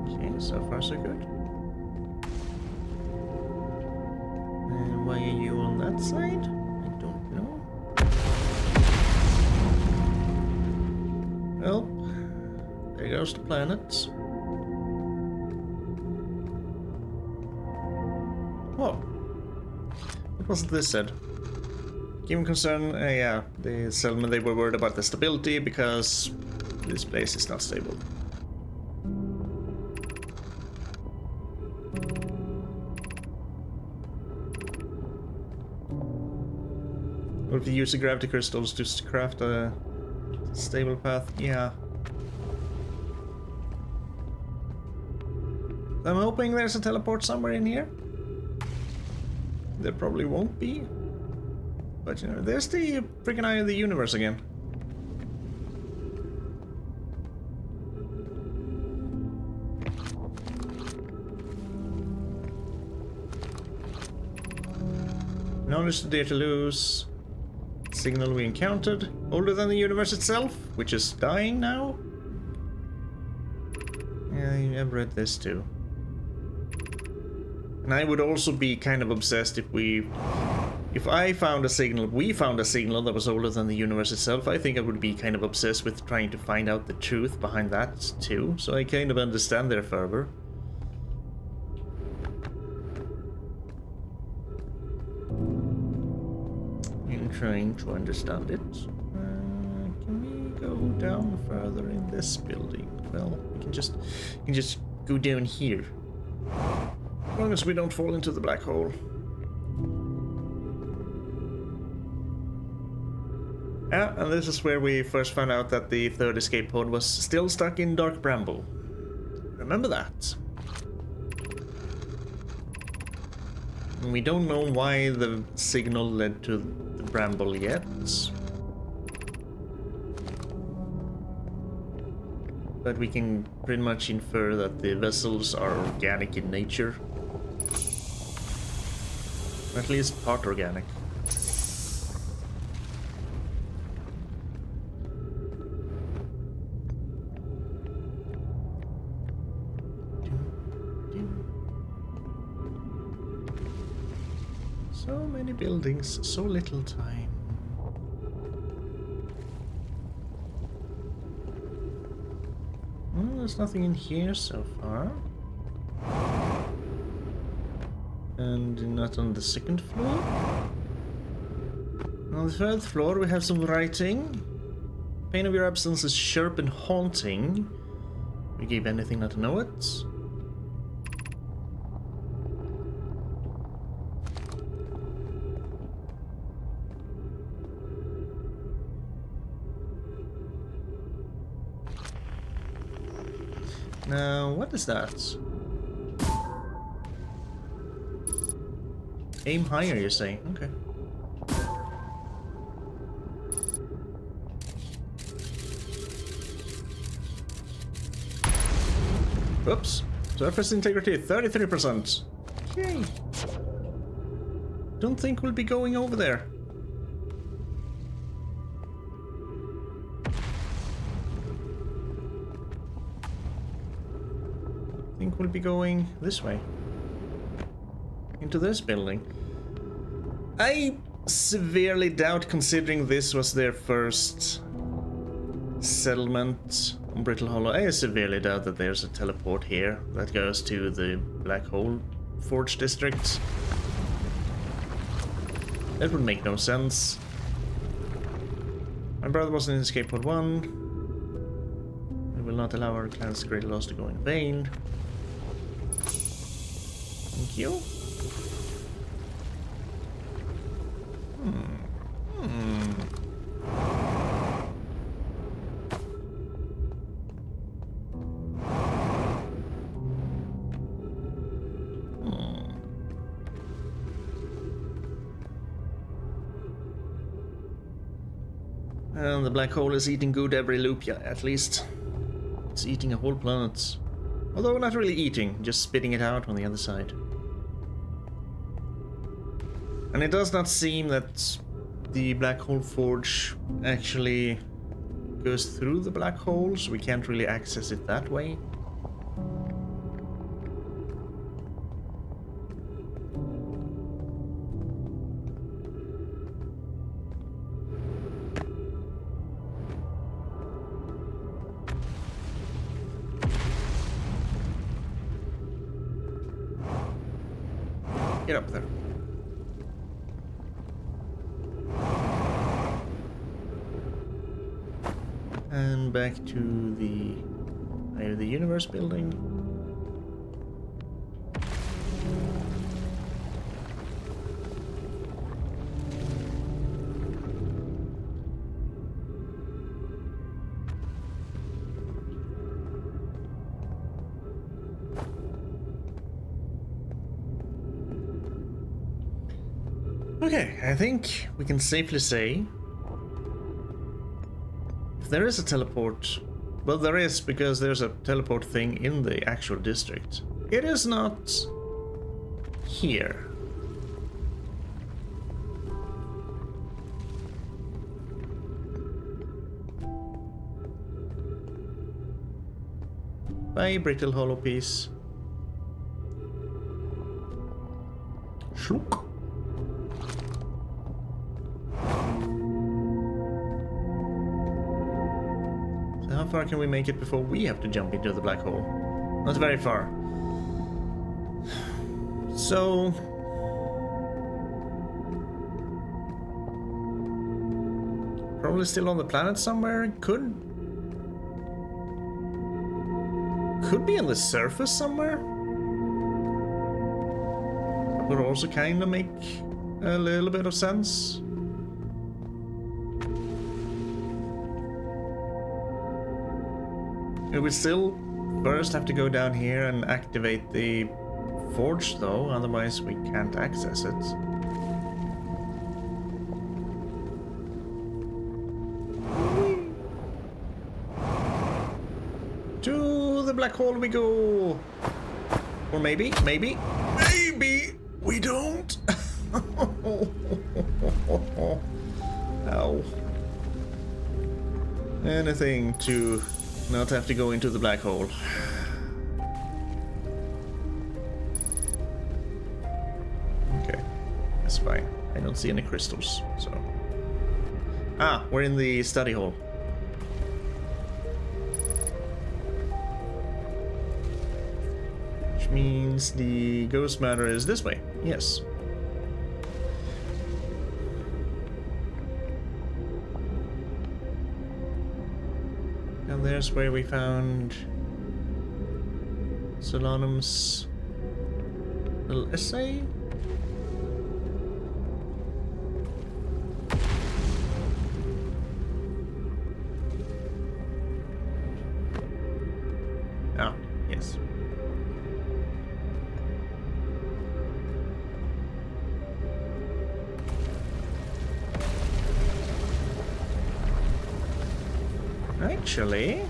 Okay, so far so good. And why are you on that side? I don't know. Well, there goes the planet. Whoa. What was it this said? Given concern, yeah, the settlement, they were worried about the stability because this place is not stable. What if you use the gravity crystals to craft a stable path? Yeah. I'm hoping there's a teleport somewhere in here. There probably won't be. But you know, there's the freaking eye of the universe again. Knowledge to dare to lose. Signal we encountered. Older than the universe itself, which is dying now. Yeah, I've read this too. And I would also be kind of obsessed if I found a signal, we found a signal that was older than the universe itself. I think I would be kind of obsessed with trying to find out the truth behind that too. So I kind of understand their fervor. I'm trying to understand it. Can we go down further in this building? Well, we can just go down here. As long as we don't fall into the black hole. Yeah, and this is where we first found out that the third escape pod was still stuck in Dark Bramble. Remember that. And we don't know why the signal led to the Bramble yet. But we can pretty much infer that the vessels are organic in nature. Or at least part organic. So many buildings, so little time. Well, there's nothing in here so far. And not on the second floor. On the third floor we have some writing. Pain of your absence is sharp and haunting. We gave anything not to know it. Now, what is that? Aim higher, you say? Okay. Oops. Surface integrity, 33%. Yay. Don't think we'll be going over there. Think we'll be going this way. Into this building. I severely doubt, considering this was their first settlement on Brittle Hollow, I severely doubt that there's a teleport here that goes to the Black Hole Forge district. That would make no sense. My brother was in escape pod 1. We will not allow our clan's great loss to go in vain. Thank you. And the black hole is eating good every loop, yeah, at least. It's eating a whole planet. Although not really eating, just spitting it out on the other side. And it does not seem that the black hole forge actually goes through the black hole, so we can't really access it that way. Get up there. And back to the Eye of the Universe building. Okay, I think we can safely say if there is a teleport, well, there is, because there's a teleport thing in the actual district. It is not here. Bye, Brittle Hollow piece. Shlook. How far can we make it before we have to jump into the black hole? Not very far. So... probably still on the planet somewhere? Could be on the surface somewhere? That would also kind of make a little bit of sense. We will still first have to go down here and activate the forge though, otherwise we can't access it. To the black hole we go! Or maybe we don't! Ow. Anything to not have to go into the black hole. Okay, that's fine. I don't see any crystals, so... Ah, we're in the study hall. Which means the ghost matter is this way. Yes. And there's where we found Solanum's little essay. Ah, yes. Actually,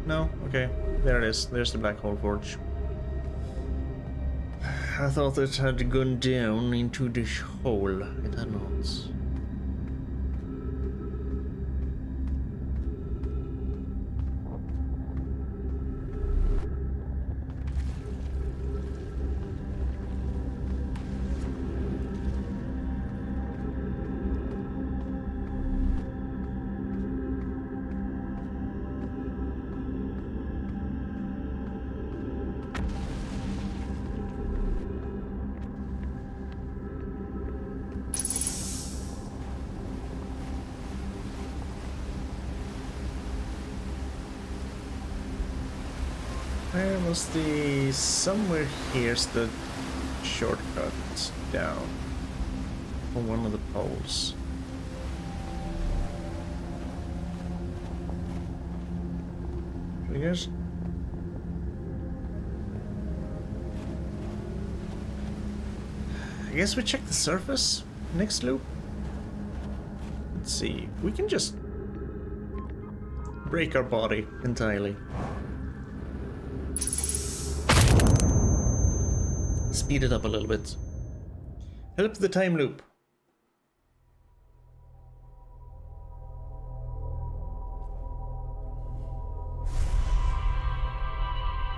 no, okay, there it is. There's the black hole forge. I thought it had gone down into this hole. It had not. Where was the... somewhere here's the shortcut down on one of the poles. I guess. I guess we check the surface next loop. Let's see. We can just break our body entirely. Speed it up a little bit. Help the time loop.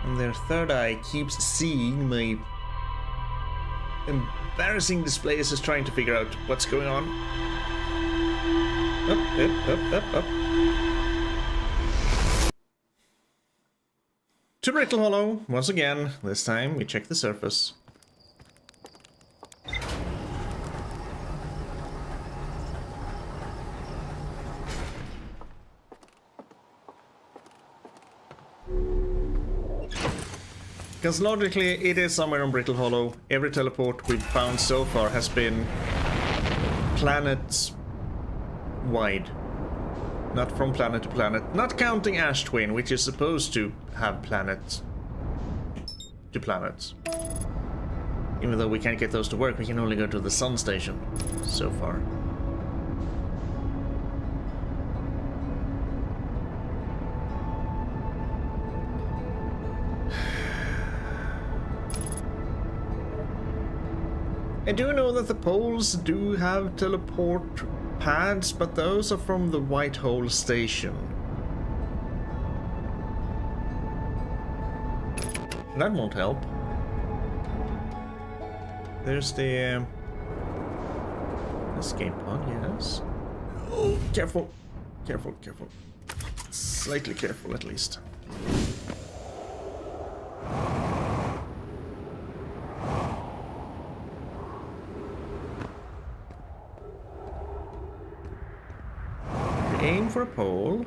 And their third eye keeps seeing my embarrassing display as it's trying to figure out what's going on. Up. To Brittle Hollow, once again. This time we check the surface. Because logically, it is somewhere on Brittle Hollow. Every teleport we've found so far has been planet-wide. Not from planet to planet. Not counting Ash Twin, which is supposed to have planets to planets. Even though we can't get those to work, we can only go to the sun station so far. I do know that the poles do have teleport pads, but those are from the White Hole station. That won't help. There's the escape pod, yes. Oh, careful. Careful, careful. Slightly careful at least. Aim for a pole.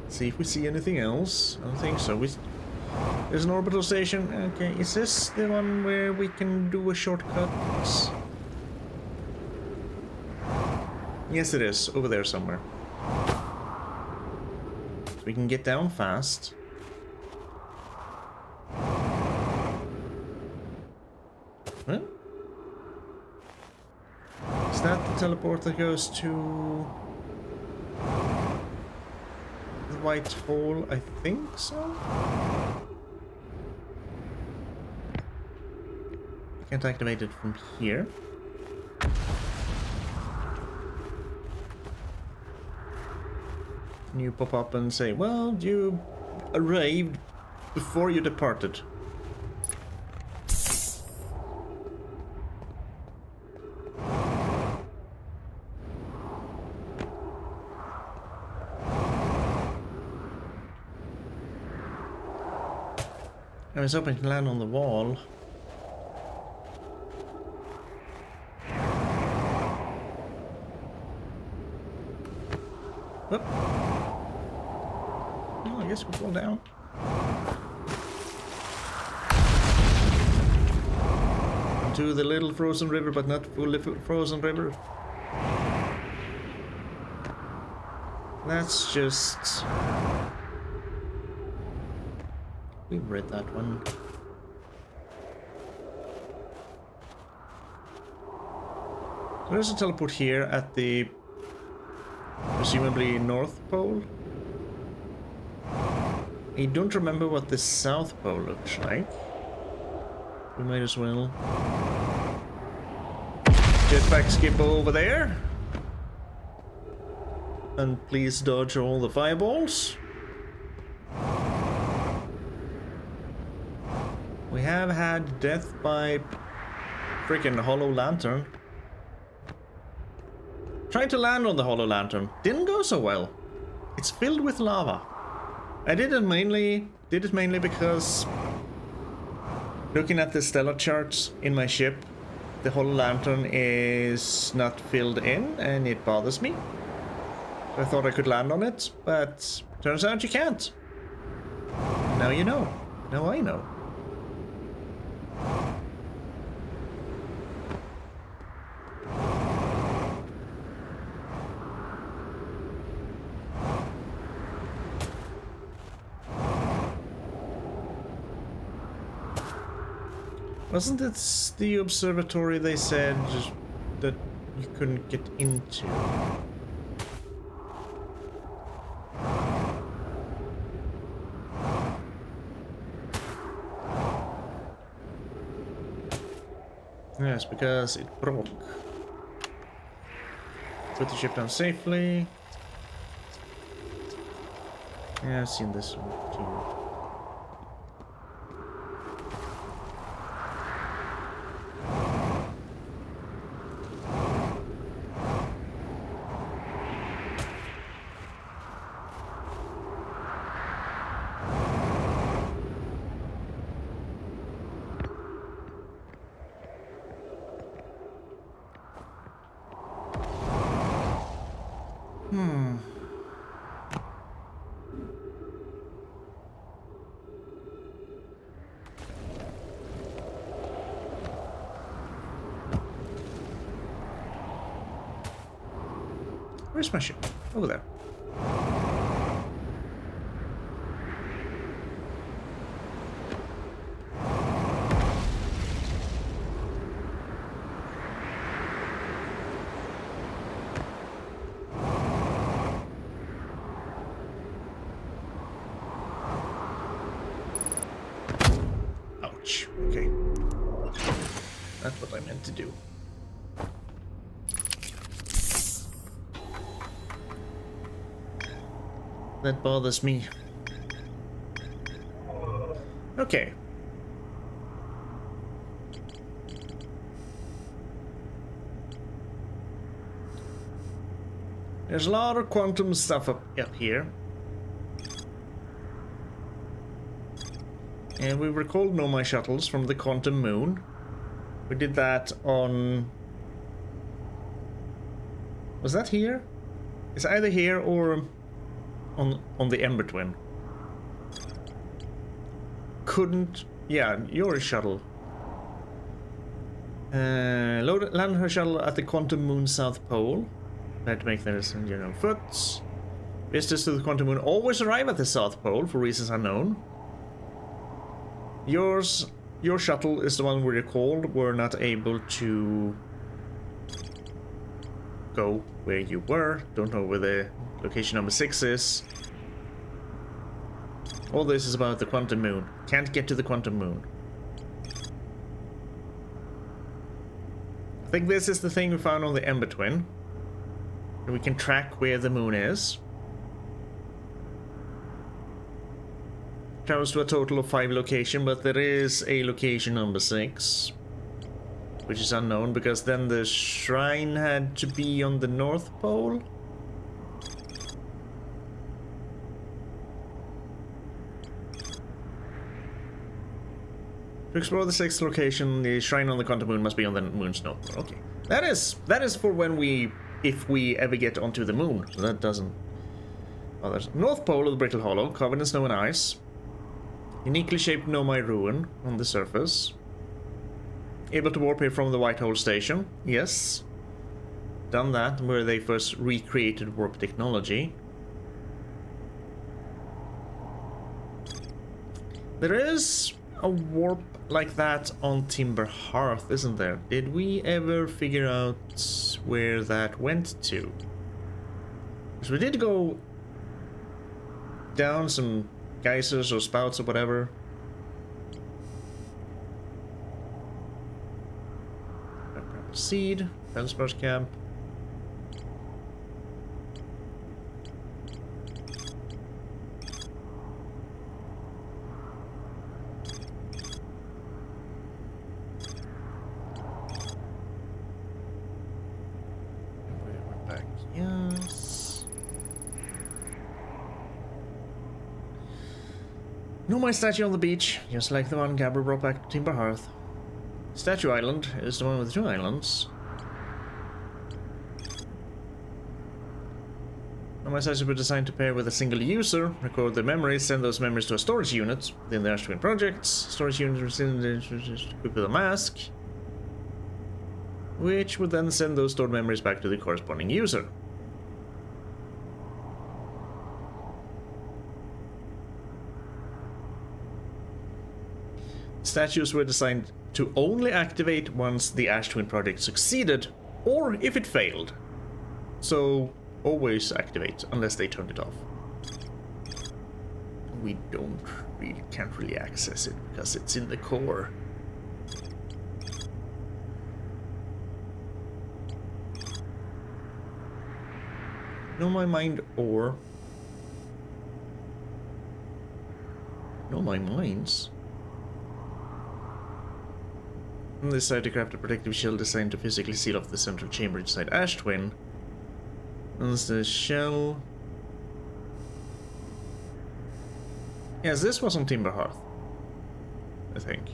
See if we see anything else. I don't think so. There's an orbital station. Okay, is this the one where we can do a shortcut? Yes, it is. Over there somewhere. So we can get down fast. Huh? Is that the teleport that goes to the White Hole? I think so. Can't activate it from here. Can you pop up and say, well, you arrived before you departed? I was hoping to land on the wall. Oh, I guess we'll fall down. Into the little frozen river, but not fully frozen river. That's just... We've read that one. There's a teleport here at the presumably North Pole. I don't remember what the South Pole looks like. We might as well jetpack skip over there. And please dodge all the fireballs. We have had death by freaking Hollow Lantern. Tried to land on the Hollow Lantern. Didn't go so well. It's filled with lava. I did it mainly because looking at the stellar charts in my ship, the Hollow Lantern is not filled in and it bothers me. I thought I could land on it, but turns out you can't. Now you know. Now I know. Wasn't it the observatory they said that you couldn't get into? Yes, because it broke. Put the ship down safely. Yeah, I've seen this one too. Where's my ship? Over there. Ouch. Okay. That's what I meant to do. That bothers me. Okay. There's a lot of quantum stuff up here. And we recalled Nomai shuttles from the quantum moon. We did that on... Was that here? It's either here or on the Ember Twin. Couldn't... Yeah, your shuttle. Land her shuttle at the quantum moon south pole. Had to make this in general foot. Visitors to the quantum moon always arrive at the south pole for reasons unknown. Your shuttle is the one we recalled. We're not able to go where you were. Don't know where the location number 6 is. All this is about the quantum moon. Can't get to the quantum moon. I think this is the thing we found on the Ember Twin. We can track where the moon is. Travels to a total of 5 locations, but there is a location number 6, which is unknown because then the shrine had to be on the North Pole. To explore the 6th location, the shrine on the quantum moon must be on the moon's north pole. Okay, that is for when if we ever get onto the moon. That doesn't. Oh, there's North Pole of the Brittle Hollow, covered in snow and ice. Uniquely shaped Nomai ruin on the surface. Able to warp here from the White Hole Station. Yes. Done that, where they first recreated warp technology. There is a warp like that on Timber Hearth, isn't there? Did we ever figure out where that went to? Because we did go down some geysers or spouts or whatever. Seed, Fellspar's camp. We're back, yes. Nomai statue on the beach, just like the one Gabber brought back to Timber Hearth. Statue Island is the one with 2 islands. Nomai statues were designed to pair with a single user, record their memories, send those memories to a storage unit within the Ash Twin projects. Storage unit was equipped with a mask, which would then send those stored memories back to the corresponding user. Statues were designed to only activate once the Ash Twin project succeeded, or if it failed. So, always activate, unless they turned it off. We can't really access it, because it's in the core. Nomai Mind Ore. Nomai Mines? On this side, to craft a protective shell designed to physically seal off the central chamber inside Ash Twin. Once the shell... Yes, this was on Timber Hearth, I think.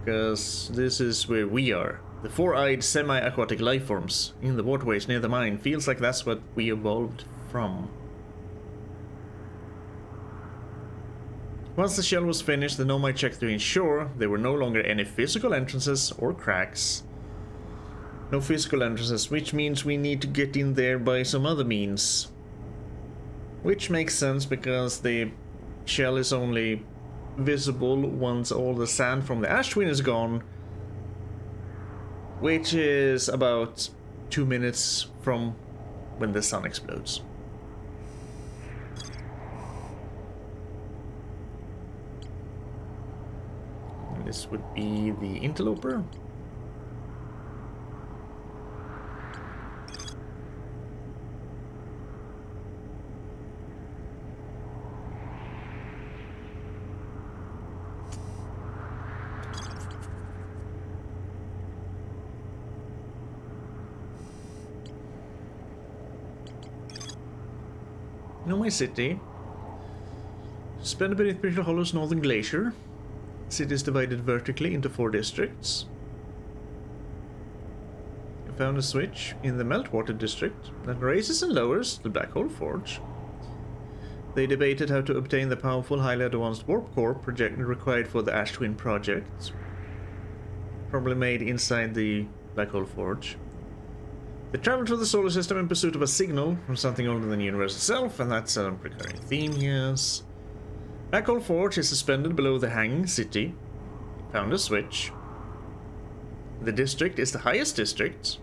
Because this is where we are. The 4-eyed semi-aquatic life forms in the waterways near the mine. Feels like that's what we evolved from. Once the shell was finished, the Nomai checked to ensure there were no longer any physical entrances or cracks. No physical entrances, which means we need to get in there by some other means. Which makes sense because the shell is only visible once all the sand from the ash twin is gone, which is about 2 minutes from when the sun explodes. And this would be the interloper. Know my city. Suspended beneath Brittle Hollow's northern glacier. City is divided vertically into 4 districts. I found a switch in the Meltwater district that raises and lowers the Black Hole Forge. They debated how to obtain the powerful, highly advanced warp core project required for the Ash Twin project. Probably made inside the Black Hole Forge. They travel through the solar system in pursuit of a signal from something older than the universe itself, and that's a recurring theme here. Black Hole Forge is suspended below the hanging city. Found a switch. The district is the highest district.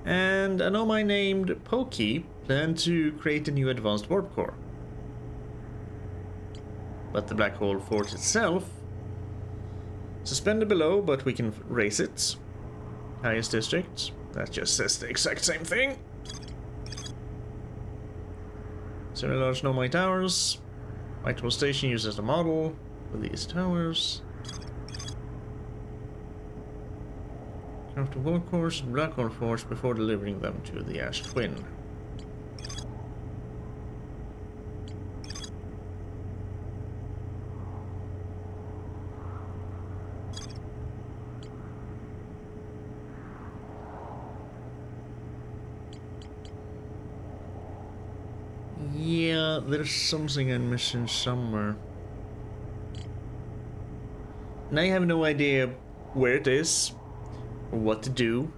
And an Omai named Pokey planned to create a new advanced warp core. But the Black Hole Forge itself, suspended below, but we can raise it. Highest district. That just says the exact same thing. Several large Nomai towers. Whitehall Station uses the model for these towers. Craft a warp cores and Black Hole Forge before delivering them to the Ash Twin. Yeah, there's something I'm missing somewhere. And I have no idea where it is or what to do.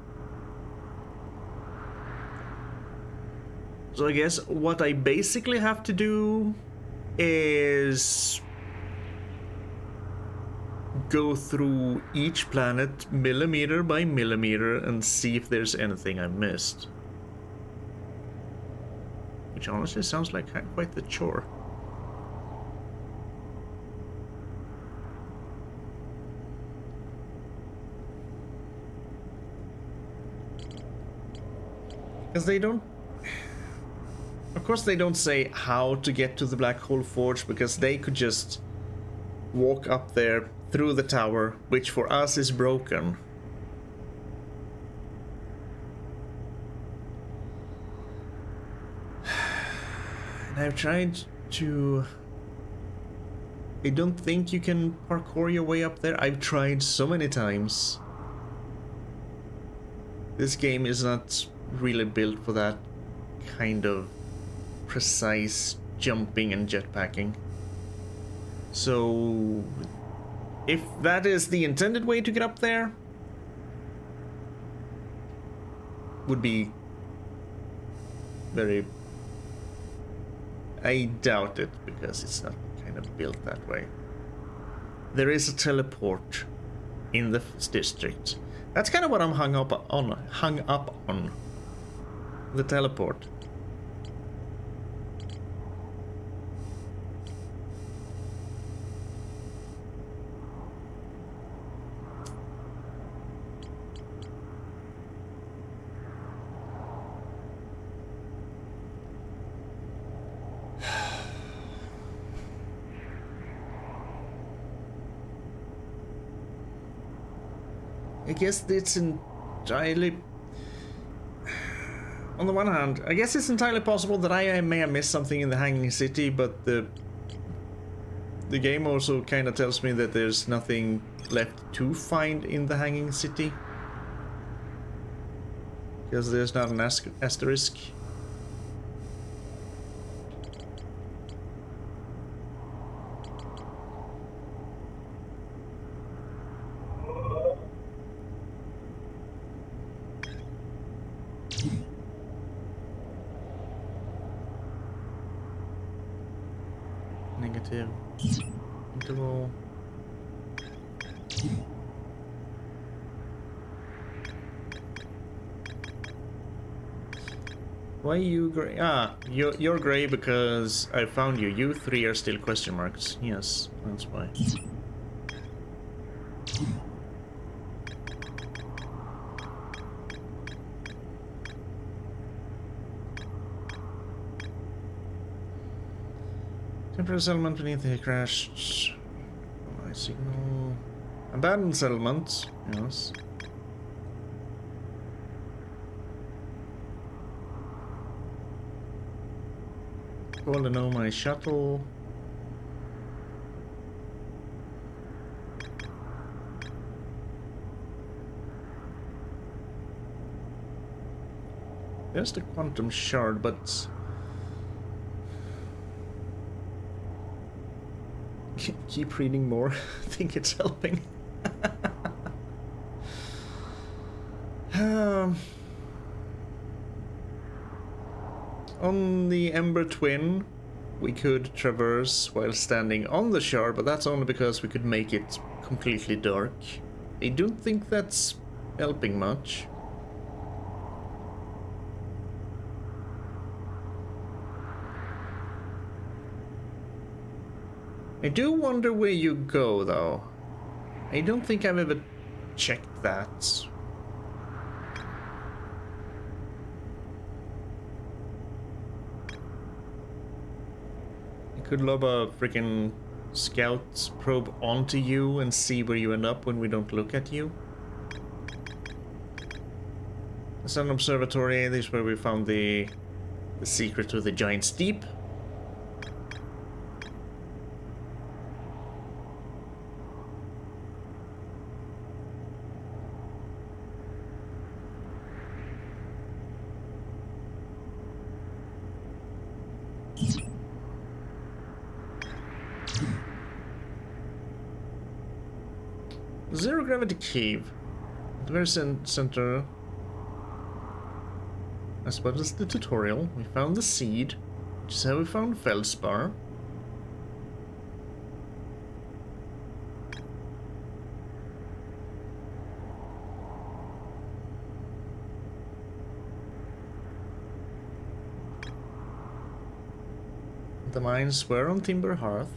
So I guess what I basically have to do is go through each planet millimeter by millimeter and see if there's anything I missed. Which honestly sounds like quite the chore. Because they don't... Of course they don't say how to get to the Black Hole Forge, because they could just walk up there through the tower, which for us is broken. I've tried to... I don't think you can parkour your way up there. I've tried so many times. This game is not really built for that kind of precise jumping and jetpacking. So, if that is the intended way to get up there, would be very... I doubt it, because it's not kind of built that way. There is a teleport in the district. That's kind of what I'm hung up on. The teleport. I guess it's entirely... On the one hand, I guess it's entirely possible that I may have missed something in the Hanging City, but the game also kind of tells me that there's nothing left to find in the Hanging City. Because there's not an asterisk. negative interval. Why are you gray? Ah, you're gray because I found you. You three are still question marks. Yes, that's why. Temporary settlement beneath the crash. My signal. Abandoned settlement. Yes. Call to know my shuttle. There's the quantum shard, but keep reading more. I think it's helping. On the Ember Twin, we could traverse while standing on the shard, but that's only because we could make it completely dark. I don't think that's helping much. I do wonder where you go, though. I don't think I've ever checked that. I could lob a freaking scout probe onto you and see where you end up when we don't look at you. The Sun Observatory, this is where we found the secret to the Giant's Deep. Zero gravity cave. At the very center. As well as the tutorial, we found the seed, which is how we found feldspar. The mines were on Timber Hearth.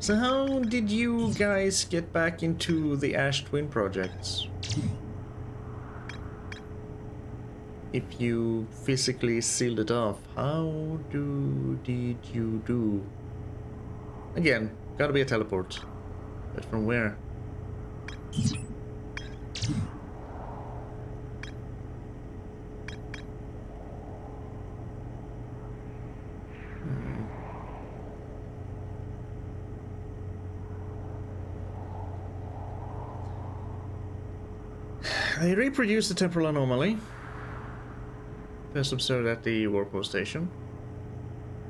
So how did you guys get back into the Ash Twin projects? If you physically sealed it off, how did you do? Again, gotta be a teleport. But from where? I reproduced the temporal anomaly. First observed at the warp station.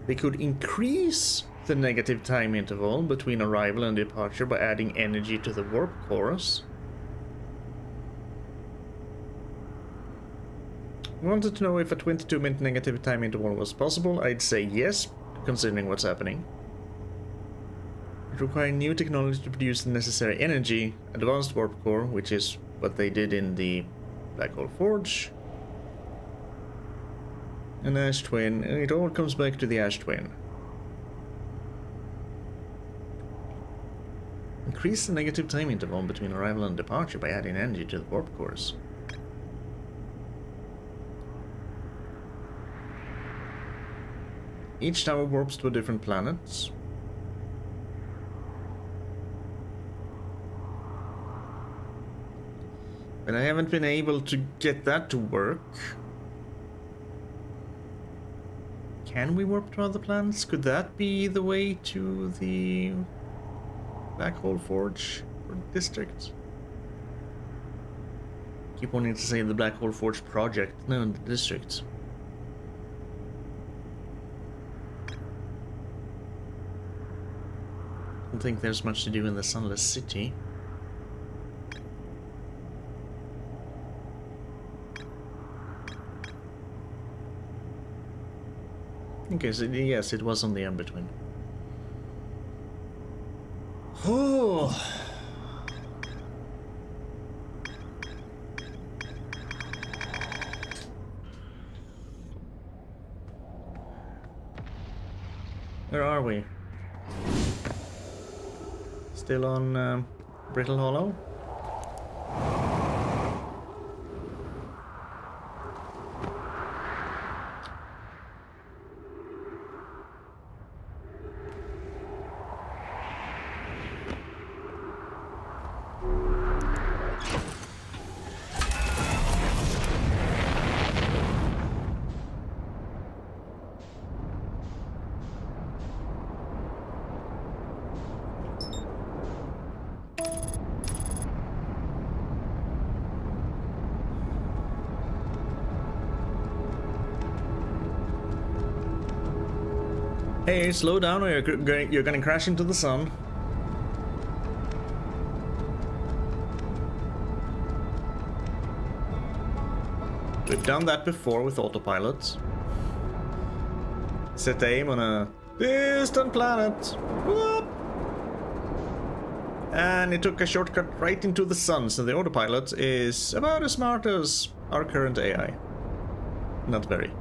They could increase the negative time interval between arrival and departure by adding energy to the warp chorus. I wanted to know if a 22-minute negative time interval was possible. I'd say yes, considering what's happening. It required new technology to produce the necessary energy, advanced warp core, which is what they did in the Black Hole Forge. An Ash Twin, and it all comes back to the Ash Twin. Increase the negative time interval between arrival and departure by adding energy to the warp cores. Each tower warps to a different planet. But I haven't been able to get that to work. Can we warp to other planets? Could that be the way to the Black Hole Forge or district? Keep wanting to say the Black Hole Forge project. No, the district. I don't think there's much to do in the Sunless City. Okay, so yes, it was on the in-between. Oh. Where are we? Still on Brittle Hollow? Hey, slow down or you're gonna crash into the sun. We've done that before with autopilot. Set aim on a distant planet. Whoop. And it took a shortcut right into the sun, so the autopilot is about as smart as our current AI. Not very.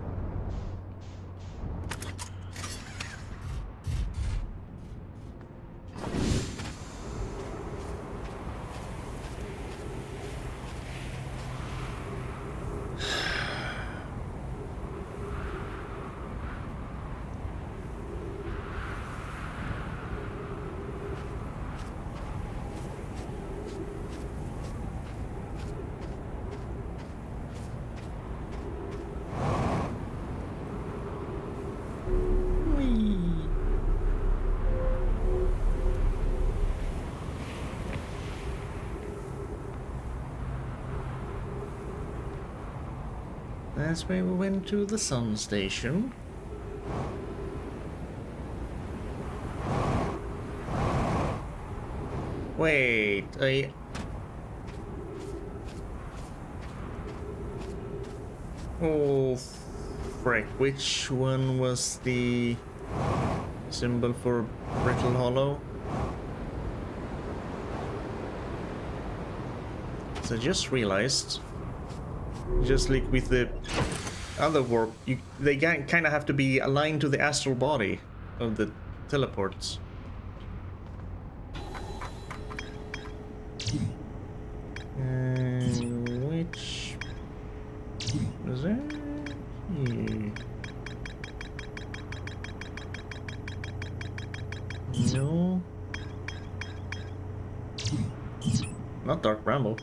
That's where we went to the sun station. Wait, oh, frick, which one was the symbol for Brittle Hollow? So I just realized, just like with the other warp, they kind of have to be aligned to the astral body of the teleports. Which was that? Yeah. No. Not Dark Bramble.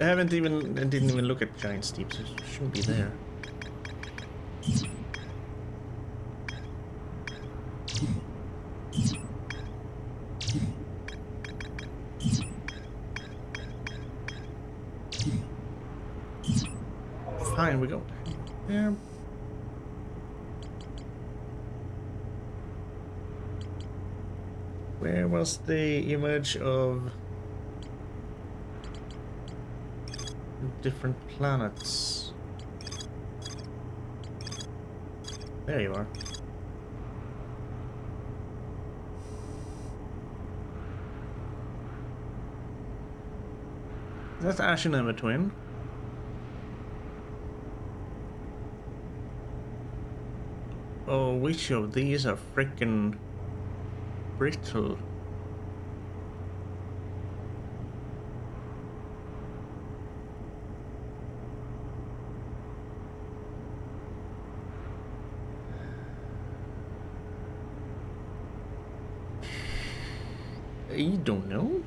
I didn't even look at Giant Steep, so it shouldn't be there. Fine, we go there. Where was the image of different planets? There you are. That's Ash and Emma Twin. Oh, which of these are frickin' brittle? I don't know.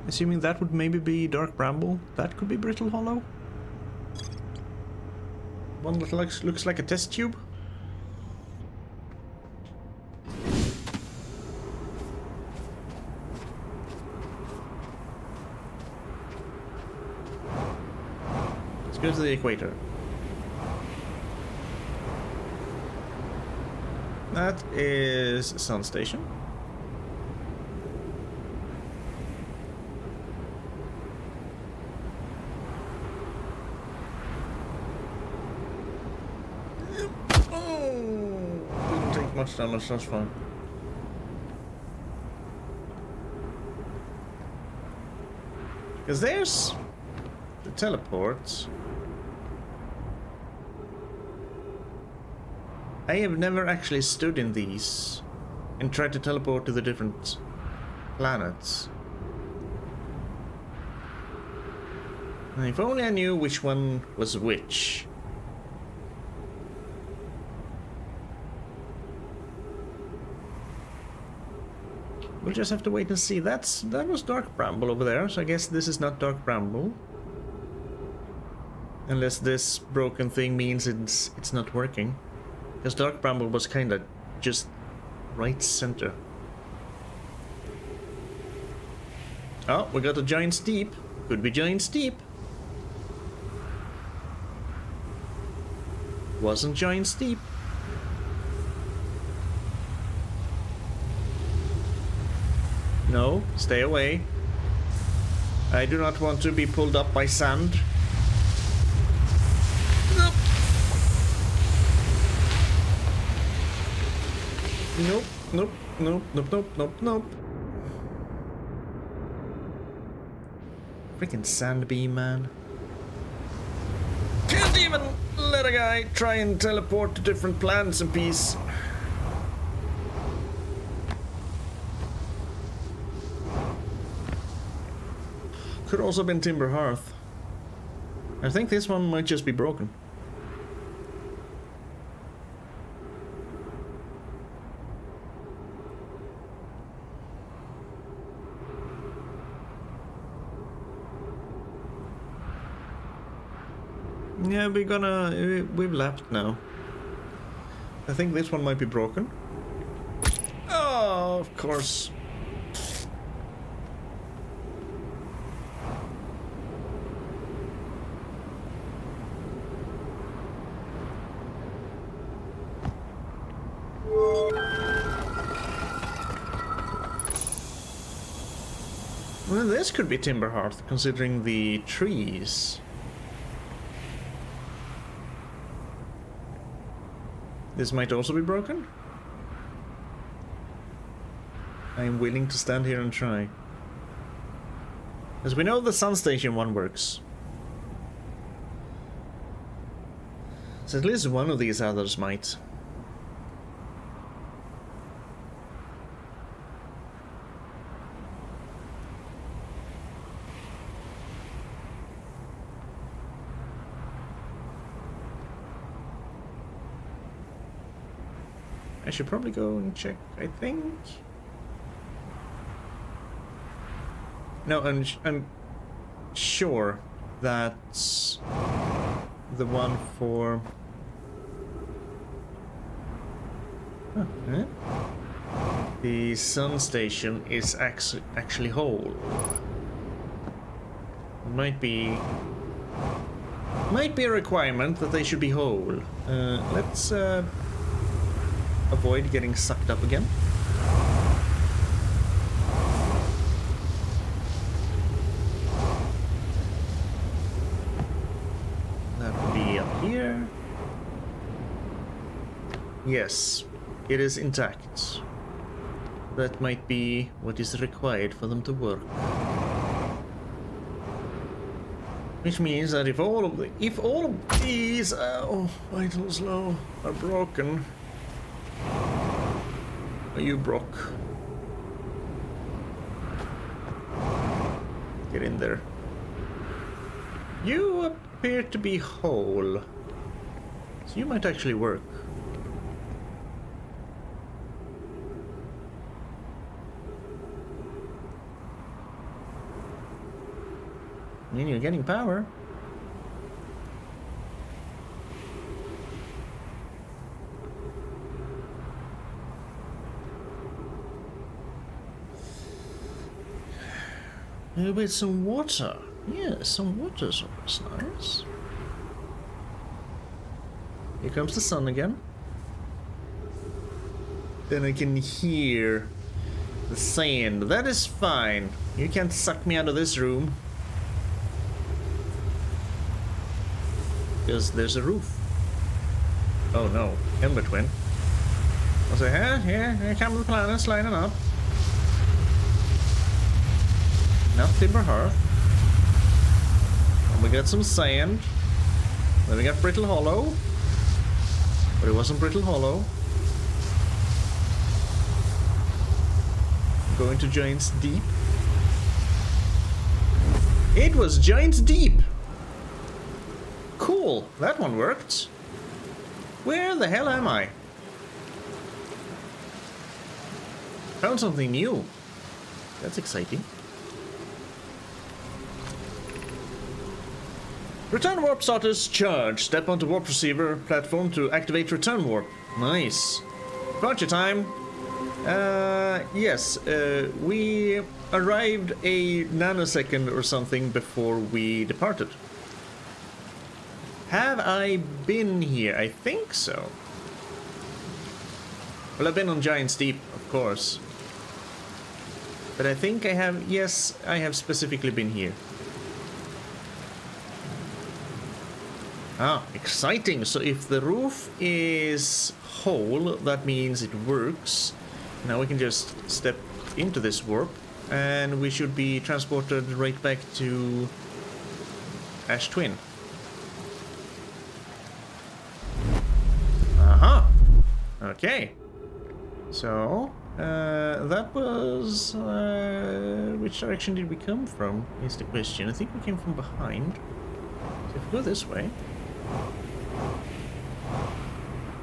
Assuming that would maybe be Dark Bramble, that could be Brittle Hollow. one that looks like a test tube. Let's go to the equator. That is a sun station. Much damage, that's fine. Because there's the teleport. I have never actually stood in these and tried to teleport to the different planets. And if only I knew which one was which. We'll just have to wait and see. That was Dark Bramble over there, so I guess this is not Dark Bramble. Unless this broken thing means it's not working. Because Dark Bramble was kinda just right center. Oh, we got a giant steep. Could be giant steep. Wasn't giant steep. No, stay away. I do not want to be pulled up by sand. Nope. Nope, nope, nope, nope, nope, nope, nope. Freaking sand beam, man. Can't even let a guy try and teleport to different planets in peace. Could also have been Timber Hearth. I think this one might just be broken. Yeah, we've left now. I think this one might be broken. Oh, of course. Well, this could be Timber Hearth, considering the trees. This might also be broken. I am willing to stand here and try. As we know, the Sun Station one works. So at least one of these others might. I should probably go and check, I think. No, I'm sure that's the one for... Oh, eh? The Sun Station is actually whole. It might be a requirement that they should be whole. Let's avoid getting sucked up again. That would be up here. Yes, it is intact. That might be what is required for them to work. Which means that if all of these vitals low are broken, are you broke? Get in there. You appear to be whole, so you might actually work. I mean, you're getting power. With some water. Yeah, some water's always nice. Here comes the sun again. Then I can hear the sand. That is fine. You can't suck me out of this room. Because there's a roof. Oh no, Ember Twin. I say, here come the planets lining up. Now Timber Hearth. And we got some sand. Then we got Brittle Hollow. But it wasn't Brittle Hollow. Going to Giant's Deep. It was Giant's Deep! Cool, that one worked. Where the hell am I? Found something new. That's exciting. Return warp status charged. Step onto warp receiver platform to activate return warp. Nice. Departure time. Yes, we arrived a nanosecond or something before we departed. Have I been here? I think so. Well, I've been on Giant's Deep, of course. But I think I have, yes, I have specifically been here. Ah, exciting. So if the roof is whole, that means it works. Now we can just step into this warp, and we should be transported right back to Ash Twin. Aha! Okay. So, that was... which direction did we come from, is the question. I think we came from behind. So if we go this way...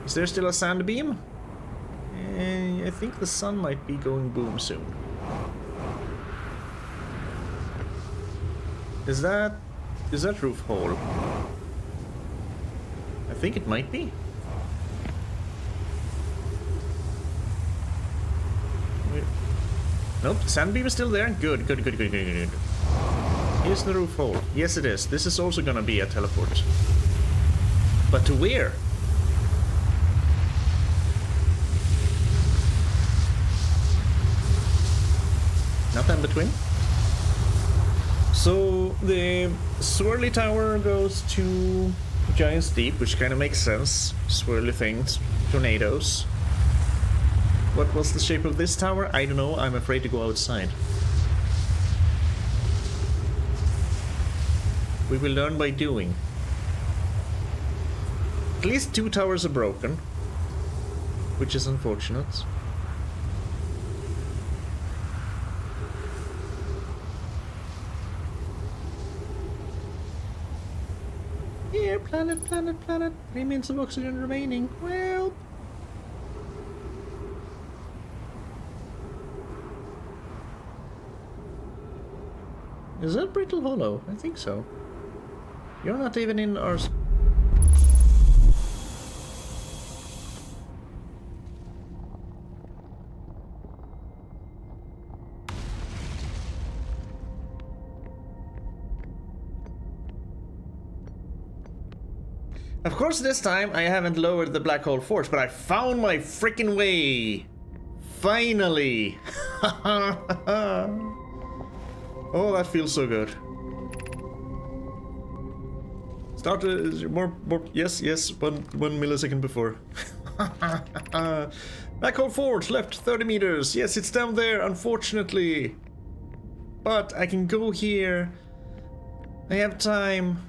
Is there still a sand beam? I think the sun might be going boom soon. Is that roof whole? I think it might be. Nope, sand beam is still there. Good. Is the roof hole? Yes, it is. This is also gonna be a teleport. But to where? Not in between. So the swirly tower goes to Giant's Deep, which kind of makes sense. Swirly things, tornadoes. What was the shape of this tower? I don't know. I'm afraid to go outside. We will learn by doing. At least 2 towers are broken, which is unfortunate. Here, planet. 3 minutes of oxygen remaining. Well... Is that Brittle Hollow? I think so. You're not even in our... Of course, this time I haven't lowered the black hole force, but I found my freaking way! Finally! Oh, that feels so good. Start more, yes, 1 millisecond before. Black hole forge, left 30 meters. Yes, it's down there, unfortunately. But I can go here. I have time.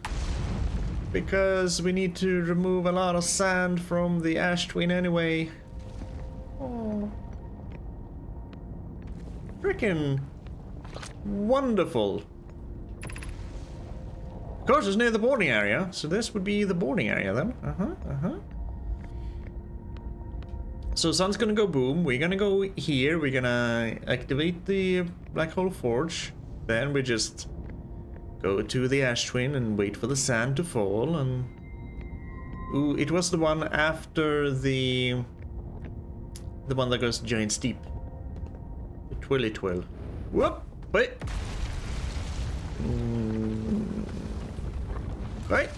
Because we need to remove a lot of sand from the Ash Twin anyway. Oh. Frickin' wonderful. Of course, it's near the boarding area, so this would be the boarding area then. So sun's gonna go boom, we're gonna go here, we're gonna activate the black hole forge, then we just go to the Ash Twin and wait for the sand to fall, and... Ooh, it was the one after the one that goes to Giant's Deep. The Twilly Twill. Whoop! Wait! Right.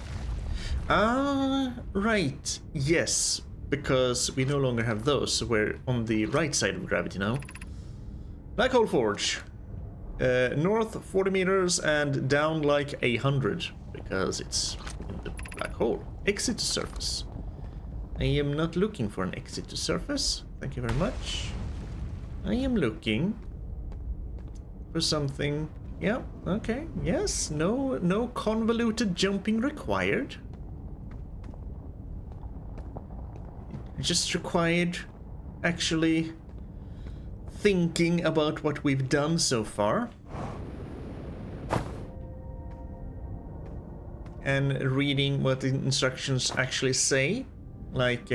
Right. Yes, because we no longer have those, so we're on the right side of gravity now. Black hole forge. North 40 meters and down like 100, because it's in the black hole. Exit to surface. I am not looking for an exit to surface. Thank you very much. I am looking for something. Yeah, okay. Yes, no convoluted jumping required. It just required actually thinking about what we've done so far. And reading what the instructions actually say. Like,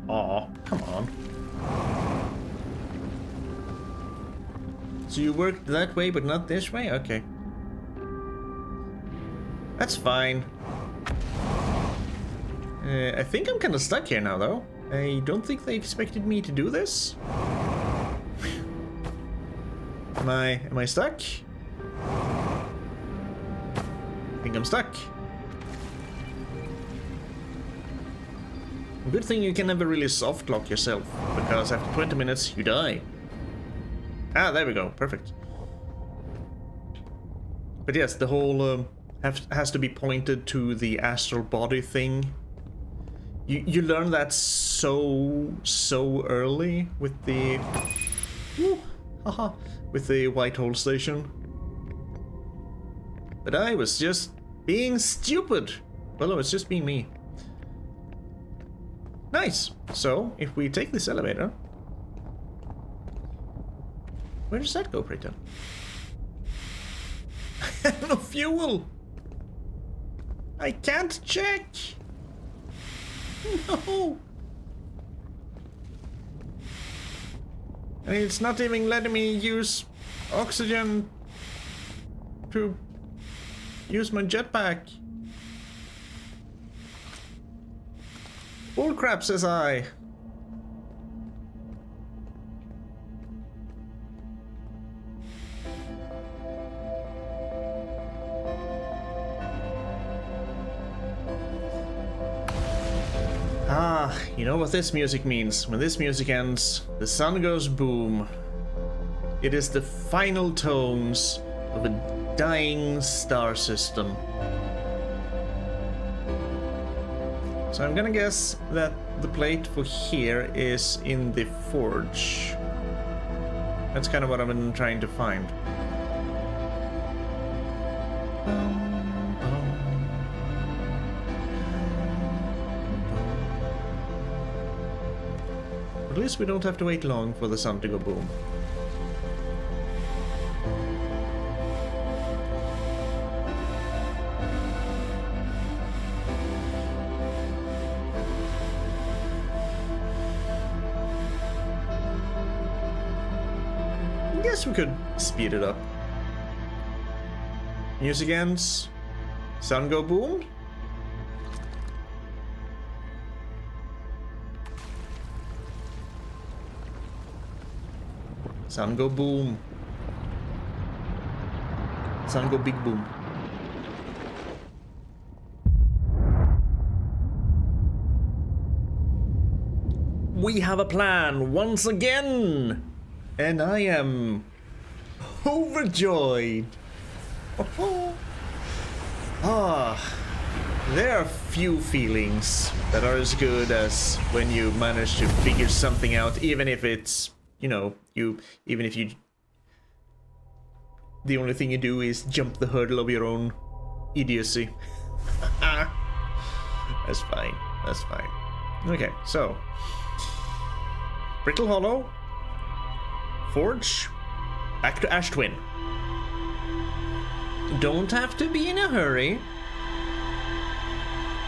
Aw, come on. So you worked that way, but not this way? Okay. That's fine. I think I'm kind of stuck here now, though. I don't think they expected me to do this. Am I stuck? I think I'm stuck. Good thing you can never really soft lock yourself, because after 20 minutes you die. Ah, there we go. Perfect. But yes, the whole has to be pointed to the astral body thing. You learn that so early with the with the white hole station. But I was just being stupid. Well, no, it's just being me. Nice. So if we take this elevator, where does that go, Brittle? I have no fuel. I can't check. No. And it's not even letting me use oxygen to use my jetpack. Bull crap, says I. Ah, you know what this music means. When this music ends, the sun goes boom. It is the final tones of a dying star system. So I'm gonna guess that the plate for here is in the forge. That's kind of what I've been trying to find. At least we don't have to wait long for the sun to go boom. I guess we could speed it up. Music ends. Sun go boom. Sun go boom. Sun go big boom. We have a plan once again, and I am overjoyed. There are few feelings that are as good as when you manage to figure something out, even if it's, you know, the only thing you do is jump the hurdle of your own idiocy. That's fine. That's fine. Okay, so Brittle Hollow, Forge, back to Ash Twin. Don't have to be in a hurry,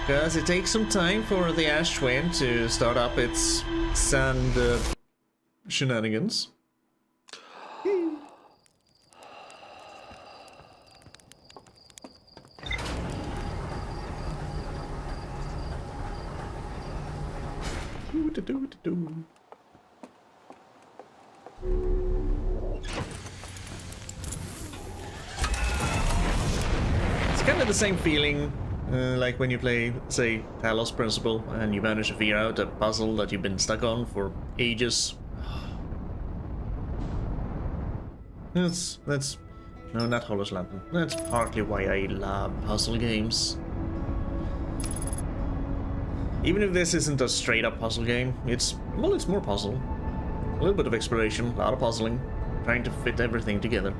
because it takes some time for the Ash Twin to start up its sand shenanigans. the same feeling like when you play, say, Talos Principle, and you manage to figure out a puzzle that you've been stuck on for ages. That's no, not Hollow Lantern. That's partly why I love puzzle games. Even if this isn't a straight-up puzzle game, it's more puzzle. A little bit of exploration, a lot of puzzling, trying to fit everything together.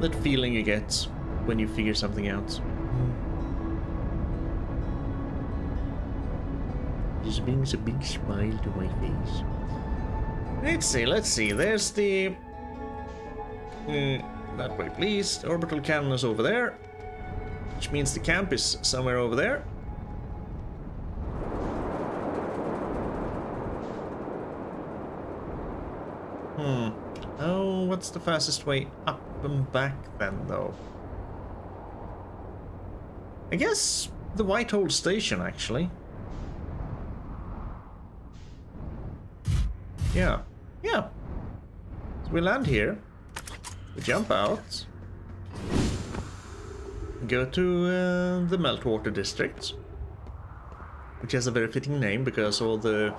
That feeling you get when you figure something out. This brings a big smile to my face. Let's see. There's the... that way, please. The orbital cannon is over there. Which means the camp is somewhere over there. Oh, what's the fastest way up and back then, though? I guess the Whitehall Station, actually. Yeah. So we land here. We jump out. Go to the Meltwater District. Which has a very fitting name because all the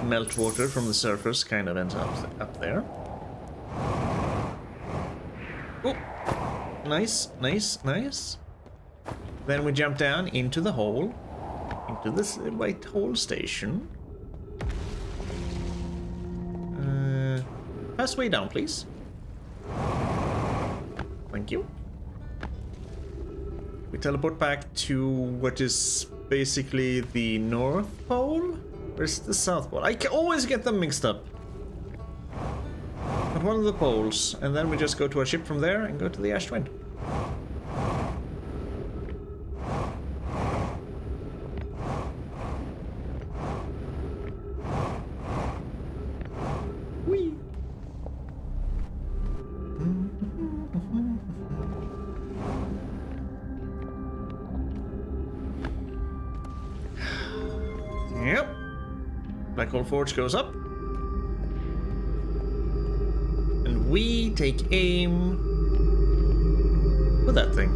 meltwater from the surface kind of ends up there. Oh, nice. Then we jump down into the hole, into this Whitehall Station. Fast way down, please. Thank you. We teleport back to what is basically the North Pole? Where's the South Pole? I always get them mixed up. But one of the poles, and then we just go to our ship from there and go to the Ash Twin. Whee! Yep. Black Hole Forge goes up. And we take aim with that thing.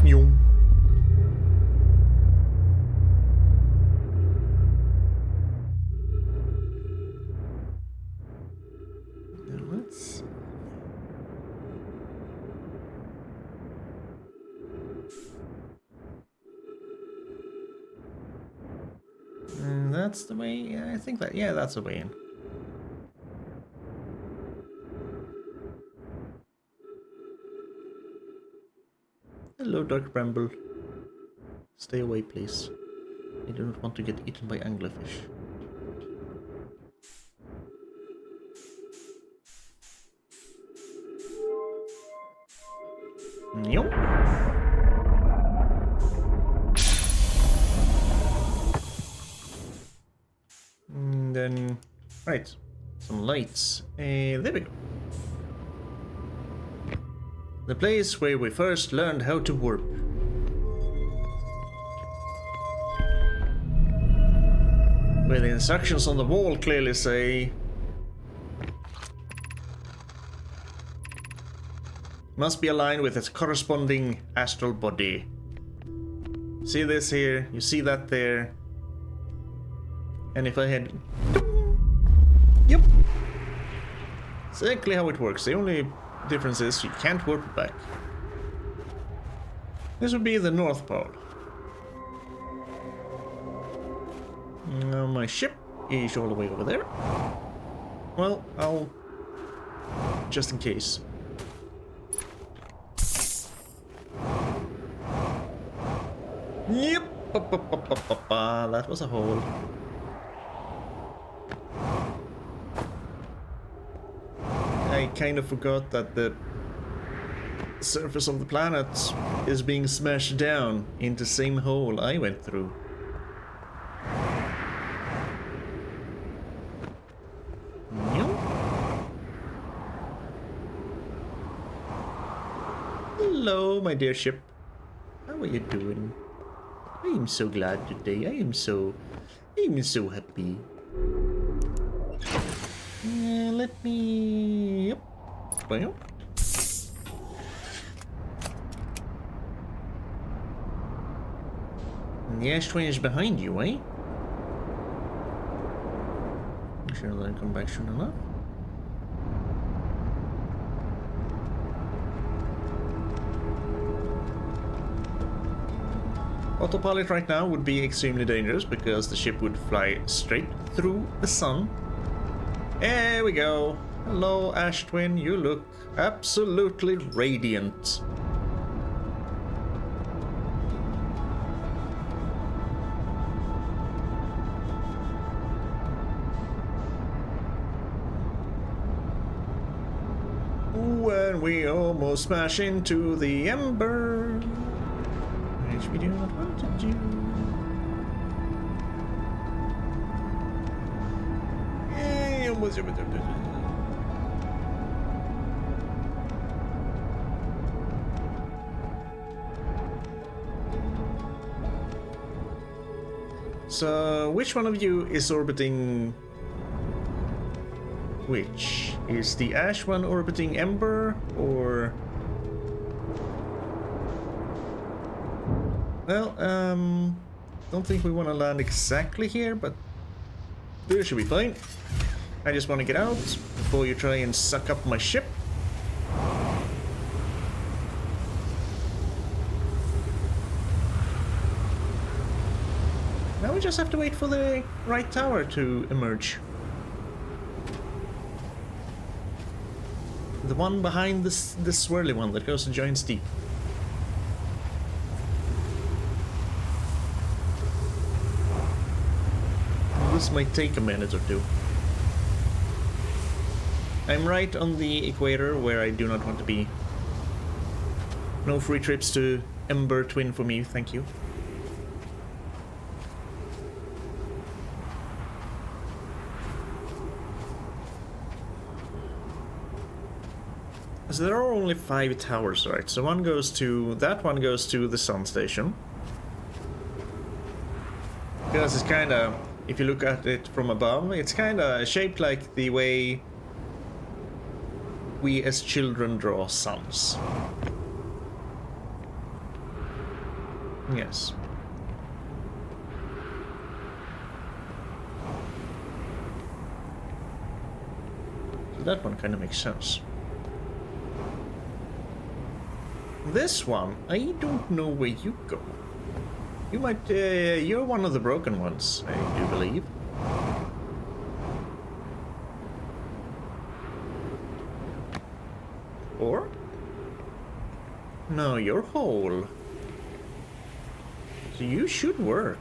Yo. Now let's... that's the way, yeah, I think that, yeah, that's the way in. Hello, Dark Bramble. Stay away, please. I do not want to get eaten by anglerfish. Nope. Then, right, some lights. There we go. The place where we first learned how to warp. Where the instructions on the wall clearly say... must be aligned with its corresponding astral body. See this here, you see that there. And if I had... Yep. Exactly how it works. The only difference is you can't warp it back. This would be the North Pole. Now my ship is all the way over there. Well, I'll... just in case. Yep. That was a hole. I kind of forgot that the surface of the planet is being smashed down into the same hole I went through. Hello, my dear ship. How are you doing? I am so glad today. I am so happy. Let me... Yep. Well. The Ash Twin is behind you, eh? I'm sure they'll come back soon enough. Autopilot right now would be extremely dangerous because the ship would fly straight through the sun. There we go. Hello, Ash Twin. You look absolutely radiant. When we almost smash into the ember, which we do not want to do. So, which one of you is orbiting which? Is the Ash one orbiting Ember, or... Well, don't think we want to land exactly here, but this should be fine. I just want to get out before you try and suck up my ship. Now we just have to wait for the right tower to emerge. The one behind this swirly one that goes to Giant's Deep. This might take a minute or two. I'm right on the equator where I do not want to be. No free trips to Ember Twin for me, thank you. So there are only 5 towers, right? So one goes to... that one goes to the sun station. Because it's kinda... if you look at it from above, it's kinda shaped like the way we as children draw suns. Yes. So that one kinda makes sense. This one, I don't know where you go. You might, you're one of the broken ones, I do believe. Or? No, you're whole. So you should work.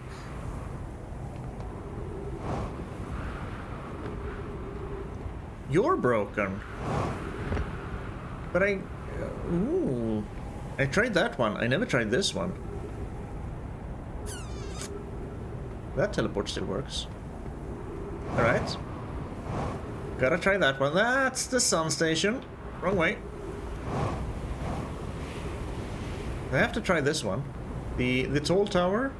You're broken. But ooh. I tried that one. I never tried this one. That teleport still works. Alright. Gotta try that one. That's the sun station. Wrong way. I have to try this one. The tall tower.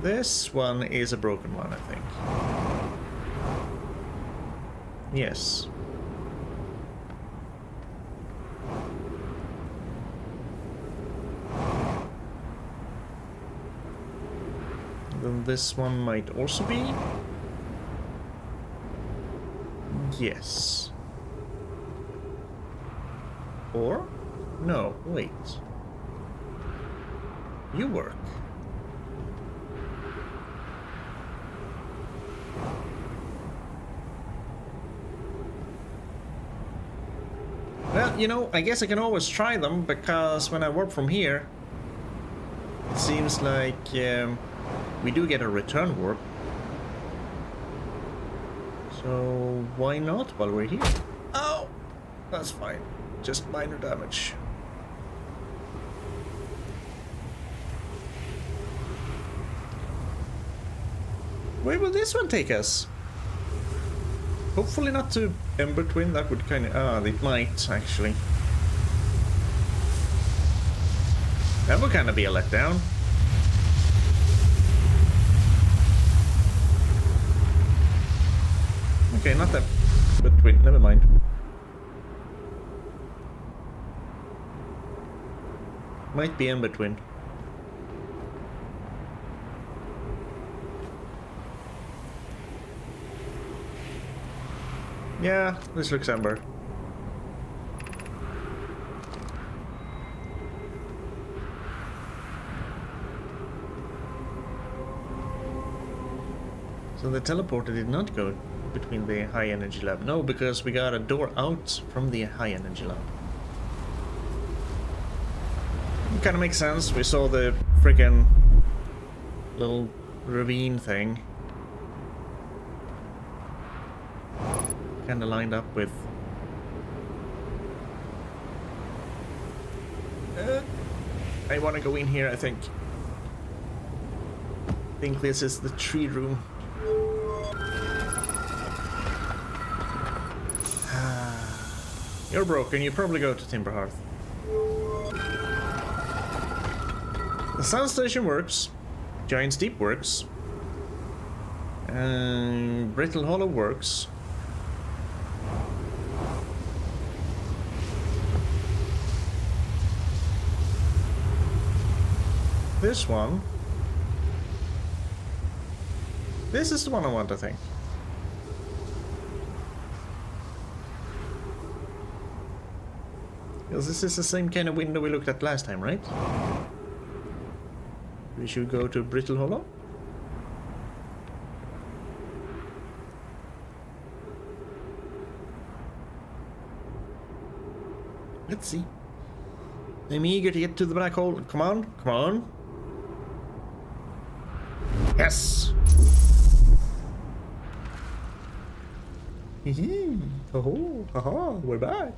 This one is a broken one, I think. Yes. Then this one might also be. Yes. Or? No, wait. You work. Well, you know, I guess I can always try them, because when I warp from here, it seems like we do get a return warp. So why not while we're here? Oh! That's fine. Just minor damage. Where will this one take us? Hopefully not to Ember Twin, that would kind of... ah, it might, actually. That would kind of be a letdown. Okay, not that... but Twin, never mind. Might be in between. Yeah, this looks amber. So the teleporter did not go between the high energy lab. No, because we got a door out from the high energy lab. It kind of makes sense. We saw the freaking little ravine thing. Kind of lined up with... I want to go in here, I think. I think this is the tree room. You're broken, you probably go to Timberhearth. The sound station works. Giant's Deep works. And Brittle Hollow works. This one. This is the one I want, I think. Because this is the same kind of window we looked at last time, right? We should go to Brittle Hollow. Let's see. I'm eager to get to the black hole. Come on, come on. Yes! Oh, haha, we're back.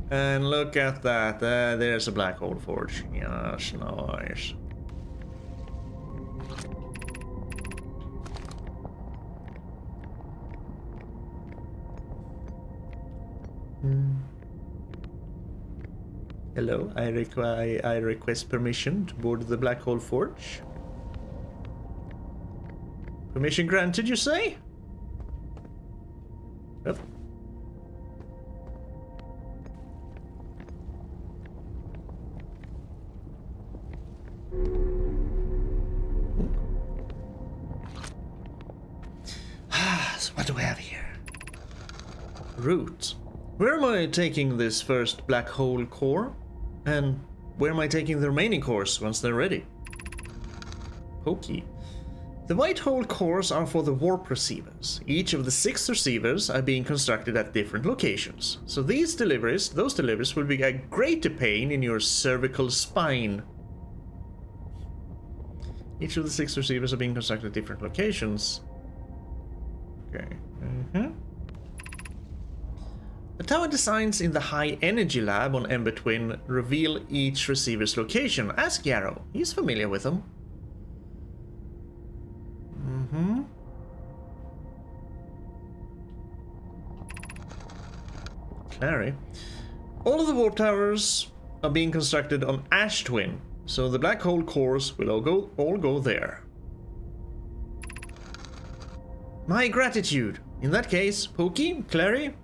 And look at that. There's a black hole forge. Yes, nice. Hello, I request permission to board the black hole forge. Permission granted, you say? Yep. So what do we have here? Route. Where am I taking this first black hole core? And where am I taking the remaining cores once they're ready? Pokey. The white hole cores are for the warp receivers. Each of the 6 receivers are being constructed at different locations. So those deliveries will be a greater pain in your cervical spine. Each of the 6 receivers are being constructed at different locations. Okay. The tower designs in the high energy lab on Ember Twin reveal each receiver's location. Ask Yarrow. He's familiar with them. Clary. All of the warp towers are being constructed on Ash Twin, so the black hole cores will all go there. My gratitude. In that case, Pokey, Clary,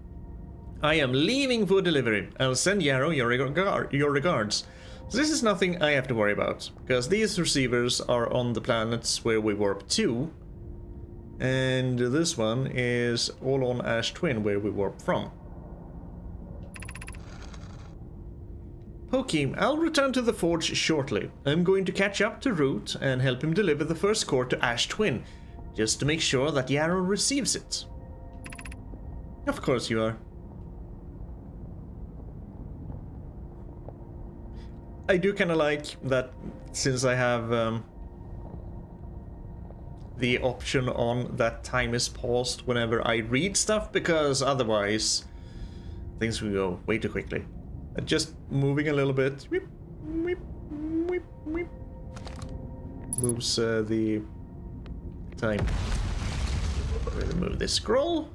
I am leaving for delivery. I'll send Yarrow your regards. So this is nothing I have to worry about, because these receivers are on the planets where we warp to, and this one is all on Ash Twin where we warp from. Pokey, I'll return to the forge shortly. I'm going to catch up to Root and help him deliver the first core to Ash Twin, just to make sure that Yarrow receives it. Of course you are. I do kind of like that, since I have the option on that time is paused whenever I read stuff, because otherwise things will go way too quickly. Just moving a little bit, whip, whip, whip, whip, moves the time. Remove this scroll.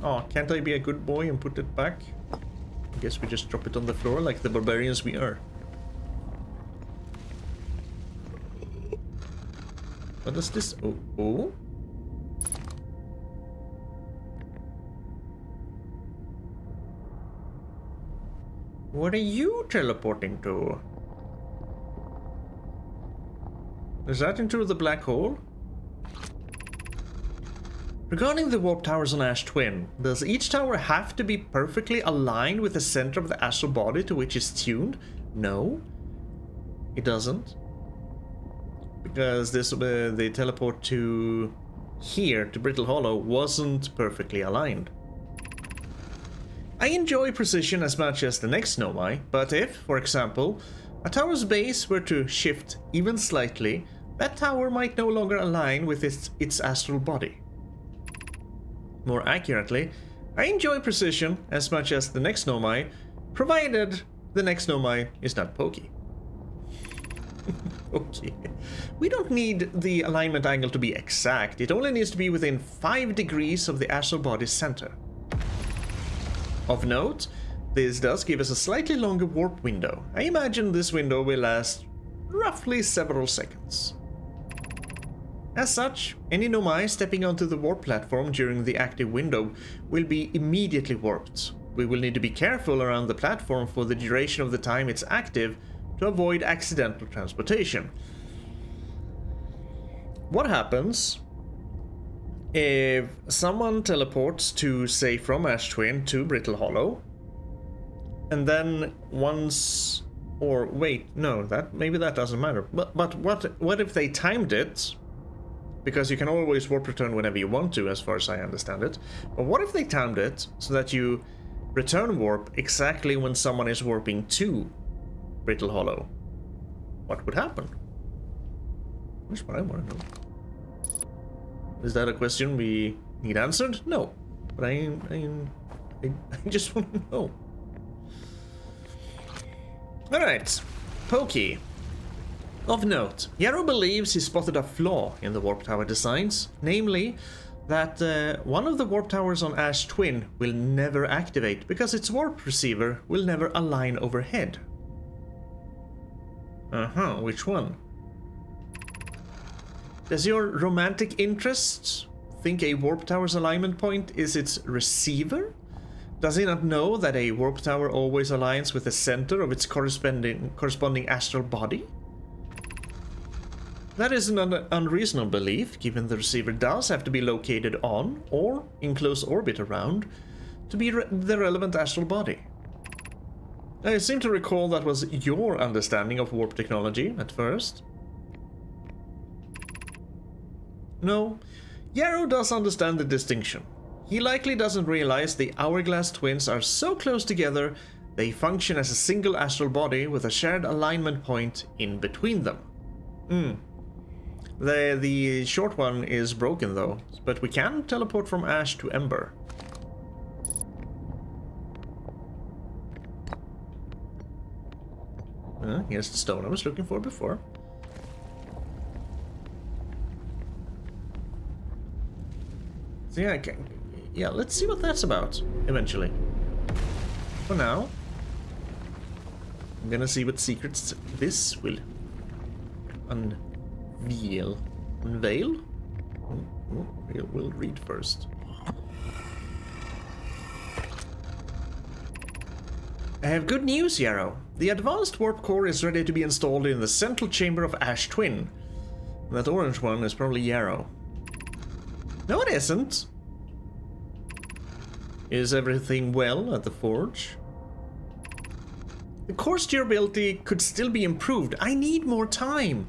Oh, can't I be a good boy and put it back? I guess we just drop it on the floor like the barbarians we are. What does this... Oh? What are you teleporting to? Is that into the black hole? Regarding the warp towers on Ash Twin, does each tower have to be perfectly aligned with the center of the astral body to which it's tuned? No, it doesn't. Because this the teleport to here, to Brittle Hollow, wasn't perfectly aligned. I enjoy precision as much as the next Nomai, but if, for example, a tower's base were to shift even slightly, that tower might no longer align with its astral body. More accurately, I enjoy precision as much as the next Nomai, provided the next Nomai is not pokey. Okay. We don't need the alignment angle to be exact, it only needs to be within 5 degrees of the astral body's center. Of note, this does give us a slightly longer warp window. I imagine this window will last roughly several seconds. As such, any Nomai stepping onto the warp platform during the active window will be immediately warped. We will need to be careful around the platform for the duration of the time it's active to avoid accidental transportation. What happens if someone teleports to, say, from Ash Twin to Brittle Hollow, and then once, or wait, no, maybe that doesn't matter. But what if they timed it? Because you can always warp return whenever you want to, as far as I understand it. But what if they timed it so that you return warp exactly when someone is warping to Brittle Hollow? What would happen? That's what I want to know. Is that a question we need answered? No. But I just want to know. Alright. Pokey. Of note, Yarrow believes he spotted a flaw in the warp tower designs, namely that one of the warp towers on Ash Twin will never activate because its warp receiver will never align overhead. Which one? Does your romantic interest think a warp tower's alignment point is its receiver? Does he not know that a warp tower always aligns with the center of its corresponding astral body? That is an unreasonable belief, given the receiver does have to be located on, or in close orbit around, to be the relevant astral body. I seem to recall that was your understanding of warp technology at first. No, Yarrow does understand the distinction. He likely doesn't realize the hourglass twins are so close together they function as a single astral body with a shared alignment point in between them. The short one is broken though, but we can teleport from Ash to Ember. Here's the stone I was looking for before. So yeah, let's see what that's about eventually. For now, I'm gonna see what secrets this will unveil. Unveil? We'll read first. I have good news, Yarrow. The advanced warp core is ready to be installed in the central chamber of Ash Twin. That orange one is probably Yarrow. No, it isn't. Is everything well at the forge? The core's durability could still be improved. I need more time.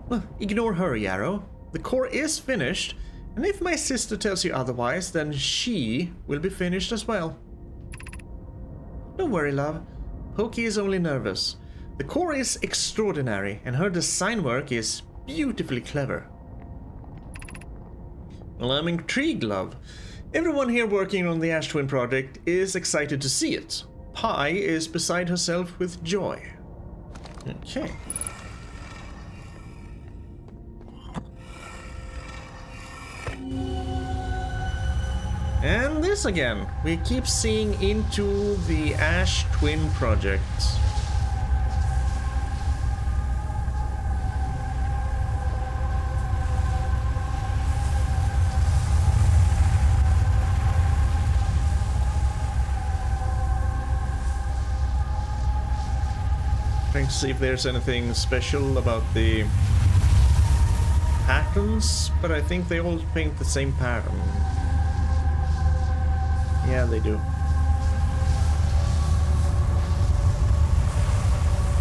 Well, ignore her, Yarrow. The core is finished, and if my sister tells you otherwise, then she will be finished as well. Don't worry, love. Pokey is only nervous. The core is extraordinary, and her design work is beautifully clever. Well, I'm intrigued, love. Everyone here working on the Ash Twin project is excited to see it. Pi is beside herself with joy. Okay. And this again. We keep seeing into the Ash Twin project. see if there's anything special about the patterns, but I think they all paint the same pattern. Yeah, they do.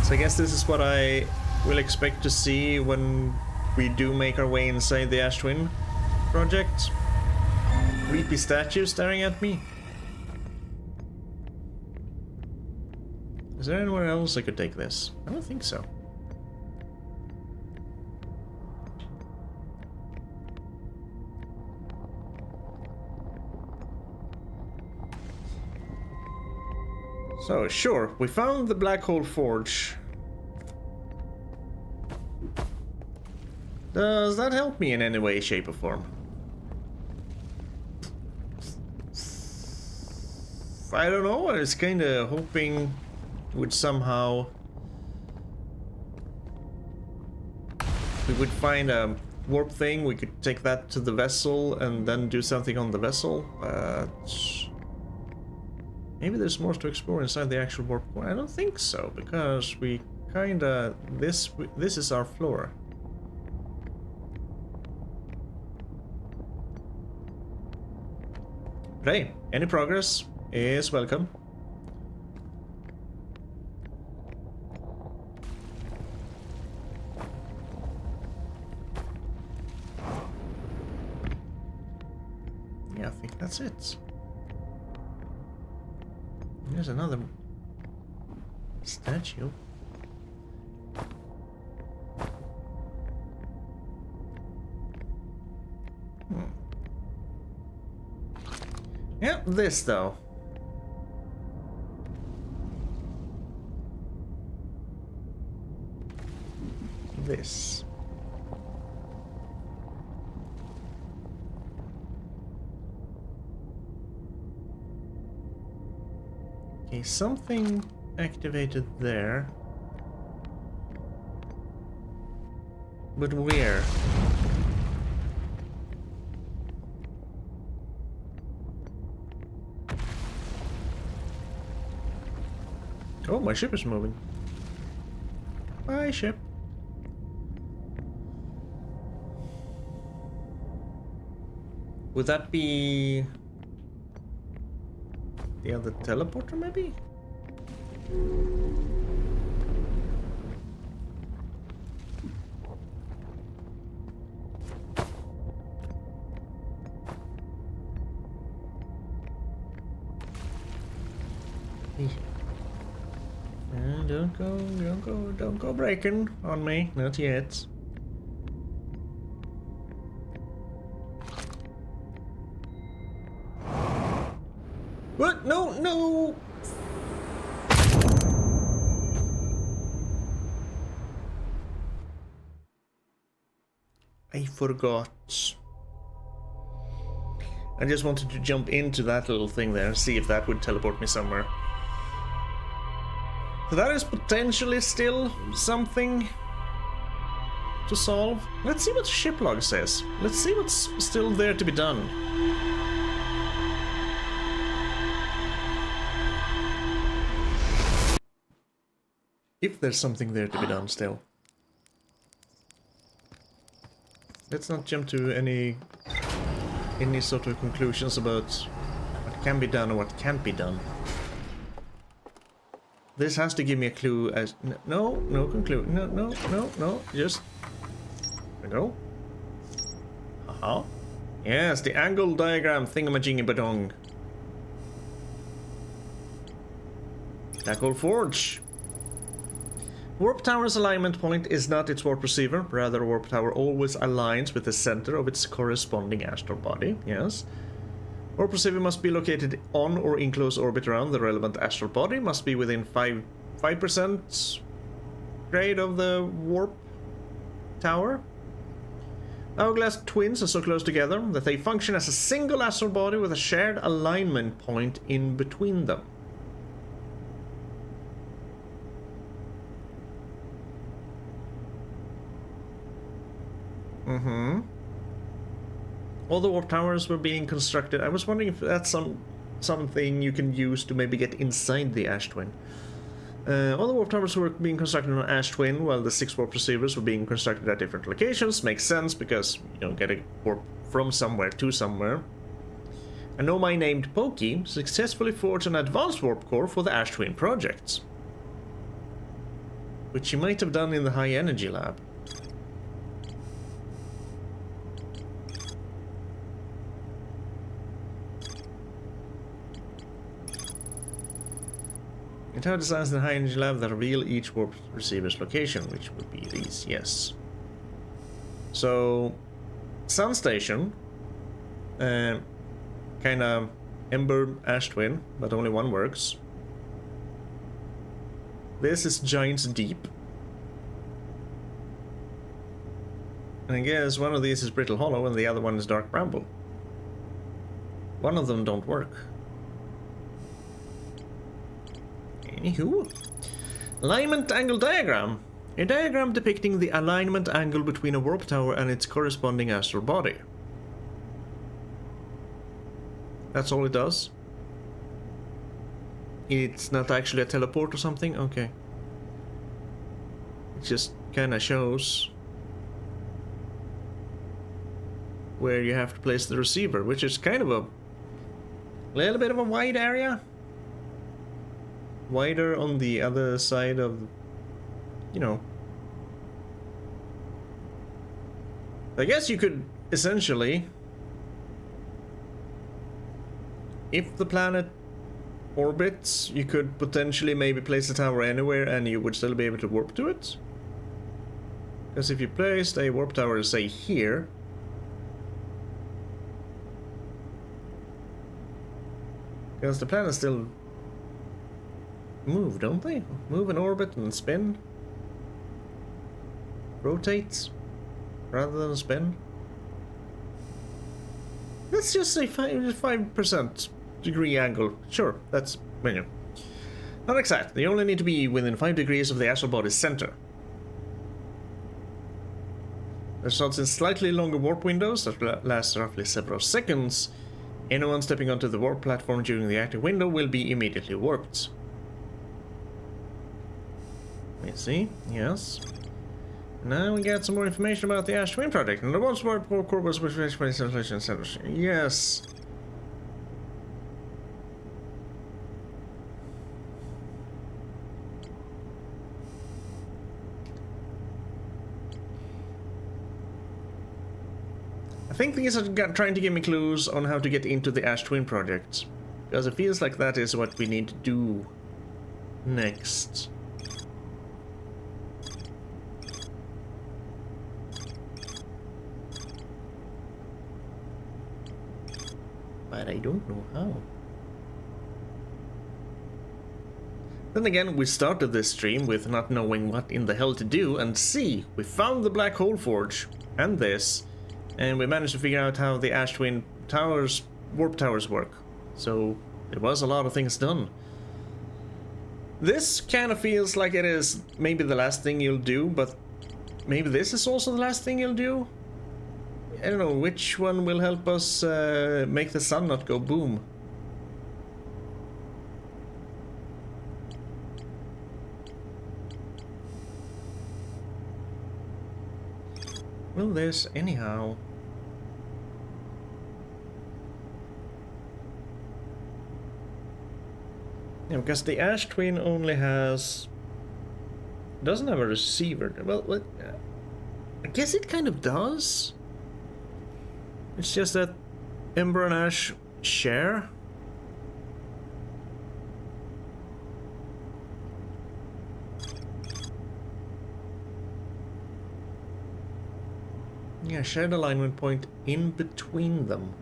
So I guess this is what I will expect to see when we do make our way inside the Ash Twin project. Creepy statue staring at me. Is there anywhere else I could take this? I don't think so. So, sure, we found the Black Hole Forge. Does that help me in any way, shape, or form? I don't know, I was kinda hoping would somehow we would find a warp thing, we could take that to the vessel and then do something on the vessel, but maybe there's more to explore inside the actual warp core. I don't think so, because we kinda this is our floor. But hey, any progress is welcome. Yeah, I think that's it. There's another statue. Yeah, this though. This. Okay, something activated there. But where? Oh, my ship is moving. Bye, ship. Would that be the other teleporter, maybe? Don't go breaking on me, not yet. What? No, no! I forgot. I just wanted to jump into that little thing there and see if that would teleport me somewhere. So that is potentially still something to solve. Let's see what the ship log says. Let's see what's still there to be done. If there's something there to be done still. Let's not jump to any sort of conclusions about what can be done or what can't be done. This has to give me a clue as... No conclusion. No. Just... Go. Aha. Yes, the angle diagram thingamajiggy-badong. Black Hole Forge. Warp Tower's alignment point is not its warp receiver. Rather, Warp Tower always aligns with the center of its corresponding astral body. Yes. Warp receiver must be located on or in close orbit around the relevant astral body. Must be within 5% grade of the warp tower. Hourglass twins are so close together that they function as a single astral body with a shared alignment point in between them. All the warp towers were being constructed. I was wondering if that's something you can use to maybe get inside the Ash Twin. All the warp towers were being constructed on Ash Twin, while the 6 warp receivers were being constructed at different locations. Makes sense, because you don't get a warp from somewhere to somewhere. A nomai named Pokey successfully forged an advanced warp core for the Ash Twin projects, which he might have done in the high energy lab. Entire designs in the high energy lab that reveal each warp receiver's location, which would be these, yes. So, Sun Station, kinda Ember Ash Twin, but only one works. This is Giant's Deep. And I guess one of these is Brittle Hollow and the other one is Dark Bramble. One of them don't work. Anywho. Alignment angle diagram. A diagram depicting the alignment angle between a warp tower and its corresponding astral body. That's all it does? It's not actually a teleport or something? Okay. It just kinda shows where you have to place the receiver, which is kind of a little bit of a wide area. Wider on the other side of, you know. I guess you could essentially, if the planet orbits, you could potentially maybe place a tower anywhere and you would still be able to warp to it. Because if you placed a warp tower, say here, because the planets still move, don't they? Move in orbit and spin. Rotates rather than spin. Let's just say 5% degree angle. Sure, that's, you know, not exact. They only need to be within 5 degrees of the astral body's center. Results in slightly longer warp windows that last roughly several seconds. Anyone stepping onto the warp platform during the active window will be immediately warped. Let's see, yes. Now we get some more information about the Ash Twin project. And the once warp core was with installation centers. Yes. I think these are trying to give me clues on how to get into the Ash Twin project, because it feels like that is what we need to do next. But I don't know how. Then again, we started this stream with not knowing what in the hell to do, and see, we found the Black Hole Forge, and this, and we managed to figure out how the Ash Twin towers, warp towers work. So, there was a lot of things done. This kind of feels like it is maybe the last thing you'll do, but maybe this is also the last thing you'll do? I don't know, which one will help us make the sun not go boom? Will this anyhow? Yeah, because the Ash Twin only has... doesn't have a receiver. Well, I guess it kind of does. It's just that Ember and Ash share. Yeah, shared alignment point in between them.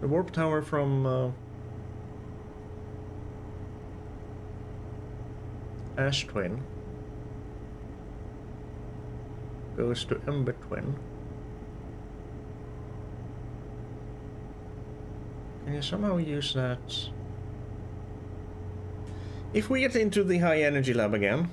The warp tower from Ash Twin goes to Ember Twin. Can you somehow use that? If we get into the high energy lab again,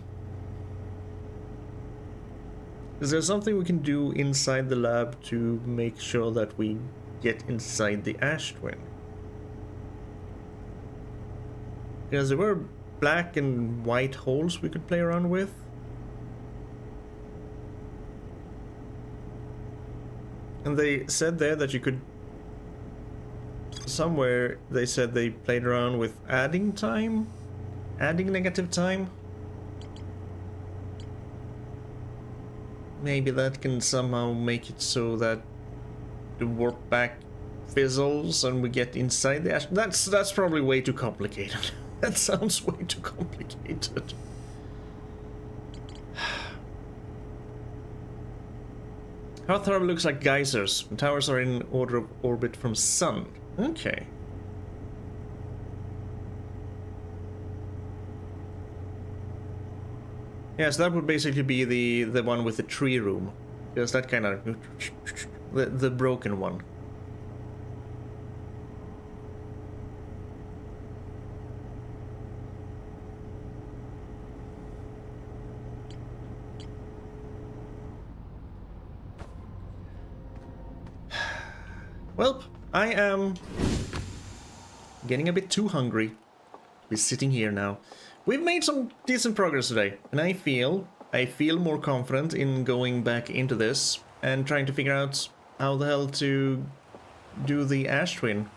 is there something we can do inside the lab to make sure that we get inside the Ash Twin? Because there were black and white holes we could play around with. And they said there that you could... Somewhere they said they played around with adding time? Adding negative time? Maybe that can somehow make it so that the warp back fizzles and we get inside the ash. That's probably way too complicated. That sounds way too complicated. Earth looks like geysers. The towers are in order of orbit from sun. Okay. Yes, that would basically be the one with the tree room. Yes, that kind of... The broken one. Well, I am getting a bit too hungry. We're sitting here now. We've made some decent progress today, and I feel more confident in going back into this and trying to figure out how the hell to do the ash twin.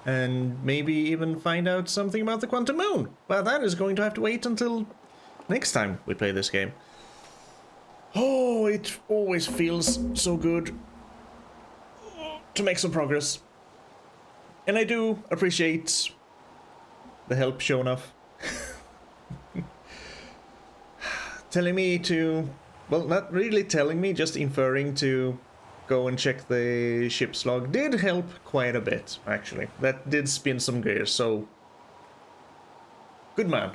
And maybe even find out something about the quantum moon. But that is going to have to wait until next time we play this game. Oh, it always feels so good to make some progress. And I do appreciate the help shown off. Telling me to... Well, not really telling me, just inferring to go and check the ship's log did help quite a bit, actually. That did spin some gears, so... Good man.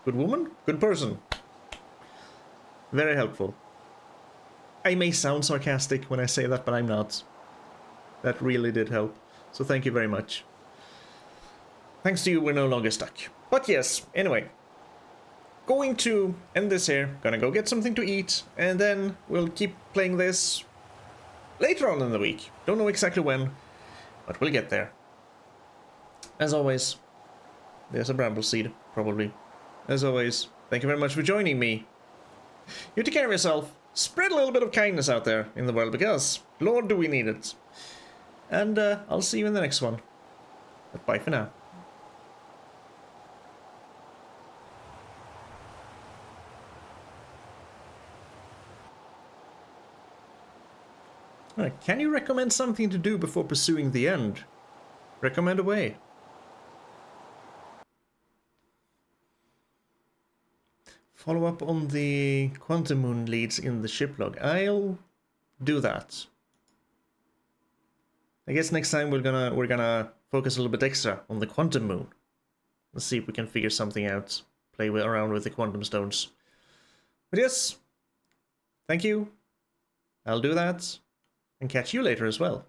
Good woman? Good person. Very helpful. I may sound sarcastic when I say that, but I'm not. That really did help. So thank you very much. Thanks to you, we're no longer stuck. But yes, anyway. Going to end this here. Gonna go get something to eat. And then we'll keep playing this later on in the week. Don't know exactly when, but we'll get there. As always, there's a bramble seed, probably. As always, thank you very much for joining me. You take care of yourself. Spread a little bit of kindness out there in the world, because Lord do we need it. And I'll see you in the next one. But bye for now. Can you recommend something to do before pursuing the end? Recommend away. Follow up on the quantum moon leads in the ship log. I'll do that. I guess next time we're gonna focus a little bit extra on the quantum moon. Let's see if we can figure something out. Play around with the quantum stones. But yes, thank you. I'll do that. And catch you later as well.